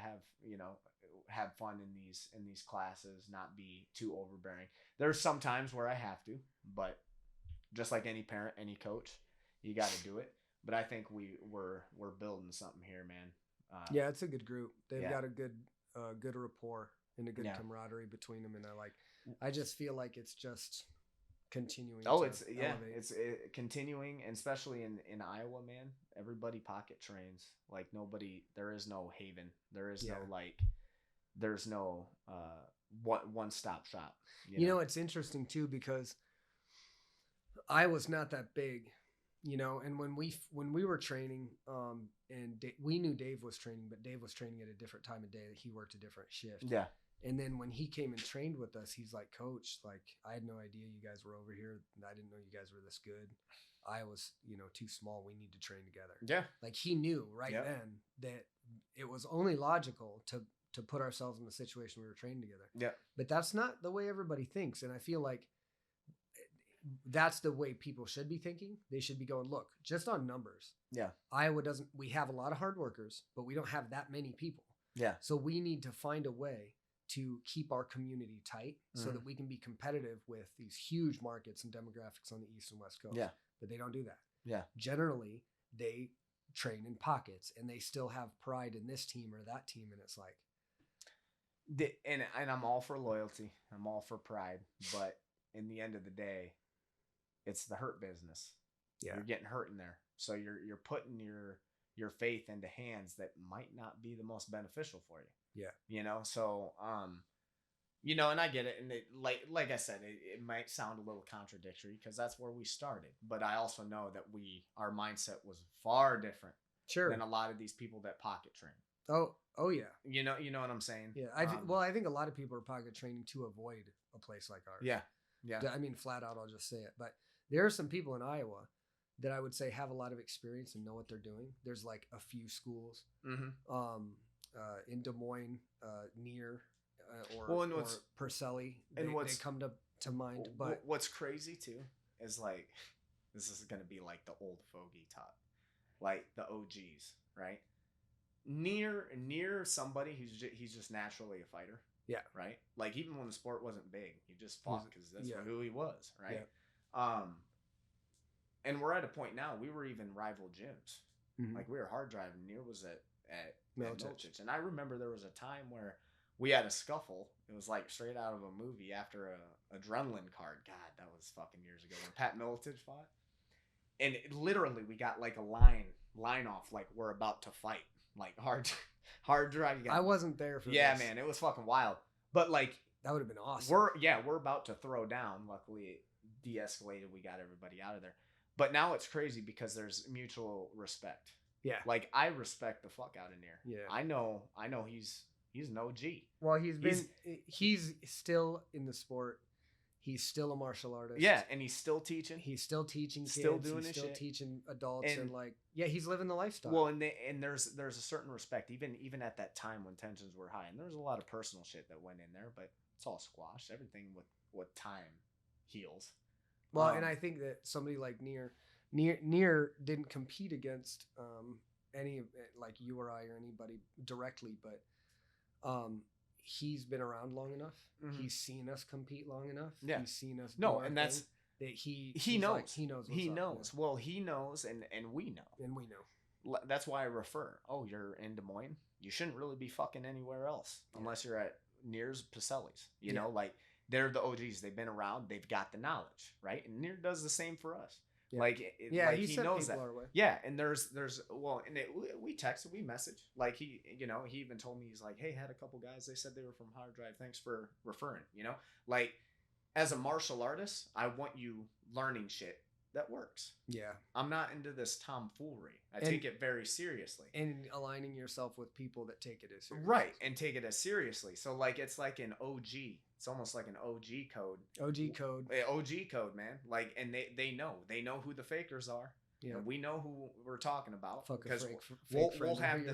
have fun in these classes, not be too overbearing. There's some times where I have to, but just like any parent, any coach, you got to do it. But I think we're building something here, man. Yeah, it's a good group. They've Yeah. got a good rapport and a good Yeah. camaraderie between them, and I just feel like it's just continuing. Oh, to it's elevate. continuing, and especially in Iowa, man. Everybody pocket trains. Like, nobody. There is no haven. There is no, like. There's no one stop shop. You know, it's interesting too, because Iowa's not that big, you know. And when we were training, and we knew Dave was training, but Dave was training at a different time of day. He worked a different shift. Yeah. And then when he came and trained with us, he's like, Coach, like, I had no idea you guys were over here. I didn't know you guys were this good. I was, too small. We need to train together. Yeah. Like, he knew then that it was only logical to put ourselves in the situation we were training together. Yeah. But that's not the way everybody thinks. And I feel like that's the way people should be thinking. They should be going, look, just on numbers. Yeah. Iowa we have a lot of hard workers, but we don't have that many people. Yeah. So we need to find a way to keep our community tight so that we can be competitive with these huge markets and demographics on the East and West Coast. Yeah. But they don't do that. Yeah. Generally, they train in pockets, and they still have pride in this team or that team. And it's like, and I'm all for loyalty. I'm all for pride. But in the end of the day, it's the hurt business. Yeah. You're getting hurt in there. So you're putting your faith into hands that might not be the most beneficial for you. Yeah. So and I get it, and like I said, it might sound a little contradictory because that's where we started, but I also know that our mindset was far different than a lot of these people that pocket train. Oh yeah. You know what I'm saying? Yeah. I think a lot of people are pocket training to avoid a place like ours. Yeah. I mean, flat out, I'll just say it. But there are some people in Iowa that I would say have a lot of experience and know what they're doing. There's like a few schools in Des Moines, near or Purcell. They come to mind. But what's crazy too is, like, this is going to be like the old fogey talk, like the OGs, right? Near somebody he's just naturally a fighter. Yeah. Right. Like, even when the sport wasn't big, he just fought because that's who he was. Right. Yeah. And we're at a point now. We were even rival gyms. Mm-hmm. Like, we were hard driving. Near was at Militich. And I remember there was a time where we had a scuffle. It was like straight out of a movie after a adrenaline card. God, that was fucking years ago when Pat Militich fought. And literally, we got like a line off, like we're about to fight, like hard driving. I wasn't there for this. this. Man, it was fucking wild. But like, that would have been awesome. We're about to throw down. Luckily, it de-escalated. We got everybody out of there. But now it's crazy because there's mutual respect. Yeah. Like, I respect the fuck out of Near. Yeah. I know he's an OG. Well, he's still in the sport. He's still a martial artist. Yeah, and he's still teaching. He's still teaching kids. Still doing he's his still shit. Teaching adults, and like, yeah, he's living the lifestyle. Well, and there's a certain respect, even at that time when tensions were high, and there's a lot of personal shit that went in there, but it's all squashed. Everything with time heals. Well, and I think that somebody like Near didn't compete against any like you or I or anybody directly, but he's been around long enough. Mm-hmm. He's seen us compete long enough. Yeah. He's seen us. No, and that's that he knows. Like, he knows. He up, knows. yeah. Well, he knows, and we know. And we know. That's why I refer. Oh, you're in Des Moines. You shouldn't really be fucking anywhere else unless you're at Near's Pacelli's. You know, like they're the OGs. They've been around. They've got the knowledge, right? And Near does the same for us. Yeah. Like, like he knows that. Our way. Yeah, and there's well, and we texted, we messaged. Like he even told me, he's like, hey, had a couple guys. They said they were from Hard Drive. Thanks for referring. You know, like as a martial artist, I want you learning shit that works. Yeah, I'm not into this tomfoolery. I take it very seriously, and aligning yourself with people that take it as seriously. Right, and take it as seriously. So like it's like an OG. It's almost like an OG code. OG code. OG code, man. Like, and they know who the fakers are. Yeah, and we know who we're talking about because we'll have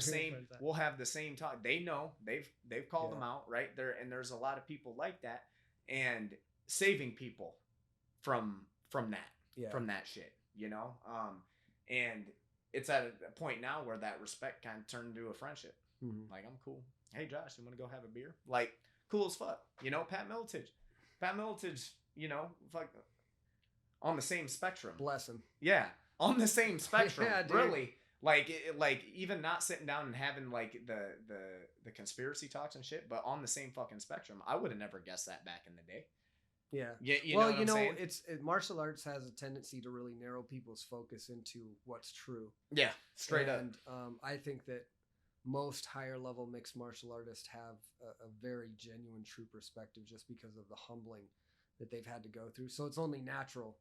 the same talk. They know they've called them out right there, and there's a lot of people like that, and saving people from that from that shit, you know. And it's at a point now where that respect kind of turned into a friendship. Mm-hmm. Like, I'm cool. Hey, Josh, you want to go have a beer? Like, cool as fuck. You know, Pat Miletich, you know, fuck, on the same spectrum. Bless him. Yeah, on the same spectrum. Yeah, dude. Really. Like, even not sitting down and having like the conspiracy talks and shit, but on the same fucking spectrum. I would have never guessed that back in the day. Yeah. You know, martial arts has a tendency to really narrow people's focus into what's true. Yeah, straight up. And I think that most higher level mixed martial artists have a very genuine, true perspective just because of the humbling that they've had to go through. So it's only natural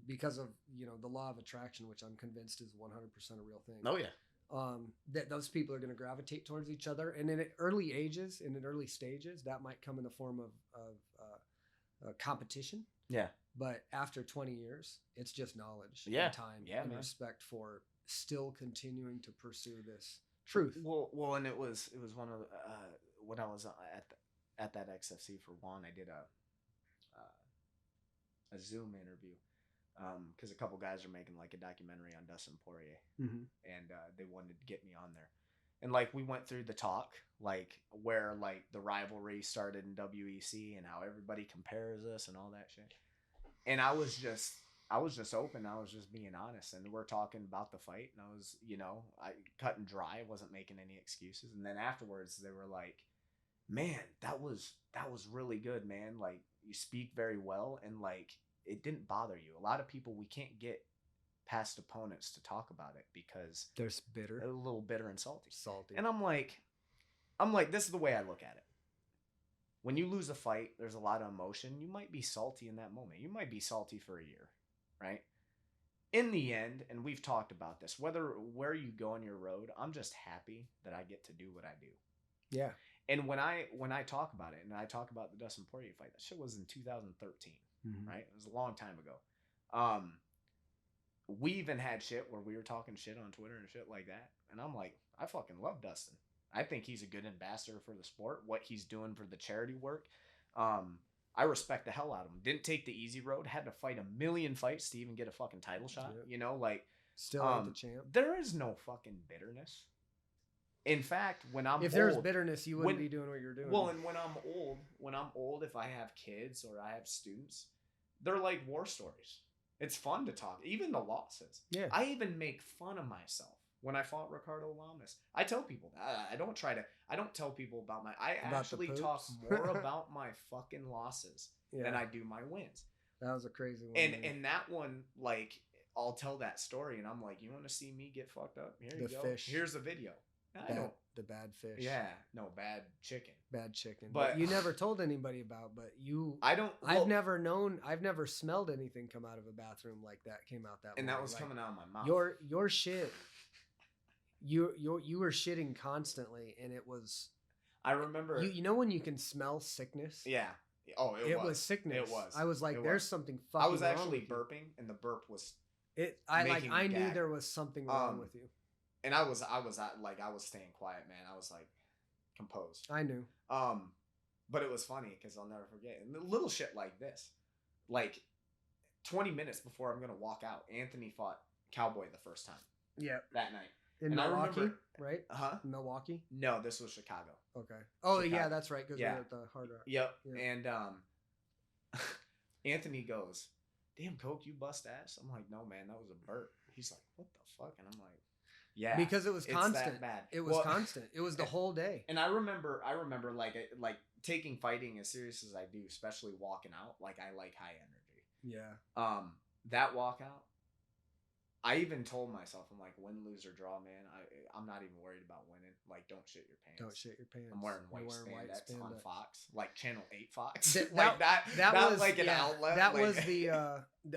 because of, you know, the law of attraction, which I'm convinced is 100% a real thing. Oh yeah. That those people are going to gravitate towards each other, and in early ages, and in early stages, that might come in the form of competition. Yeah. But after 20 years, it's just knowledge and time and respect for still continuing to pursue this truth. Well, and it was one of when I was at that XFC for Juan, I did a Zoom interview because a couple guys are making like a documentary on Dustin Poirier, and they wanted to get me on there. And like we went through the talk, like where like the rivalry started in WEC and how everybody compares us and all that shit. And I was just open. I was just being honest, and we're talking about the fight. And I was, you know, I cut and dry. I wasn't making any excuses. And then afterwards, they were like, "Man, that was really good, man. Like you speak very well, and like it didn't bother you. A lot of people, we can't get past opponents to talk about it because they're bitter, a little bitter and salty. And I'm like, this is the way I look at it. When you lose a fight, there's a lot of emotion. You might be salty in that moment. You might be salty for a year, right? In the end, and we've talked about this, where you go on your road, I'm just happy that I get to do what I do. Yeah. And when I talk about it, and I talk about the Dustin Poirier fight, that shit was in 2013, right? It was a long time ago. We even had shit where we were talking shit on Twitter and shit like that. And I'm like, I fucking love Dustin. I think he's a good ambassador for the sport, what he's doing for the charity work. I respect the hell out of him. Didn't take the easy road. Had to fight a million fights to even get a fucking title shot. Yep. You know, like still ain't the champ. There is no fucking bitterness. In fact, if there's bitterness, you wouldn't be doing what you're doing. Well, and when I'm old, if I have kids or I have students, they're like war stories. It's fun to talk, even the losses. Yeah. I even make fun of myself when I fought Ricardo Lamas. I tell people that. I don't tell people about I actually talk more about my fucking losses than I do my wins. That was a crazy one. And that one, like, I'll tell that story and I'm like, you want to see me get fucked up? Here you go. Fish. Here's a video. The bad fish. Yeah. No, bad chicken. Bad chicken. But you never told anybody about, I've never smelled anything come out of a bathroom like that came out that and way. That was like, coming out of my mouth. Your shit, you were shitting constantly, and it was, I remember, you know when you can smell sickness? Yeah. Oh, it was sickness. It was. I was like, there's something fucking wrong. I was actually burping, and the burp was I knew there was something wrong with you. And I was staying quiet, man. I was like composed. I knew. But it was funny because I'll never forget. And little shit like this, like 20 minutes before I'm gonna walk out, Anthony fought Cowboy the first time. Yeah. That night. In Milwaukee, right? Milwaukee? No, this was Chicago. Okay. Oh, Chicago. Yeah, that's right. Because we're at the Hard Rock. Yep. Yeah. And Anthony goes, damn, Coke, you bust ass? I'm like, no, man, that was a burp. He's like, what the fuck? And I'm like, yeah, Because it was it's constant. that bad. It was constant. It was the whole day. And I remember like taking fighting as serious as I do, especially walking out. Like I like high energy. Yeah. That walkout, I even told myself, I'm like, win, lose, or draw, man. I'm not even worried about winning. Like, don't shit your pants. Don't shit your pants. I'm wearing white spandex on Fox, like Channel 8 Fox. That was like an outlet. That like, was the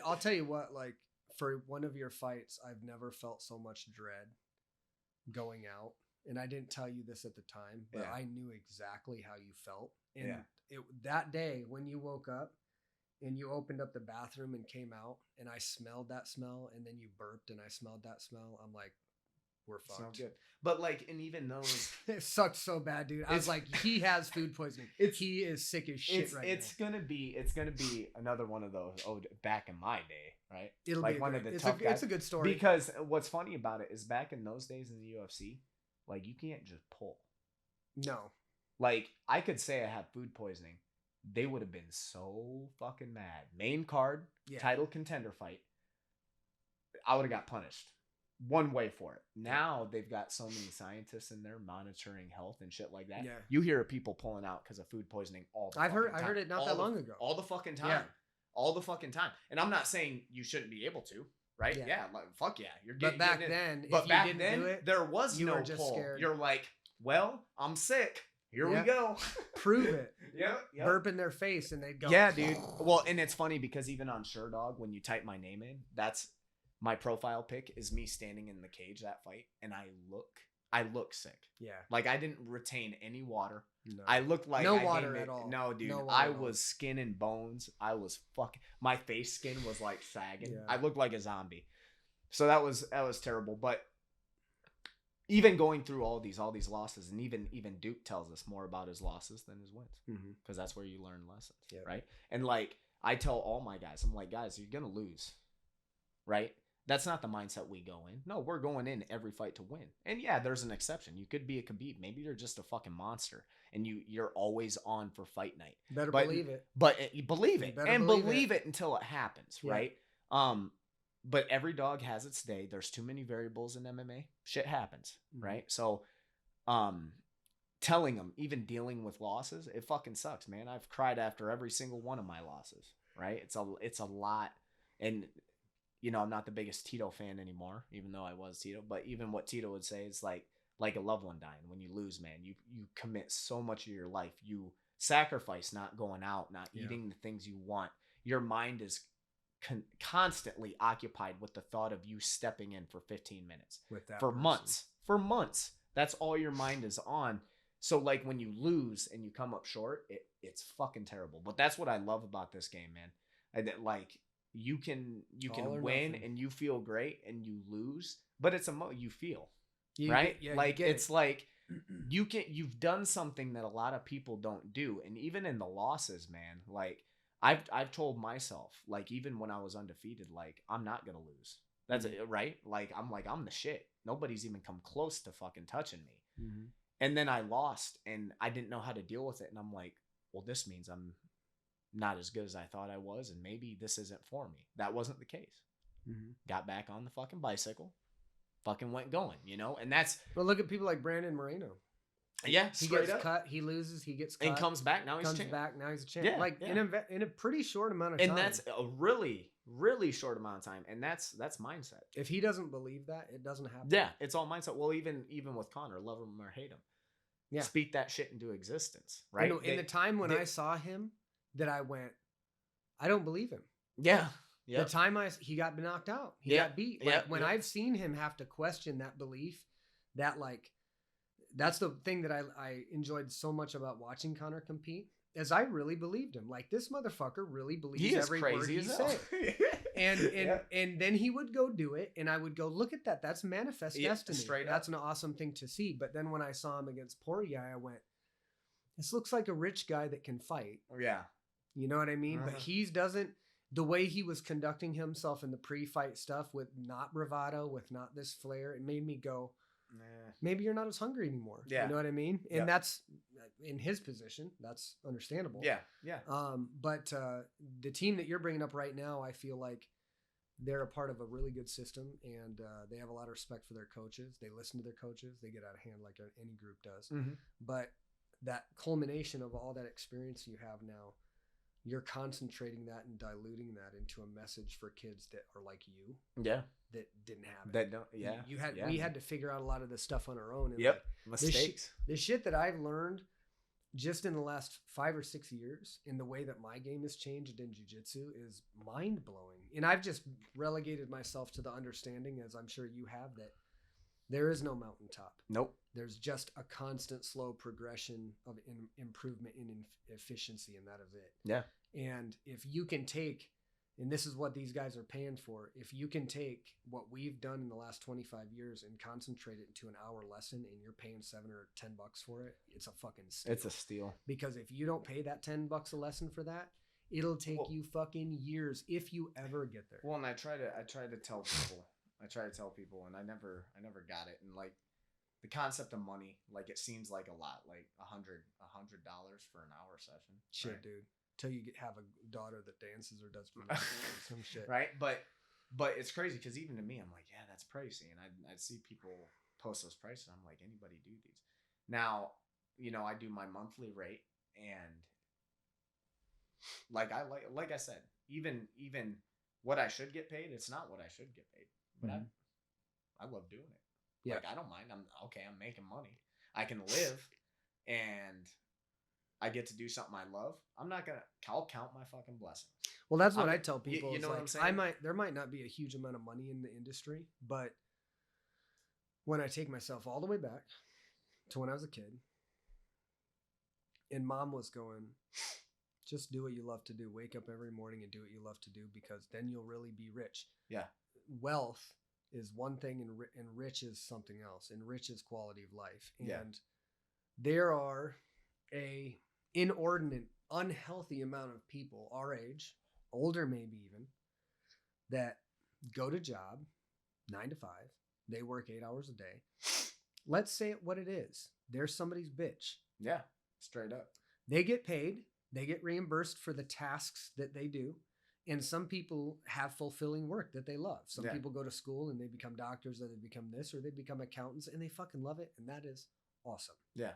I'll tell you what, like, for one of your fights, I've never felt so much dread going out. And I didn't tell you this at the time, but I knew exactly how you felt. And that day when you woke up and you opened up the bathroom and came out and I smelled that smell, and then you burped and I smelled that smell, I'm like, we're fucked. Sound good. But like, and even those, it sucked so bad, dude. I was like, he has food poisoning. He is sick as shit right now. It's gonna be another one of those. Oh, back in my day, right? It'll like be one of the tough guys. It's a good story. Because what's funny about it is back in those days in the UFC, like you can't just pull. No. Like I could say I had food poisoning. They would have been so fucking mad. Main card, title contender fight. I would have got punished one way for it. Now they've got so many scientists in there monitoring health and shit like that. Yeah. You hear of people pulling out because of food poisoning all the I fucking time. heard it not that long ago. All the fucking time. Yeah. All the fucking time. And I'm not saying you shouldn't be able to, right? Yeah, like, fuck yeah. You're getting But back getting then, but if back you didn't then, do it, there was you no were just pull. scared. You're like, well, I'm sick. Here we go. Prove it. Yep. Burp in their face and they'd go. Yeah, dude. Well, and it's funny because even on SureDog, when you type my name in, that's my profile pic is me standing in the cage that fight, and I look sick. Yeah. Like I didn't retain any water. No. I looked like no I water gained at all. No, dude. No water I at all. was skin and bones. I was fucking. My face skin was like sagging. Yeah. I looked like a zombie. So that was terrible. But even going through all these losses, and even Duke tells us more about his losses than his wins, because that's where you learn lessons, right? And like I tell all my guys, I'm like, guys, you're gonna lose, right? That's not the mindset we go in. No, we're going in every fight to win. And yeah, there's an exception. You could be a Khabib. Maybe you're just a fucking monster, and you're always on for fight night. Believe it. But believe it, and believe it it until it happens, right? But every dog has its day. There's too many variables in MMA. Shit happens, right? So, telling them, even dealing with losses, it fucking sucks, man. I've cried after every single one of my losses, right? It's a lot. And, you know, I'm not the biggest Tito fan anymore, even though I was Tito. But even what Tito would say is like a loved one dying. When you lose, man, you commit so much of your life. You sacrifice not going out, not eating the things you want. Your mind is constantly occupied with the thought of you stepping in for 15 minutes for months. That's all your mind is on. So like when you lose and you come up short, it's fucking terrible. But that's what I love about this game, man. Like you can win and you feel great, and you lose, but it's you feel right. Like it's like you've done something that a lot of people don't do. And even in the losses, man, like I've told myself, like, even when I was undefeated, like, I'm not going to lose. That's it, right? Like, I'm the shit. Nobody's even come close to fucking touching me. And then I lost, and I didn't know how to deal with it. And I'm like, well, this means I'm not as good as I thought I was, and maybe this isn't for me. That wasn't the case. Got back on the fucking bicycle, fucking went going, you know? And that's... Well, look at people like Brandon Moreno. Yeah, he gets cut, he loses, he gets cut, and comes back. Now he's a champ. Yeah, like in a pretty short amount of time. And that's a really, really short amount of time. And that's mindset. If he doesn't believe that, it doesn't happen. Yeah, it's all mindset. Well, even with Connor, love him or hate him. Yeah, speak that shit into existence, right? In the time when I saw him, that I went, I don't believe him. Yeah. The time he got knocked out, he got beat. Like when I've seen him have to question that belief, that like. That's the thing that I enjoyed so much about watching Connor compete, is I really believed him. Like, this motherfucker really believes every word he said. And then he would go do it, and I would go, look at that. That's manifest destiny. That's an awesome thing to see. But then when I saw him against Poirier, I went, this looks like a rich guy that can fight. Yeah. You know what I mean? But the way he was conducting himself in the pre-fight stuff, with not bravado, with not this flair, it made me go, maybe you're not as hungry anymore. Yeah. You know what I mean? And Yep. that's in his position. That's understandable. Yeah. Yeah. But the team that you're bringing up right now, I feel like they're a part of a really good system, and they have a lot of respect for their coaches. They listen to their coaches. They get out of hand like any group does. Mm-hmm. But that culmination of all that experience you have now, you're concentrating that and diluting that into a message for kids that are like you. Yeah. That didn't have it. That don't. Yeah. We had to figure out a lot of this stuff on our own. And Yep. like, Mistakes. the shit that I've learned just in the last 5 or 6 years in the way that my game has changed in jiu-jitsu is mind blowing. And I've just relegated myself to the understanding, as I'm sure you have, that there is no mountaintop. Nope. There's just a constant slow progression of improvement in efficiency, and that is it. Yeah. And if you can take, and this is what these guys are paying for, if you can take what we've done in the last 25 years and concentrate it into an hour lesson, and you're paying $7 or $10 for it, it's a fucking steal. It's a steal. Because if you don't pay that $10 a lesson for that, it'll take you fucking years if you ever get there. Well, and I try to tell people, and I never got it. And like the concept of money, like it seems like a lot, like $100 for an hour session. Shit, right? dude. Till you have a daughter that dances or does some shit. Right. But it's crazy because even to me, I'm like, yeah, that's pricey. And I see people post those prices. I'm like, anybody do these? Now, I do my monthly rate, and like I said, even what I should get paid, it's not what I should get paid. But I love doing it. Yeah. Like I don't mind. I'm making money. I can live, and I get to do something I love. I'll count my fucking blessings. Well, that's what I tell people. You know like, what I'm saying? there might not be a huge amount of money in the industry, but when I take myself all the way back to when I was a kid, and mom was going, just do what you love to do. Wake up every morning and do what you love to do, because then you'll really be rich. Yeah. Wealth is one thing, and rich is something else. And rich is quality of life. And there are a inordinate, unhealthy amount of people our age, older maybe even, that go to job 9 to 5. They work 8 hours a day. Let's say it what it is. They're somebody's bitch. Yeah, straight up. They get paid. They get reimbursed for the tasks that they do. And some people have fulfilling work that they love. Some people go to school and they become doctors, or they become this, or they become accountants, and they fucking love it. And that is awesome. Yeah.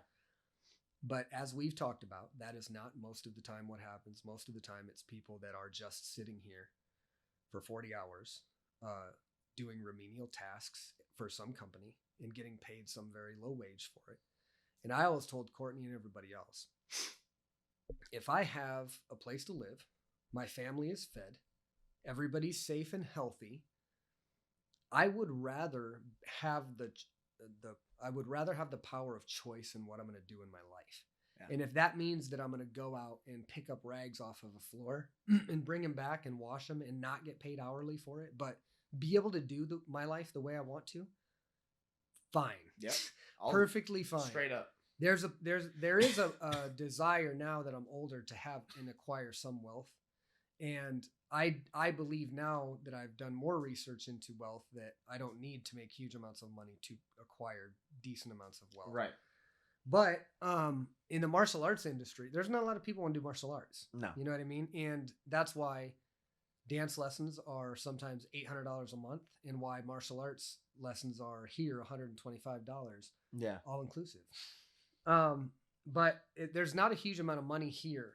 But as we've talked about, that is not most of the time what happens. Most of the time, it's people that are just sitting here for 40 hours doing remedial tasks for some company and getting paid some very low wage for it. And I always told Courtney and everybody else, if I have a place to live, my family is fed, everybody's safe and healthy, I would rather have the power of choice in what I'm going to do in my life. Yeah. And if that means that I'm going to go out and pick up rags off of a floor and bring them back and wash them and not get paid hourly for it, but be able to do my life the way I want to, fine. Yep. Perfectly fine. Straight up. There is a desire now that I'm older to have and acquire some wealth. And I believe now that I've done more research into wealth that I don't need to make huge amounts of money to acquire decent amounts of wealth. Right. But in the martial arts industry, there's not a lot of people want to do martial arts. No. You know what I mean? And that's why dance lessons are sometimes $800 a month, and why martial arts lessons are here $125. Yeah. All inclusive. But there's not a huge amount of money here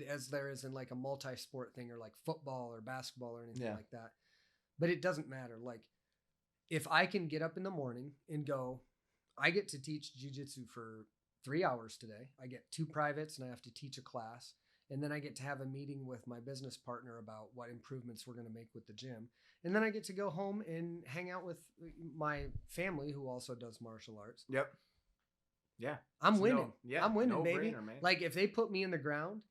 as there is in like a multi-sport thing, or like football or basketball or anything like that. But it doesn't matter. Like, if I can get up in the morning and go, I get to teach jiu-jitsu for 3 hours today. I get 2 privates and I have to teach a class. And then I get to have a meeting with my business partner about what improvements we're going to make with the gym. And then I get to go home and hang out with my family, who also does martial arts. Yep. Yeah. I'm winning. I'm winning, no baby. Brainer, man. Like, if they put me in the ground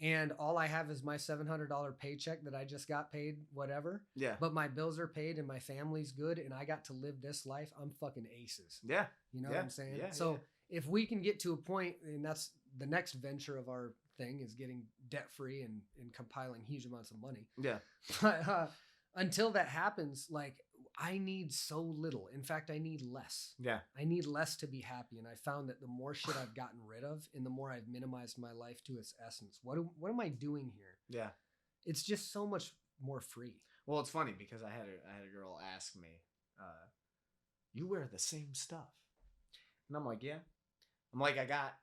and all I have is my $700 paycheck that I just got paid, whatever. Yeah. But my bills are paid and my family's good and I got to live this life, I'm fucking aces. Yeah. You know what I'm saying? Yeah, so if we can get to a point, and that's the next venture of our thing, is getting debt free and compiling huge amounts of money. Yeah. But until that happens, like, I need so little. In fact, I need less. Yeah. I need less to be happy. And I found that the more shit I've gotten rid of and the more I've minimized my life to its essence, what am I doing here? Yeah. It's just so much more free. Well, it's funny because I had a girl ask me, you wear the same stuff. And I'm like, yeah. I'm like, I got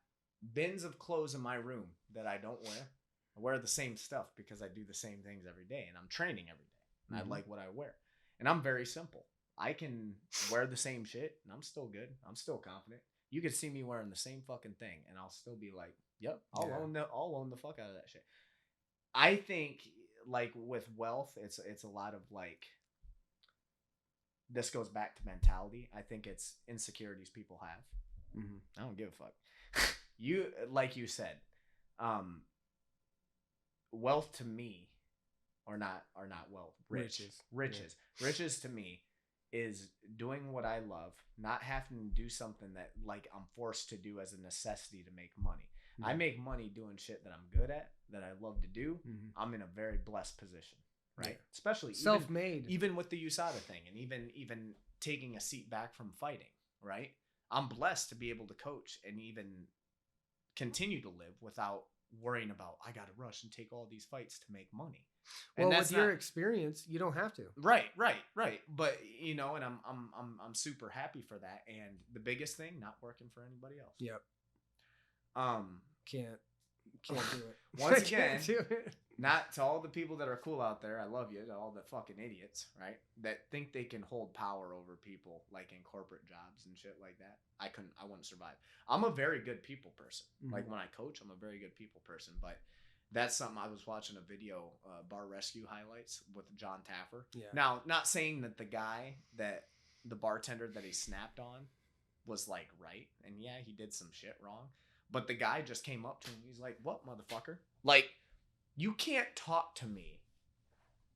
bins of clothes in my room that I don't wear. I wear the same stuff because I do the same things every day and I'm training every day. And I like what I wear. And I'm very simple. I can wear the same shit and I'm still good. I'm still confident. You could see me wearing the same fucking thing and I'll still be like, yep, I'll own the fuck out of that shit. I think like with wealth, it's a lot of like, this goes back to mentality. I think it's insecurities people have. Mm-hmm. I don't give a fuck. You, like you said, wealth to me, or not wealth, riches. Yeah. Riches to me is doing what I love, not having to do something that like I'm forced to do as a necessity to make money. Mm-hmm. I make money doing shit that I'm good at, that I love to do. Mm-hmm. I'm in a very blessed position, right? Yeah. Especially self-made, even with the USADA thing, and even taking a seat back from fighting, right? I'm blessed to be able to coach and even continue to live without worrying about, I got to rush and take all these fights to make money. Well, with your experience, you don't have to. Right. But you know, and I'm super happy for that. And the biggest thing, not working for anybody else. Yep. Can't do it. Once again, not to all the people that are cool out there. I love you. To all the fucking idiots, right? That think they can hold power over people, like in corporate jobs and shit like that. I wouldn't survive. I'm a very good people person. Mm-hmm. Like when I coach, I'm a very good people person. But that's something. I was watching a video, bar rescue highlights with John Taffer. Yeah. Now, not saying that the bartender that he snapped on was like right, and yeah, he did some shit wrong. But the guy just came up to him. He's like, "What, motherfucker? Like, you can't talk to me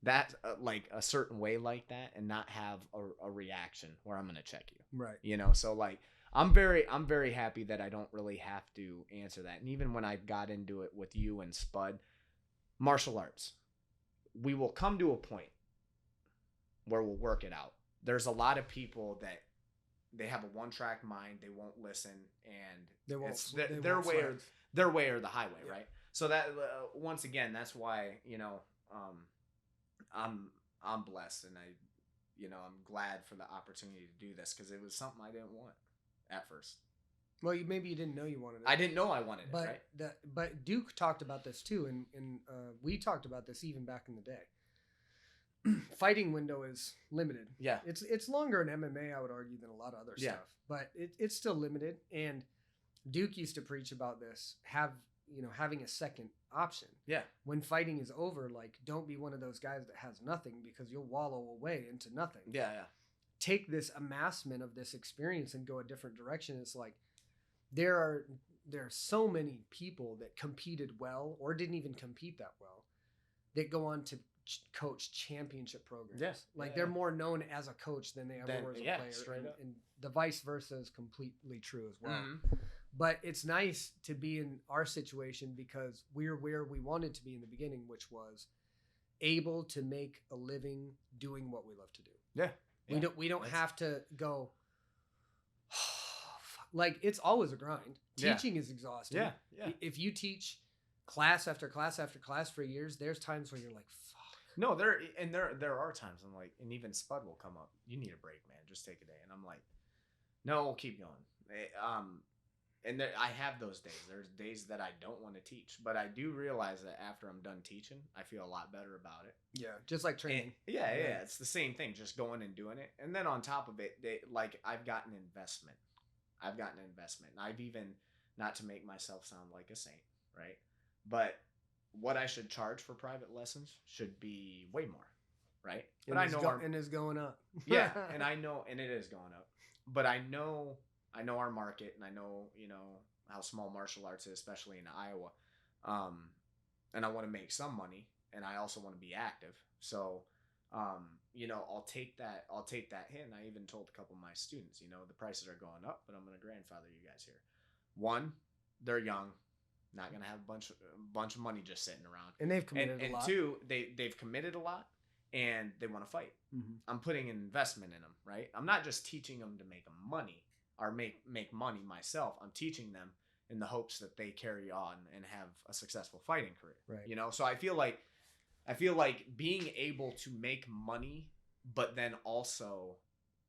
that like a certain way like that and not have a reaction where I'm gonna check you." Right. You know. So like, I'm very happy that I don't really have to answer that. And even when I got into it with you and Spud, martial arts, we will come to a point where we'll work it out. There's a lot of people that they have a one-track mind. They won't listen, and their way or the highway, yeah. Right? So that once again, that's why I'm blessed, and I'm glad for the opportunity to do this because it was something I didn't want at first. Well, maybe you didn't know you wanted it. I didn't know I wanted it, right? But Duke talked about this too, and we talked about this even back in the day. Fighting window is limited. Yeah. It's longer in MMA, I would argue, than a lot of other stuff. But it's still limited. And Duke used to preach about this, having a second option. Yeah. When fighting is over, like, don't be one of those guys that has nothing because you'll wallow away into nothing. Yeah. Take this amassment of this experience and go a different direction. It's like there are so many people that competed well or didn't even compete that well that go on to coach championship programs. Yes. They're more known as a coach than they ever were as a player. Straight up. And the vice versa is completely true as well. Mm-hmm. But it's nice to be in our situation because we're where we wanted to be in the beginning, which was able to make a living doing what we love to do. Yeah. We don't have to go, like, it's always a grind. Teaching is exhausting. Yeah. If you teach class after class after class for years, there's times where you're like, fuck. No, there are times I'm like, and even Spud will come up, you need a break, man, just take a day. And I'm like, no, keep going. And I have those days. There's days that I don't want to teach, but I do realize that after I'm done teaching, I feel a lot better about it. Yeah, just like training. Yeah, it's the same thing, just going and doing it. And then on top of it, I've gotten investment. And I've even, not to make myself sound like a saint, right? But what I should charge for private lessons should be way more, right? But I know and it's going up. Yeah, and I know, and it is going up. But I know our market, and I know how small martial arts is, especially in Iowa. And I want to make some money, and I also want to be active. So, I'll take that hit. And I even told a couple of my students, the prices are going up, but I'm going to grandfather you guys here. One, they're young. Not gonna have a bunch of money just sitting around, and they've committed a lot. And two, they've committed a lot, and they want to fight. Mm-hmm. I'm putting an investment in them, right? I'm not just teaching them to make money or make money myself. I'm teaching them in the hopes that they carry on and have a successful fighting career. Right. You know, so I feel like being able to make money, but then also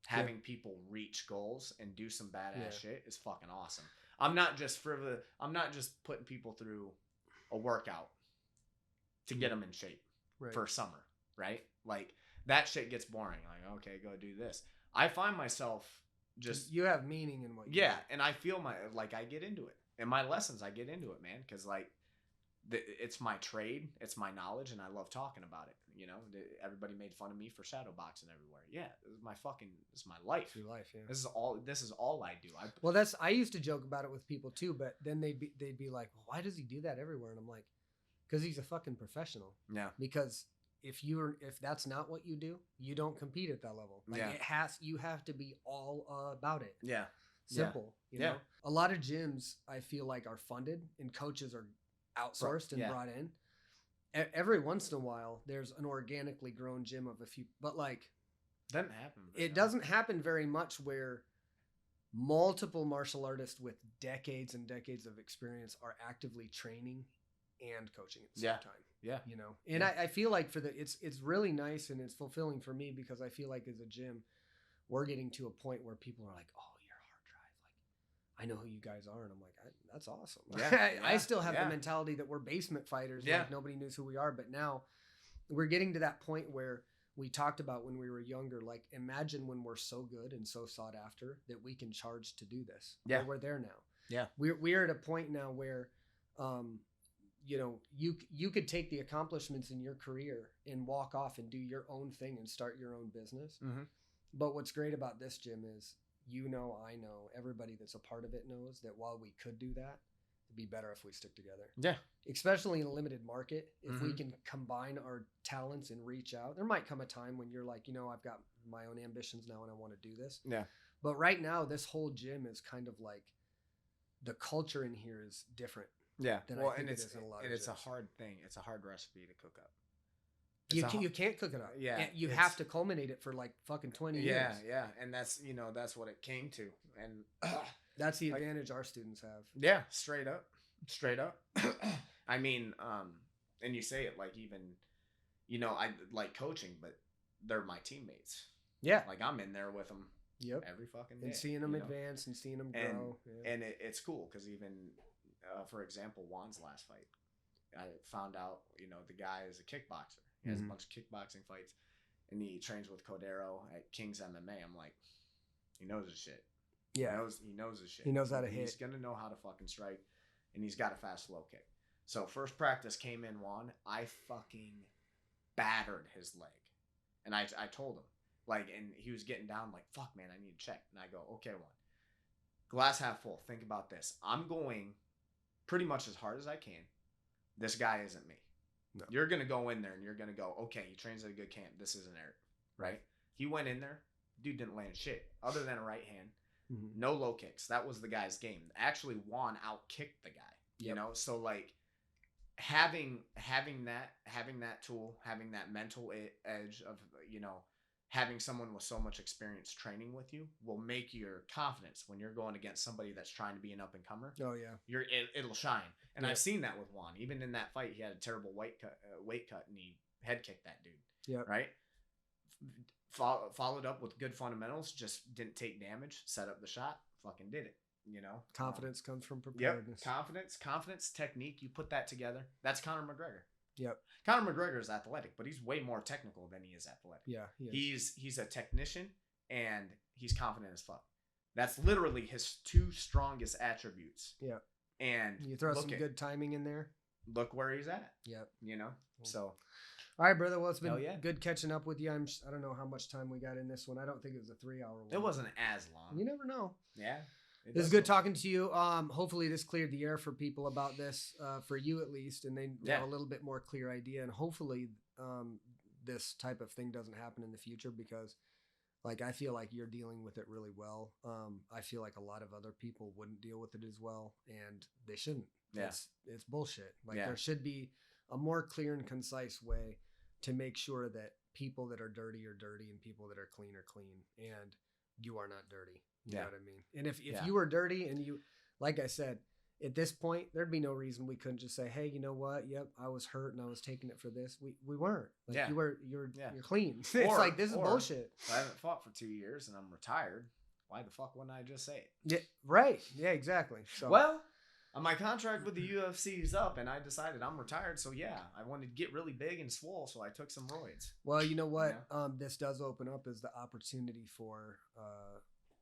having people reach goals and do some badass shit is fucking awesome. I'm not just putting people through a workout to get them in shape for summer, right? Like that shit gets boring. Like, okay, go do this. I find myself just you have meaning in what you do. and I feel I get into it. In my lessons, I get into it, man, because like it's my trade, it's my knowledge, and I love talking about it. You know, everybody made fun of me for shadow boxing everywhere. Yeah, this is my life. It's your life, yeah. This is all I do. I used to joke about it with people too, but then they'd be like, well, why does he do that everywhere? And I'm like, because he's a fucking professional. Yeah. Because if that's not what you do, you don't compete at that level. Like you have to be all about it. Yeah. Simple. You know? A lot of gyms I feel like are funded and coaches are outsourced and brought in. Every once in a while there's an organically grown gym of a few, but like doesn't happen. It doesn't happen very much where multiple martial artists with decades and decades of experience are actively training and coaching at the same time. Yeah. You know, and I feel like it's really nice and it's fulfilling for me because I feel like as a gym, we're getting to a point where people are like, oh, you're hard drive. Like, I know who you guys are. And I'm like, that's awesome. I still have the mentality that we're basement fighters. Yeah. Like nobody knows who we are. But now we're getting to that point where we talked about when we were younger, like imagine when we're so good and so sought after that we can charge to do this. Yeah. Well, we're there now. Yeah. We're at a point now where, you know, you could take the accomplishments in your career and walk off and do your own thing and start your own business. Mm-hmm. But what's great about this gym is, you know, I know, everybody that's a part of it knows that while we could do that, it'd be better if we stick together. Yeah. Especially in a limited market. If we can combine our talents and reach out, there might come a time when you're like, you know, I've got my own ambitions now and I want to do this. Yeah. But right now, this whole gym is kind of like, the culture in here is different. Yeah. Well, and it's a hard thing. It's a hard recipe to cook up. You can't cook it up. Yeah. You have to culminate it for like fucking 20 years. Yeah. And that's what it came to. And that's the advantage our students have. Yeah. Straight up. I mean, and you say it like even, you know, I like coaching, but they're my teammates. Yeah. Like I'm in there with them. Yep. Every fucking day. And seeing them advance and seeing them grow. And it's cool because even, for example, Juan's last fight, I found out, you know, the guy is a kickboxer. He has a bunch of kickboxing fights, and he trains with Cordero at King's MMA. I'm like, he knows his shit. Yeah. He knows his shit. He knows how to hit. He's going to know how to fucking strike, and he's got a fast low kick. So first practice came in, Juan. I fucking battered his leg. And I told him, like, and he was getting down like, fuck, man, I need to check. And I go, okay, Juan. Glass half full. Think about this. I'm going pretty much as hard as I can. This guy isn't me. No. You're going to go in there and you're going to go, okay, he trains at a good camp. This isn't Eric, right? He went in there. Dude didn't land shit other than a right hand. No low kicks. That was the guy's game. Actually, Juan out-kicked the guy, you know? So, like, having that tool, having that mental edge of, you know, having someone with so much experience training with you will make your confidence when you're going against somebody that's trying to be an up-and-comer. Oh, yeah. It'll shine. And I've seen that with Juan. Even in that fight, he had a terrible weight cut, and he head kicked that dude. Yeah. Right? Followed up with good fundamentals, just didn't take damage, set up the shot, fucking did it. You know? Confidence comes from preparedness. Yep. Confidence, technique, you put that together. That's Conor McGregor. Yep. Conor McGregor is athletic, but he's way more technical than he is athletic. Yeah. He's a technician and he's confident as fuck. That's literally his two strongest attributes. Yeah. And you throw some good timing in there. Look where he's at. Yep. You know? So. All right, brother. Well, it's been good catching up with you. I don't know how much time we got in this one. I don't think it was a 3-hour one. It wasn't as long. You never know. Yeah. It was good talking to you. Hopefully this cleared the air for people about this, for you at least, and they have a little bit more clear idea. And hopefully this type of thing doesn't happen in the future because, like, I feel like you're dealing with it really well. I feel like a lot of other people wouldn't deal with it as well, and they shouldn't. Yeah. It's bullshit. Like there should be a more clear and concise way to make sure that people that are dirty and people that are clean, and you are not dirty. You know what I mean? And if you were dirty and you, like I said, at this point, there'd be no reason we couldn't just say, hey, you know what? Yep, I was hurt and I was taking it for this. We weren't. Like you're clean. It's like, this is bullshit. If I haven't fought for 2 years and I'm retired, why the fuck wouldn't I just say it? Yeah, right. Yeah, exactly. So well, my contract with the UFC is up, and I decided I'm retired. So yeah, I wanted to get really big and swole, so I took some roids. Well, you know what? This does open up as the opportunity for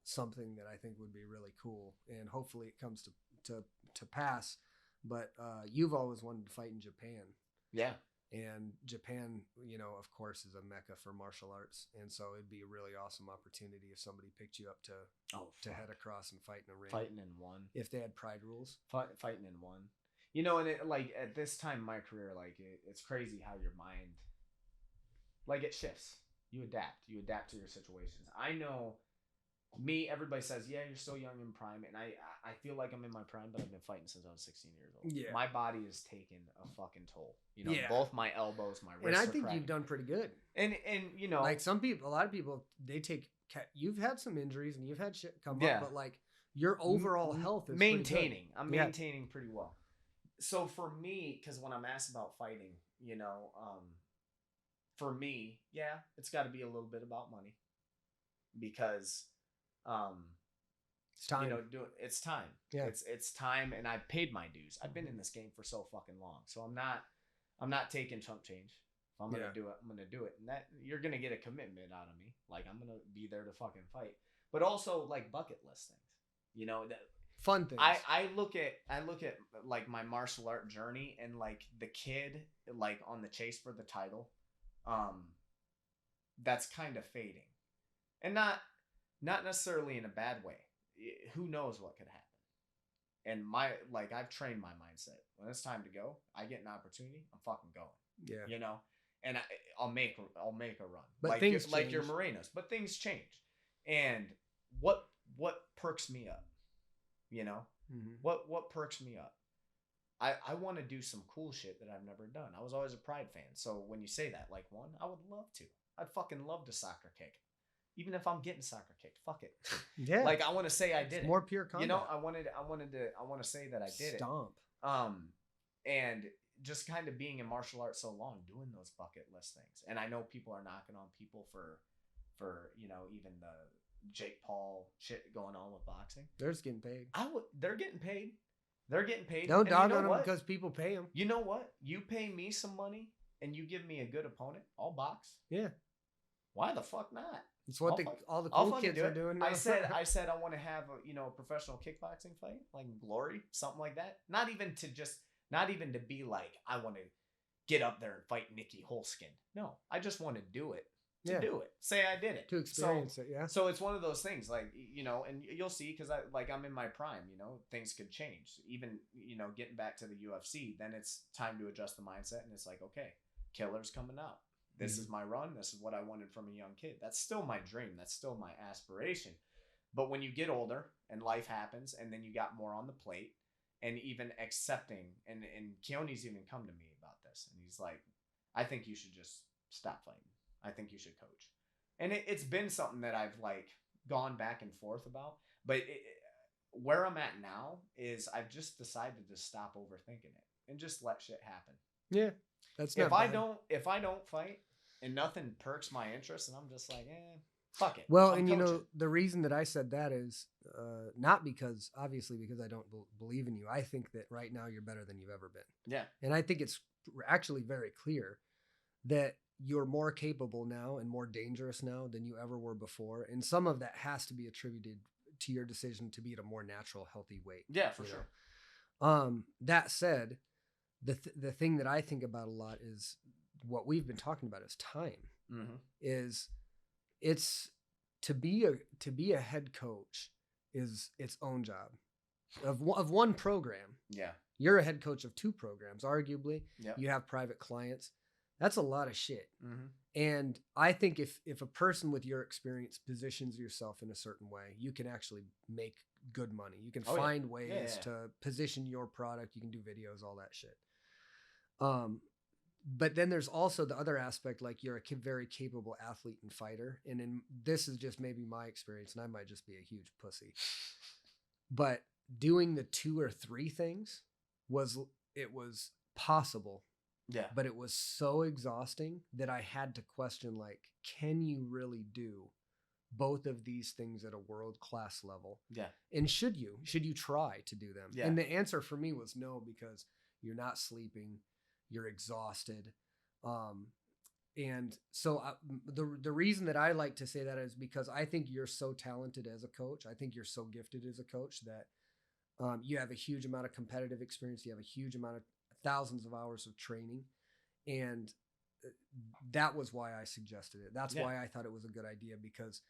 something that I think would be really cool, and hopefully it comes to pass. But you've always wanted to fight in Japan. Yeah. And Japan, you know, of course, is a mecca for martial arts, and so it'd be a really awesome opportunity if somebody picked you up to head across and fight in a ring. Fighting in one. If they had pride rules. Fighting in one. You know, and it, like at this time in my career, like it's crazy how your mind, like it shifts. You adapt to your situations. I know. Everybody says, yeah, you're still young in prime. And I feel like I'm in my prime, but I've been fighting since I was 16 years old. Yeah. My body has taken a fucking toll. You know, both my elbows, my wrists. And I think you've done pretty good. And you know. Like a lot of people, you've had some injuries and you've had shit come up, but like your overall health is maintaining. I'm maintaining pretty well. So for me, because when I'm asked about fighting, you know, for me, it's got to be a little bit about money. Because it's time. You know, it's time. Yeah. It's time, and I've paid my dues. I've been in this game for so fucking long, so I'm not taking chump change. If I'm gonna do it, I'm gonna do it, and that you're gonna get a commitment out of me. Like I'm gonna be there to fucking fight, but also like bucket list things. You know, that fun things. I look at like my martial art journey and like the kid like on the chase for the title, that's kind of fading, and not necessarily in a bad way. Who knows what could happen? And I've trained my mindset. When it's time to go, I get an opportunity, I'm fucking going. Yeah. You know? And I'll make a run. But like things like your Morenos. But things change. And what perks me up? You know? Mm-hmm. What perks me up? I want to do some cool shit that I've never done. I was always a Pride fan. So when you say that, like one, I would love to. I'd fucking love to soccer kick. Even if I'm getting soccer kicked, fuck it. Yeah. Like I want to say I did it. More pure combat. You know, I want to say that I did it. Stomp. And just kind of being in martial arts so long, doing those bucket list things. And I know people are knocking on people for you know, even the Jake Paul shit going on with boxing. They're just getting paid. They're getting paid. They're getting paid. Don't dog on them because people pay them. You know what? You pay me some money and you give me a good opponent, I'll box. Yeah. Why the fuck not? It's what all the cool kids are doing now. I said I want to have a professional kickboxing fight, like Glory, something like that. Not even to be like, I want to get up there and fight Nikki Holskin. No, I just want to do it. Do it. Say I did it. To experience it, yeah. So it's one of those things, like, you know, and you'll see, because I'm in my prime, you know, things could change. Even, you know, getting back to the UFC, then it's time to adjust the mindset, and it's like, okay, Killer's coming out. This is my run. This is what I wanted from a young kid. That's still my dream. That's still my aspiration. But when you get older and life happens, and then you got more on the plate, and even accepting, and Keoni's even come to me about this, and he's like, I think you should just stop fighting. I think you should coach. And it's been something that I've like gone back and forth about. But where I'm at now is I've just decided to stop overthinking it and just let shit happen. Yeah. That's not bad. If I don't fight and nothing perks my interest, and I'm just like, fuck it. Well, and coaching. You know, the reason that I said that is not because I don't believe in you. I think that right now you're better than you've ever been. Yeah. And I think it's actually very clear that you're more capable now and more dangerous now than you ever were before. And some of that has to be attributed to your decision to be at a more natural, healthy weight. Yeah, for sure. That said, the thing that I think about a lot is what we've been talking about is time. Mm-hmm. It's to be a head coach is its own job of one program. Yeah. You're a head coach of two programs, arguably. Yep. You have private clients. That's a lot of shit. Mm-hmm. And I think if a person with your experience positions yourself in a certain way, you can actually make good money. You can find ways to position your product. You can do videos, all that shit. but then there's also the other aspect, like you're a very capable athlete and fighter. And this is just maybe my experience, and I might just be a huge pussy. But doing the 2 or 3 things was possible. Yeah. But it was so exhausting that I had to question, like, can you really do both of these things at a world-class level? Yeah. And should you try to do them? Yeah. And the answer for me was no, because you're not sleeping, you're exhausted. And so the reason that I like to say that is because I think you're so talented as a coach. I think you're so gifted as a coach that you have a huge amount of competitive experience. You have a huge amount of thousands of hours of training. And that was why I suggested it. That's why I thought it was a good idea, because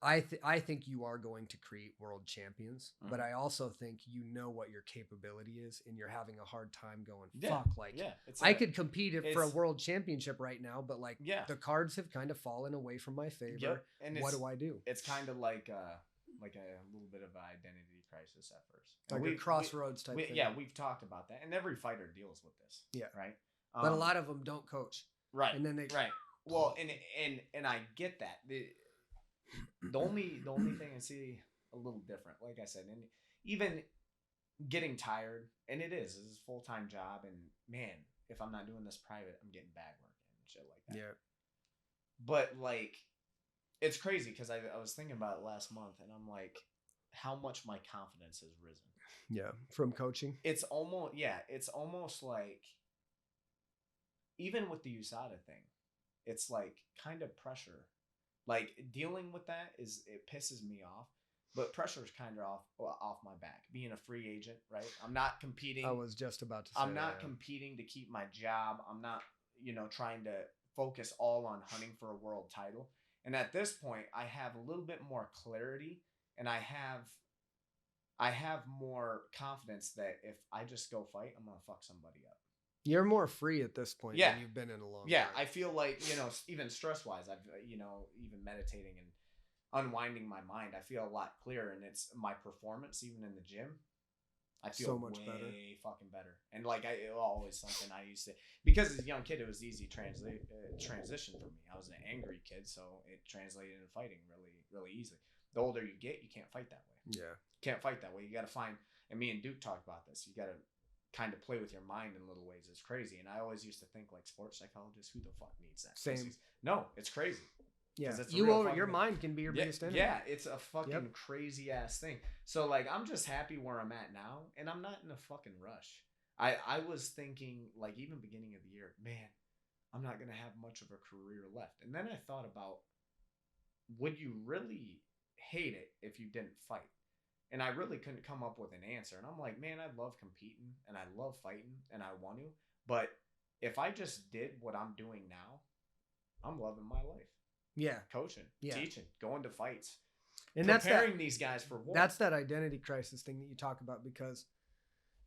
I think you are going to create world champions, but I also think you know what your capability is, and you're having a hard time going, fuck, like I could compete for a world championship right now, but like the cards have kind of fallen away from my favor. Yep. And what do I do? It's kind of like a little bit of an identity crisis at first. Like a crossroads type thing. Yeah, we've talked about that. And every fighter deals with this. Yeah. Right? But a lot of them don't coach. Right. And then they... Right. Well, and I get that. The only thing I see a little different, like I said, and even getting tired, and this is a full-time job, and man, if I'm not doing this private, I'm getting bag work and shit like that. Yeah. But like, it's crazy because I was thinking about it last month, and I'm like, how much my confidence has risen. Yeah, from coaching. It's almost like, even with the USADA thing, it's like kind of pressure. Like, dealing with that it pisses me off, but pressure is kind of off my back. Being a free agent, right? I'm not competing. I was just about to say I'm not competing to keep my job. I'm not, trying to focus all on hunting for a world title. And at this point, I have a little bit more clarity, and I have more confidence that if I just go fight, I'm gonna fuck somebody up. You're more free at this point than you've been in a long time. I feel like, even stress-wise, I've, even meditating and unwinding my mind, I feel a lot clearer, and it's my performance, even in the gym. I feel so much way fucking better. And like, it was always something I used to, because as a young kid, it was easy transition for me. I was an angry kid, so it translated into fighting really, really easily. The older you get, you can't fight that way. Yeah. Can't fight that way. You got to find, and me and Duke talked about this, you got to kind of play with your mind in little ways. It's crazy. And I always used to think, like, sports psychologists, who the fuck needs that? Same. No, it's crazy. Yeah, it's your mind can be your biggest enemy. Yeah, it's a fucking crazy ass thing. So like, I'm just happy where I'm at now, and I'm not in a fucking rush. I was thinking, like, even beginning of the year, man, I'm not gonna have much of a career left. And then I thought about, would you really hate it if you didn't fight? And I really couldn't come up with an answer. And I'm like, man, I love competing and I love fighting and I want to. But if I just did what I'm doing now, I'm loving my life. Yeah. Coaching, teaching, going to fights, and preparing these guys for war. That's that identity crisis thing that you talk about, because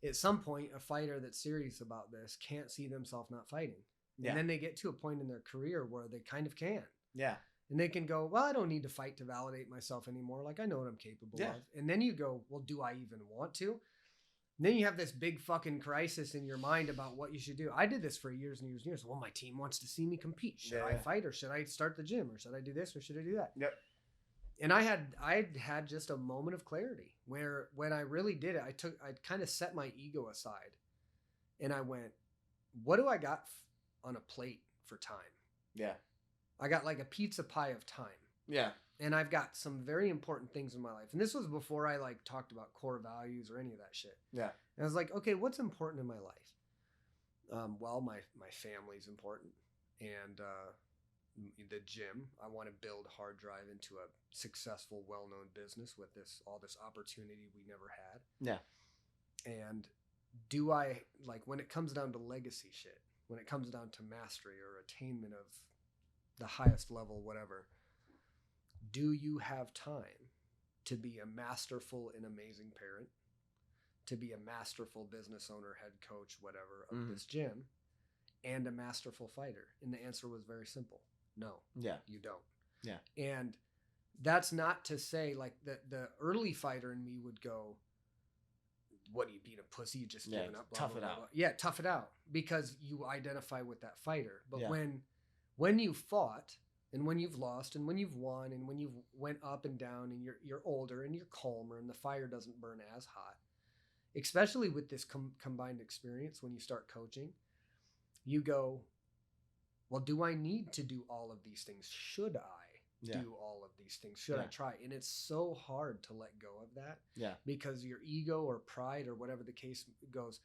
at some point, a fighter that's serious about this can't see themselves not fighting. Yeah. And then they get to a point in their career where they kind of can. Yeah. And they can go, well, I don't need to fight to validate myself anymore. Like, I know what I'm capable of. And then you go, well, do I even want to? And then you have this big fucking crisis in your mind about what you should do. I did this for years and years and years. Well, my team wants to see me compete. Should I fight, or should I start the gym, or should I do this, or should I do that? Yep. And I had just a moment of clarity where, when I really did it, I kind of set my ego aside, and I went, what do I got on a plate for time? Yeah. I got like a pizza pie of time. Yeah. And I've got some very important things in my life. And this was before I like talked about core values or any of that shit. Yeah. And I was like, okay, what's important in my life? Well, my family's important. And the gym. I want to build Hard Drive into a successful, well-known business with all this opportunity we never had. Yeah. And do I, like, when it comes down to legacy shit, when it comes down to mastery or attainment of the highest level, whatever, do you have time to be a masterful and amazing parent, to be a masterful business owner, head coach, whatever, of this gym, and a masterful fighter? And the answer was very simple. No. Yeah. You don't. Yeah. And that's not to say, like, the early fighter in me would go, what, do you being a pussy? You just giving up? Blah, Tough blah, it blah, out. blah. Yeah, tough it out, because you identify with that fighter. But Yeah. when you fought, and when you've lost, and when you've won, and when you've went up and down, and you're older and you're calmer, and the fire doesn't burn as hot, especially with this combined experience, when you start coaching, you go, well, do I need to do all of these things? Should I do all of these things? Should I try? And it's so hard to let go of that. Yeah. Because your ego or pride or whatever the case goes,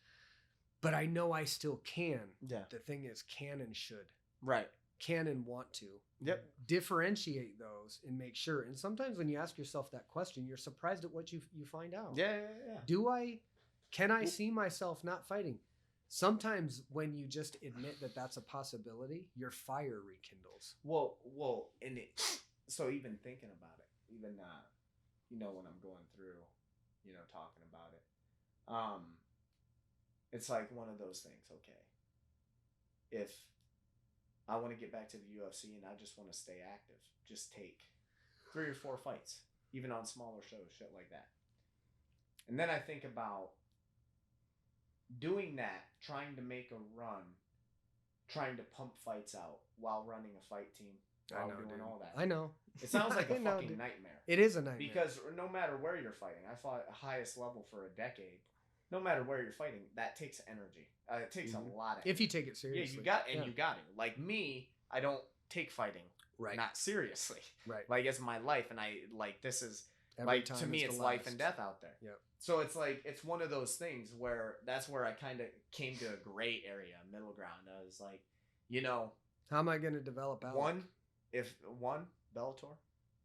but I know I still can. Yeah. The thing is, can and should. Right. Can and want to. Yep. Differentiate those and make sure. And sometimes when you ask yourself that question, you're surprised at what you find out. Yeah. Can I see myself not fighting? Sometimes when you just admit that that's a possibility, your fire rekindles. Well, and so even thinking about it, even when I'm going through, talking about it, it's like one of those things. Okay, if I want to get back to the UFC and I just want to stay active, just take 3 or 4 fights, even on smaller shows, shit like that. And then I think about doing that, trying to make a run, trying to pump fights out while running a fight team, while doing all that. I know. It sounds like a fucking nightmare. It is a nightmare. Because no matter where you're fighting, I fought at highest level for a decade. No matter where you're fighting, that takes energy. It takes a lot of energy. If you take it seriously. Yeah, you got to. Like me, I don't take fighting not seriously. Right. Like, it's my life, and this is, every time to me, it's life and death out there. Yep. So it's like, it's one of those things where that's where I kind of came to a gray area, middle ground. I was like, how am I going to develop out? If Bellator,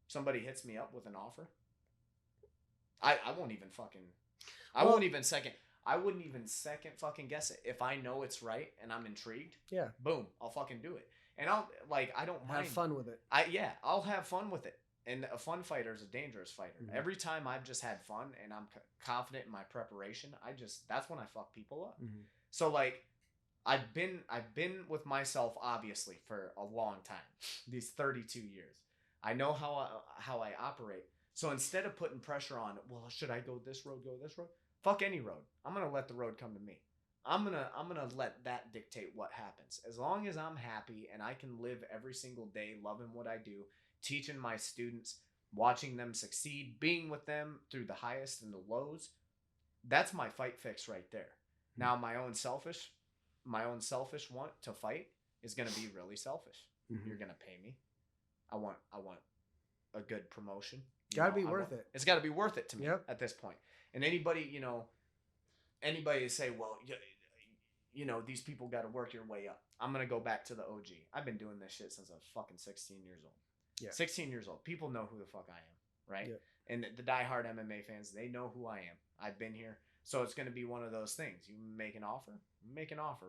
somebody hits me up with an offer, I won't even fucking, I wouldn't even second fucking guess it. If I know it's right and I'm intrigued, boom, I'll fucking do it. And I don't mind. Have fun with it. I'll have fun with it. And a fun fighter is a dangerous fighter. Mm-hmm. Every time I've just had fun and I'm confident in my preparation, that's when I fuck people up. Mm-hmm. So I've been with myself obviously for a long time, these 32 years. I know how I operate. So instead of putting pressure on, well, should I go this road? Fuck any road. I'm gonna let the road come to me. I'm gonna let that dictate what happens. As long as I'm happy and I can live every single day loving what I do, teaching my students, watching them succeed, being with them through the highest and the lows, that's my fight fix right there. Mm-hmm. Now my own selfish want to fight is gonna be really selfish. Mm-hmm. You're gonna pay me. I want a good promotion. Gotta be worth it. It's gotta be worth it to me at this point. And anybody say, well, these people gotta work your way up. I'm gonna go back to the OG. I've been doing this shit since I was fucking 16 years old. Yeah. 16 years old. People know who the fuck I am, right? Yeah. And the diehard MMA fans, they know who I am. I've been here. So it's going to be one of those things. You make an offer.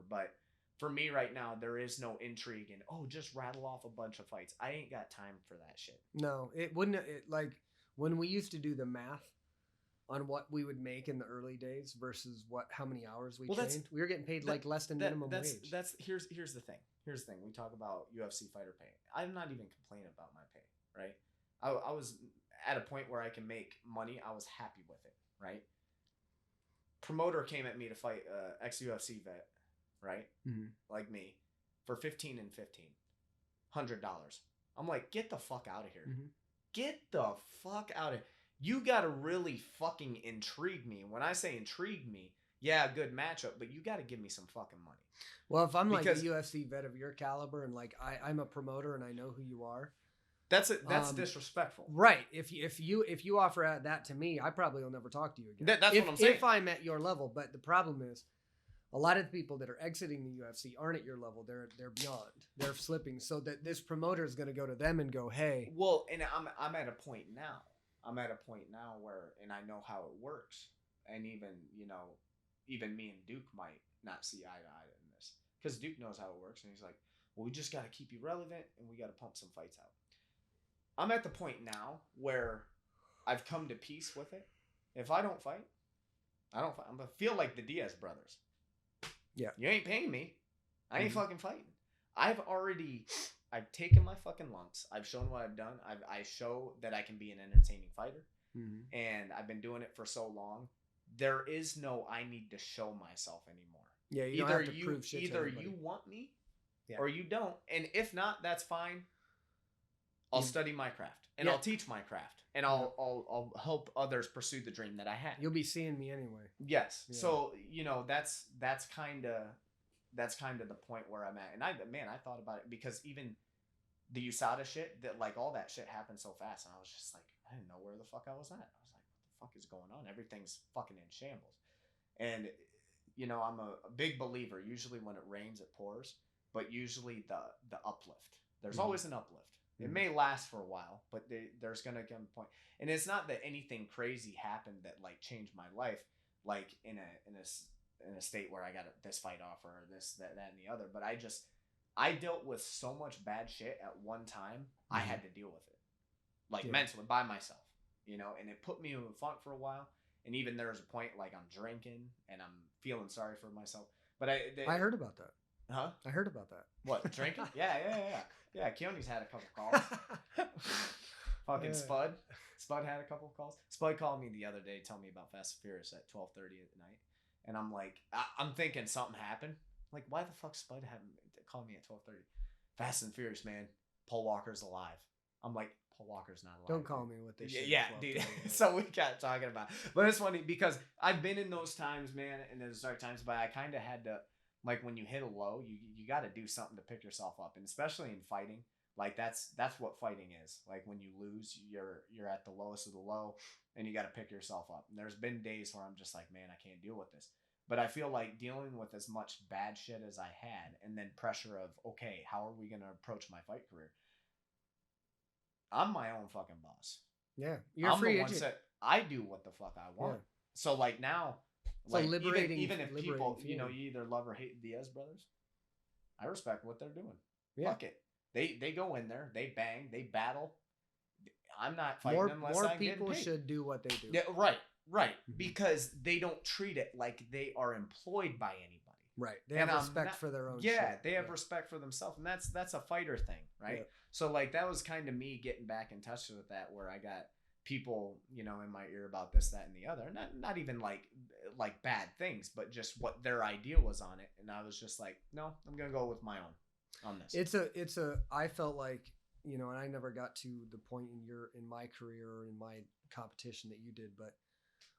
But for me right now, there is no intrigue in, just rattle off a bunch of fights. I ain't got time for that shit. No, it wouldn't. Like when we used to do the math on what we would make in the early days versus how many hours we trained, we were getting paid less than minimum wage. Here's the thing. We talk about UFC fighter pay. I'm not even complaining about my pay, right? I was at a point where I can make money. I was happy with it, right? Promoter came at me to fight ex-UFC vet, right? Mm-hmm. Like me, for 15 and 15, $100. I'm like, get the fuck out of here. Mm-hmm. Get the fuck out of here. You gotta really fucking intrigue me. When I say intrigue me, yeah, good matchup, but you gotta give me some fucking money. Well, if I'm like a UFC vet of your caliber and I'm a promoter and I know who you are, that's disrespectful, right? If you offer that to me, I probably will never talk to you again. That's what I'm saying. If I'm at your level, but the problem is, a lot of the people that are exiting the UFC aren't at your level. They're beyond. They're slipping. So that this promoter is going to go to them and go, hey. Well, and I'm at a point now. Where, and I know how it works, and even me and Duke might not see eye to eye in this, because Duke knows how it works, and he's like, well, we just got to keep you relevant, and we got to pump some fights out. I'm at the point now where I've come to peace with it. If I don't fight, I don't fight. I'm gonna feel like the Diaz brothers. Yeah, you ain't paying me. I ain't fucking fighting. I've taken my fucking lumps. I've shown what I've done. I show that I can be an entertaining fighter, and I've been doing it for so long. there is no I need to show myself anymore. Yeah, you don't have to prove shit to either anybody. you want me Yeah. or you don't. And if not, that's fine. I'll study my craft and I'll teach my craft and I'll help others pursue the dream that I had. You'll be seeing me anyway. Yes. Yeah. So, that's kind of the point where I'm at. And I thought about it because even the USADA shit, that like all that shit happened so fast, and I was just like, I didn't know where the fuck I was at. I was like, what the fuck is going on? Everything's fucking in shambles. And I'm a big believer. Usually when it rains, it pours, but usually the uplift. There's always an uplift. It may last for a while, but there's gonna come a point. And it's not that anything crazy happened that like changed my life, like in a state where I got this fight offer or this, that, and the other. But I dealt with so much bad shit at one time. I had to deal with it, like mentally by myself, and it put me in a funk for a while. And even there was a point like I'm drinking and I'm feeling sorry for myself. But I heard about that. Huh? I heard about that. What, drinking? Yeah, Keoni's had a couple calls. Fucking Spud. Spud had a couple of calls. Spud called me the other day, telling me about Fast and Furious at 12:30 at night. And I'm like, I'm thinking something happened. Like, why the fuck Spud called me at 12:30? Fast and Furious, man. Paul Walker's alive. I'm like, Paul Walker's not alive. Don't call me with this shit. Yeah, dude. So we got talking about it. But it's funny because I've been in those times, man, in those dark times, but I kind of had to, like, when you hit a low, you got to do something to pick yourself up. And especially in fighting, like that's what fighting is. Like when you lose, you're at the lowest of the low and you got to pick yourself up. And there's been days where I'm just like, man, I can't deal with this. But I feel like dealing with as much bad shit as I had and then pressure of, okay, how are we going to approach my fight career? I'm my own fucking boss. Yeah. You're a free agent. I do what the fuck I want. Yeah. So like now, so like liberating, even if people, you either love or hate the Diaz brothers, I respect what they're doing. Yeah. Fuck it. They go in there, they bang, they battle. I'm not fighting unless I'm getting paid. More people should do what they do. Yeah, right. Mm-hmm. Because they don't treat it like they are employed by anybody. Right. They have respect for their own shit. They have respect for themselves. And that's a fighter thing, right? Yeah. So like that was kind of me getting back in touch with that, where I got people, in my ear about this, that, and the other. Not even like bad things, but just what their idea was on it. And I was just like, no, I'm gonna go with my own on this. I felt like, and I never got to the point in my career or in my competition that you did, but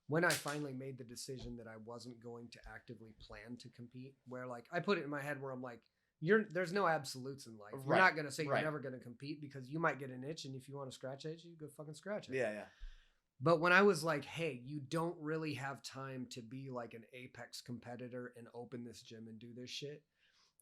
when I finally made the decision that I wasn't going to actively plan to compete, where like I put it in my head where I'm like, there's no absolutes in life. You're not going to say you're never going to compete, because you might get an itch, and if you want to scratch it, you go fucking scratch it. Yeah. But when I was like, hey, you don't really have time to be like an apex competitor and open this gym and do this shit,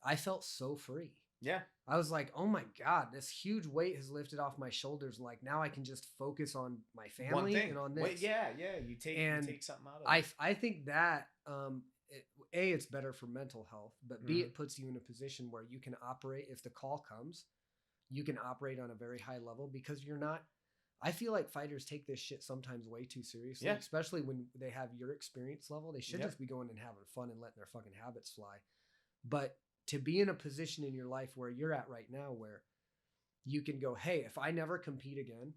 I felt so free. Yeah. I was like, oh my God, this huge weight has lifted off my shoulders. Like now I can just focus on my family and on this. Wait, yeah. You take something out of it. I think that, it's better for mental health, but B, it puts you in a position where you can operate. If the call comes, you can operate on a very high level, because you're not, I feel like fighters take this shit sometimes way too seriously, especially when they have your experience level. They should just be going and having fun and letting their fucking habits fly. But to be in a position in your life where you're at right now, where you can go, hey, if I never compete again,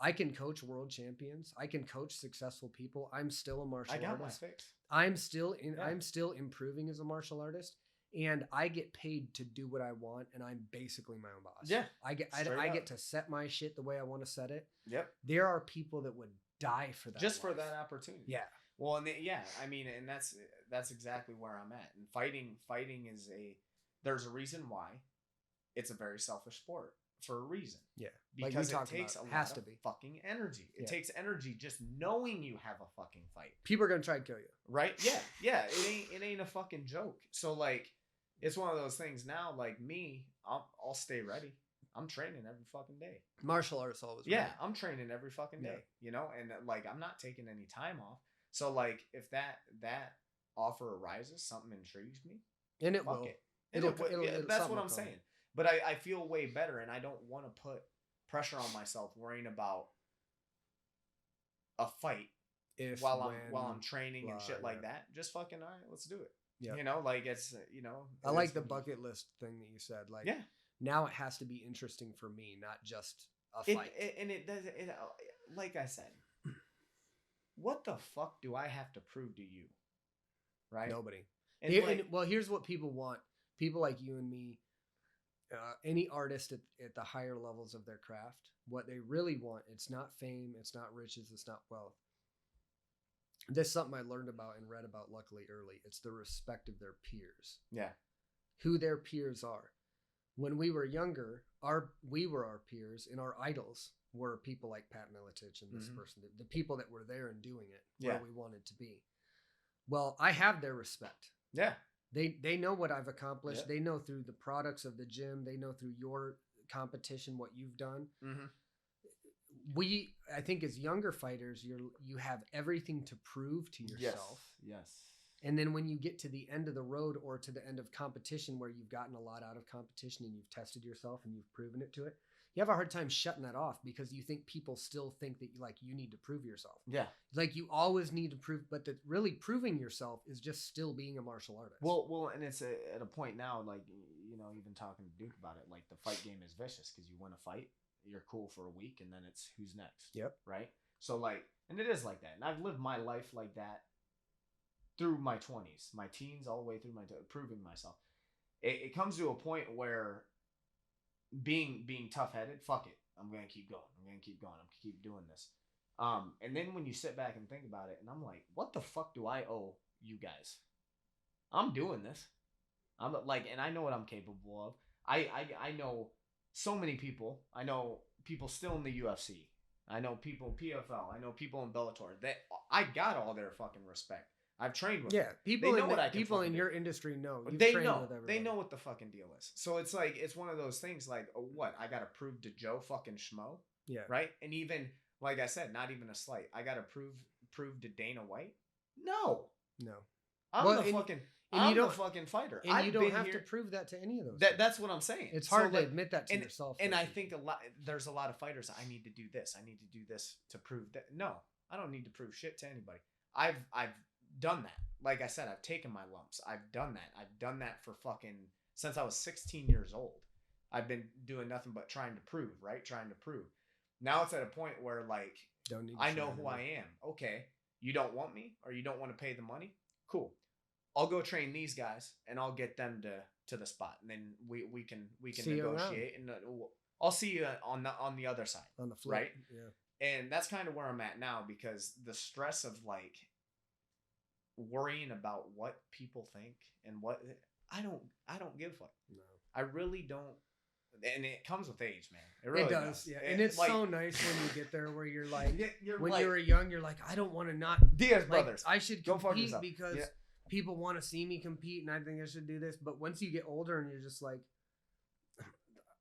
I can coach world champions. I can coach successful people. I'm still a martial artist. I got my fix. I'm still improving as a martial artist, and I get paid to do what I want, and I'm basically my own boss. Yeah. I get to set my shit the way I want to set it. Yep. There are people that would die for that. Just for that opportunity. Yeah. Well, and I mean, and that's exactly where I'm at. And fighting is there's a reason why it's a very selfish sport, for a reason. Yeah. Because it takes a lot of fucking energy. It takes energy just knowing you have a fucking fight. People are going to try to kill you. Right? Yeah. It ain't a fucking joke. So like, it's one of those things now, like me, I'll stay ready. I'm training every fucking day. Martial arts always. Yeah. Ready. I'm training every fucking day, and like, I'm not taking any time off. So like, if that offer arises, something intrigues me, and it will. It'll that's what I'm saying. But I feel way better, and I don't want to put pressure on myself worrying about a fight while I'm training and shit like that. Just fucking all right, let's do it. Yeah. Like it's I like the bucket list thing that you said. Like now it has to be interesting for me, not just a fight. And it does. Like I said, what the fuck do I have to prove to you? Right? Nobody. And Well, here's what people want. People like you and me, any artist at the higher levels of their craft, what they really want, it's not fame, it's not riches, it's not wealth. This is something I learned about and read about luckily early. It's the respect of their peers. Yeah. Who their peers are. When we were younger, we were our peers, and our idols were people like Pat Miletich and this person, the people that were there and doing it where we wanted to be. Well, I have their respect. Yeah. They know what I've accomplished. Yeah. They know through the products of the gym. They know through your competition what you've done. Mm-hmm. I think as younger fighters, you have everything to prove to yourself. Yes. And then when you get to the end of the road or to the end of competition where you've gotten a lot out of competition and you've tested yourself and you've proven it to it, you have a hard time shutting that off because you think people still think that you need to prove yourself. Yeah. Like you always need to prove, but really proving yourself is just still being a martial artist. Well, and it's at a point now, like, even talking to Duke about it, like the fight game is vicious because you win a fight, you're cool for a week, and then it's who's next. Yep. Right? So, like, and it is like that. And I've lived my life like that through my 20s, my teens, all the way through proving myself. It comes to a point where being tough-headed, fuck it. I'm going to keep going. I'm going to keep going. I'm going to keep doing this. And then when you sit back and think about it, and I'm like, what the fuck do I owe you guys? I'm doing this. I'm like, and I know what I'm capable of. I know so many people. I know people still in the UFC. I know people in PFL. I know people in Bellator. That I got all their fucking respect. I've trained with them. People They know what I can people in fucking your do. industry know. You've They trained know. with everybody. They know what the fucking deal is. So it's like, it's one of those things like, what? I got to prove to Joe fucking Schmo? Yeah. Right? And even, like I said, not even a slight. I got to prove to Dana White? No. I'm the fucking fighter. And you don't have to prove that to any of those. That's what I'm saying. It's hard to admit that to yourself. And I think there's a lot of fighters. I need to do this. I need to do this to prove that. No, I don't need to prove shit to anybody. I've done that. Like I said, I've taken my lumps. I've done that. I've done that for fucking since I was 16 years old. I've been doing nothing but trying to prove, right? Trying to prove. Now it's at a point where like I know who I am. Okay, you don't want me or you don't want to pay the money? Cool. I'll go train these guys and I'll get them to the spot, and then we can negotiate, and I'll see you on the other side, on the flip, right? Yeah. And that's kind of where I'm at now, because the stress of like worrying about what people think and what I don't give a fuck. No, I really don't. And it comes with age, man. It really does. Yeah. And it's like, so nice when you get there where you're like, you were young, you're like, I don't want to not Diaz brothers. I should compete because people want to see me compete, and I think I should do this. But once you get older and you're just like,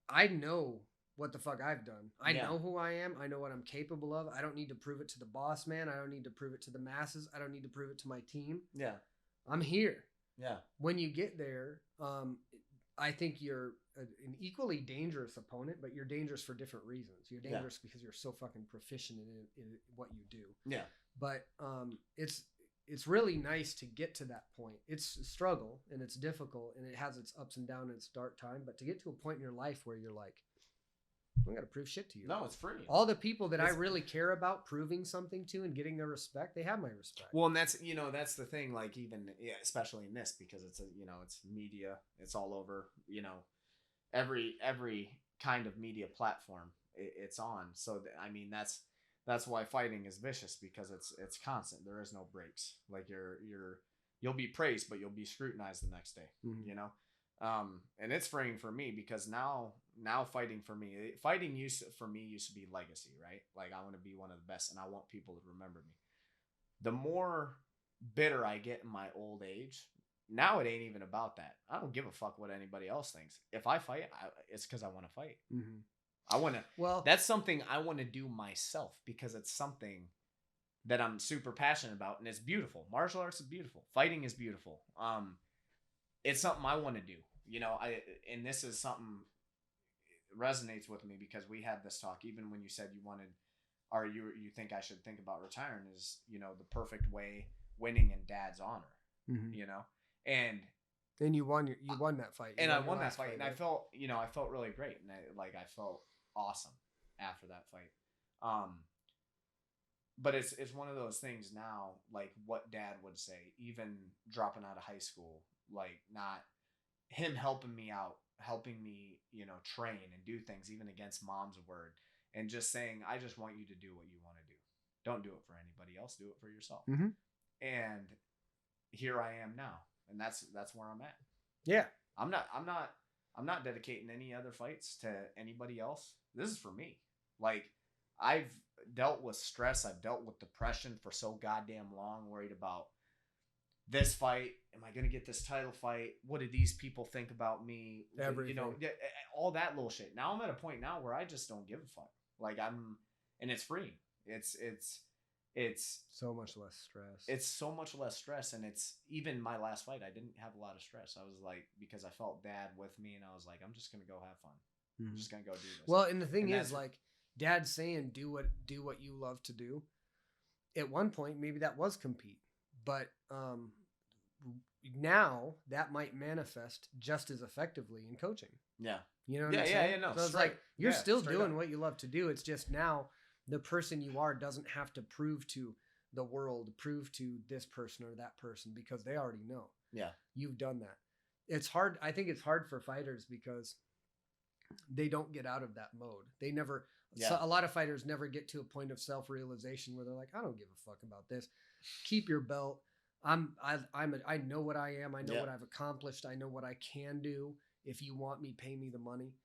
I know what the fuck I've done. I know who I am. I know what I'm capable of. I don't need to prove it to the boss man. I don't need to prove it to the masses. I don't need to prove it to my team. Yeah. I'm here. Yeah. When you get there, I think you're an equally dangerous opponent, but you're dangerous for different reasons. You're dangerous because you're so fucking proficient in what you do. Yeah. But it's really nice to get to that point. It's a struggle and it's difficult and it has its ups and downs and its dark time. But to get to a point in your life where you're like, I'm gonna prove shit to you. No, it's free. All the people that I really care about proving something to and getting their respect, they have my respect. Well, and that's the thing. Like even especially in this, because it's it's media. It's all over. Every kind of media platform it's on. So I mean that's why fighting is vicious, because it's constant. There is no breaks. Like you'll be praised, but you'll be scrutinized the next day. Mm-hmm. And it's freeing for me, because now fighting used to be legacy, right? Like I want to be one of the best and I want people to remember me. The more bitter I get in my old age, now it ain't even about that. I don't give a fuck what anybody else thinks. If I fight, it's because I want to fight. Mm-hmm. I want to. Well, that's something I want to do myself, because it's something that I'm super passionate about, and it's beautiful. Martial arts is beautiful. Fighting is beautiful. It's something I want to do. And this is something resonates with me, because we had this talk even when you said you wanted, or you think I should think about retiring, is the perfect way, winning in Dad's honor. Mm-hmm. And then you won that fight, and I won that fight, and I felt really great, and I felt awesome after that fight. but it's one of those things now, like what dad would say, even dropping out of high school, like not him helping me out, helping me, train and do things even against mom's word, and just saying, I just want you to do what you want to do. Don't do it for anybody else. Do it for yourself. Mm-hmm. And here I am now, and that's where I'm at. Yeah. I'm not dedicating any other fights to anybody else. This is for me. Like, I've dealt with stress. I've dealt with depression for so goddamn long, worried about this fight. Am I going to get this title fight? What do these people think about me? Everything. All that little shit. Now I'm at a point now where I just don't give a fuck. Like, and it's free. It's so much less stress. It's so much less stress. And it's even my last fight, I didn't have a lot of stress. I was like, because I felt dad with me, and I was like, I'm just going to go have fun. I'm just going to go do this. Well, and the thing is, like, dad saying, do what you love to do. At one point, maybe that was compete, but, now that might manifest just as effectively in coaching. Yeah. You know what I'm saying? No. So it's like, you're still doing up. what you love to do. It's just now the person you are doesn't have to prove to the world, prove to this person or that person, because they already know. Yeah. You've done that. It's hard. I think it's hard for fighters because they don't get out of that mode. They never, so a lot of fighters never get to a point of self-realization where they're like, I don't give a fuck about this. Keep your belt. I know what I am. I know what I've accomplished. I know what I can do. If you want me, pay me the money.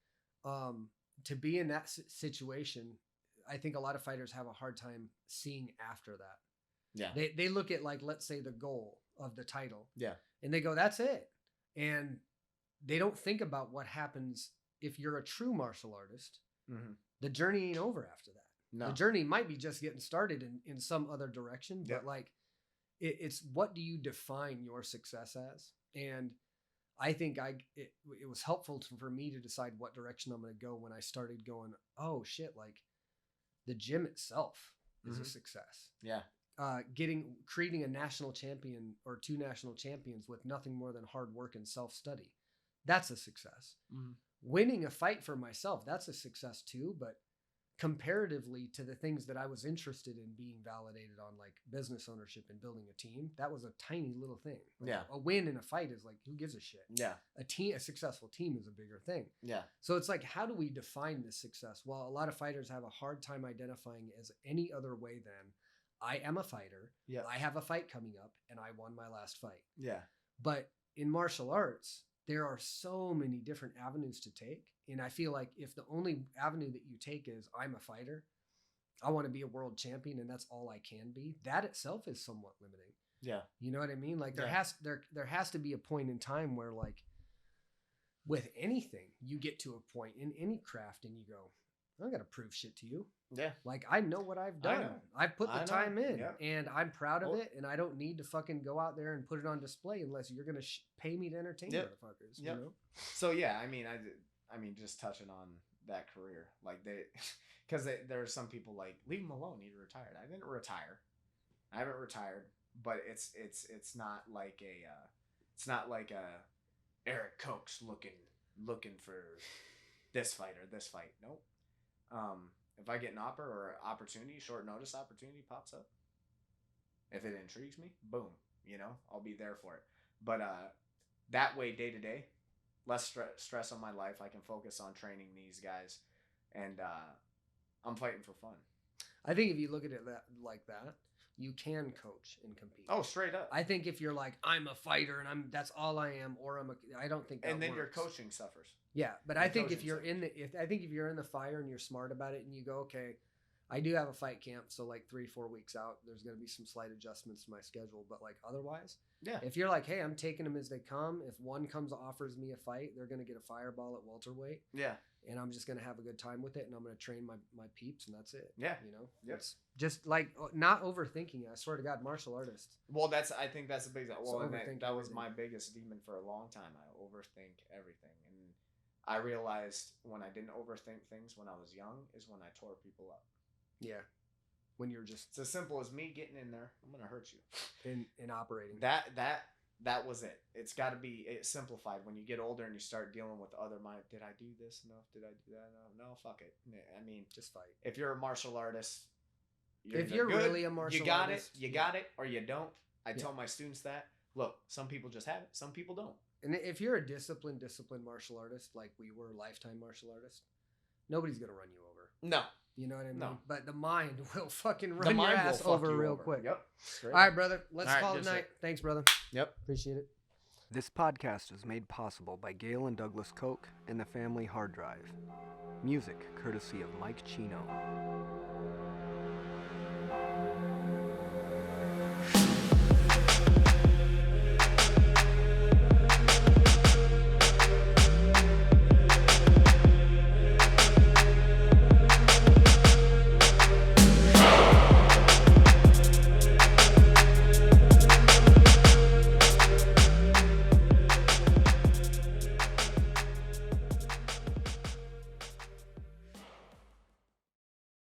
To be in that situation, I think a lot of fighters have a hard time seeing after that. Yeah. They look at, like, let's say the goal of the title. Yeah. And they go, that's it. And they don't think about what happens if you're a true martial artist. Mm-hmm. The journey ain't over after that. No. The journey might be just getting started in some other direction, but like, it's what do you define your success as? And I think it was helpful for me to decide what direction I'm going to go when I started going, oh shit, like the gym itself is a success. Yeah. Creating a national champion or 2 national champions with nothing more than hard work and self-study. That's a success. Mm-hmm. Winning a fight for myself, that's a success too, but comparatively to the things that I was interested in being validated on, like business ownership and building a team, that was a tiny little thing. Like, a win in a fight is like, who gives a shit? Yeah. A successful team is a bigger thing. Yeah. So it's like, how do we define this success? Well, a lot of fighters have a hard time identifying as any other way than, I am a fighter. Yeah. I have a fight coming up and I won my last fight. Yeah. But in martial arts, there are so many different avenues to take. And I feel like if the only avenue that you take is, I'm a fighter, I want to be a world champion, and that's all I can be, that itself is somewhat limiting. Yeah. You know what I mean? Like there has to be a point in time where, like, with anything, you get to a point in any craft and you go, I don't got to prove shit to you. Yeah. Like, I know what I've done. I've put the time in, and I'm proud of it, and I don't need to fucking go out there and put it on display unless you're going to pay me to entertain motherfuckers, you know? So, yeah, I mean, just touching on that career, like because there are some people like, leave him alone, he's retired. I didn't retire. I haven't retired, but it's not like a Erik Koch looking for this fight or this fight. Nope. If I get an offer or opportunity, short notice opportunity pops up, if it intrigues me, boom, I'll be there for it. But that way, day to day, less stress on my life. I can focus on training these guys, and I'm fighting for fun. I think if you look at it like that, you can coach and compete. Oh, straight up. I think if you're like, I'm a fighter and that's all I am, or I don't think that and then works. your coaching suffers. Yeah, but I think if you're in the fire and you're smart about it and you go, okay, I do have a fight camp, so like 3-4 weeks out, there's going to be some slight adjustments to my schedule, but like otherwise, if you're like, hey, I'm taking them as they come. If one offers me a fight, they're going to get a fireball at welterweight. Yeah. And I'm just going to have a good time with it, and I'm going to train my peeps, and that's it. Yeah. It's just like not overthinking it. I swear to God, martial artists. Well, I think that's the biggest. Well, that was my biggest demon for a long time. I overthink everything, and I realized when I didn't overthink things when I was young is when I tore people up. Yeah. When you're just, it's as simple as me getting in there, I'm gonna hurt you. In operating. That was it. It's got to be simplified. When you get older and you start dealing with other mind, did I do this enough? Did I do that enough? No, fuck it. I mean, just fight. If you're a martial artist, If either you're good, really a martial you got artist, it, you got it, or you don't. I tell my students that. Look, some people just have it, some people don't. And if you're a disciplined martial artist, like we were lifetime martial artists, nobody's gonna run you over. No. You know what I mean? No. But the mind will fucking The run your mind will ass fuck over you real over. quick. Yep. All right, brother. Let's All right, call it just night. it. Thanks, brother. Yep. Appreciate it. This podcast is made possible by Gail and Douglas Koch and the Family Hard Drive. Music courtesy of Mike Chino.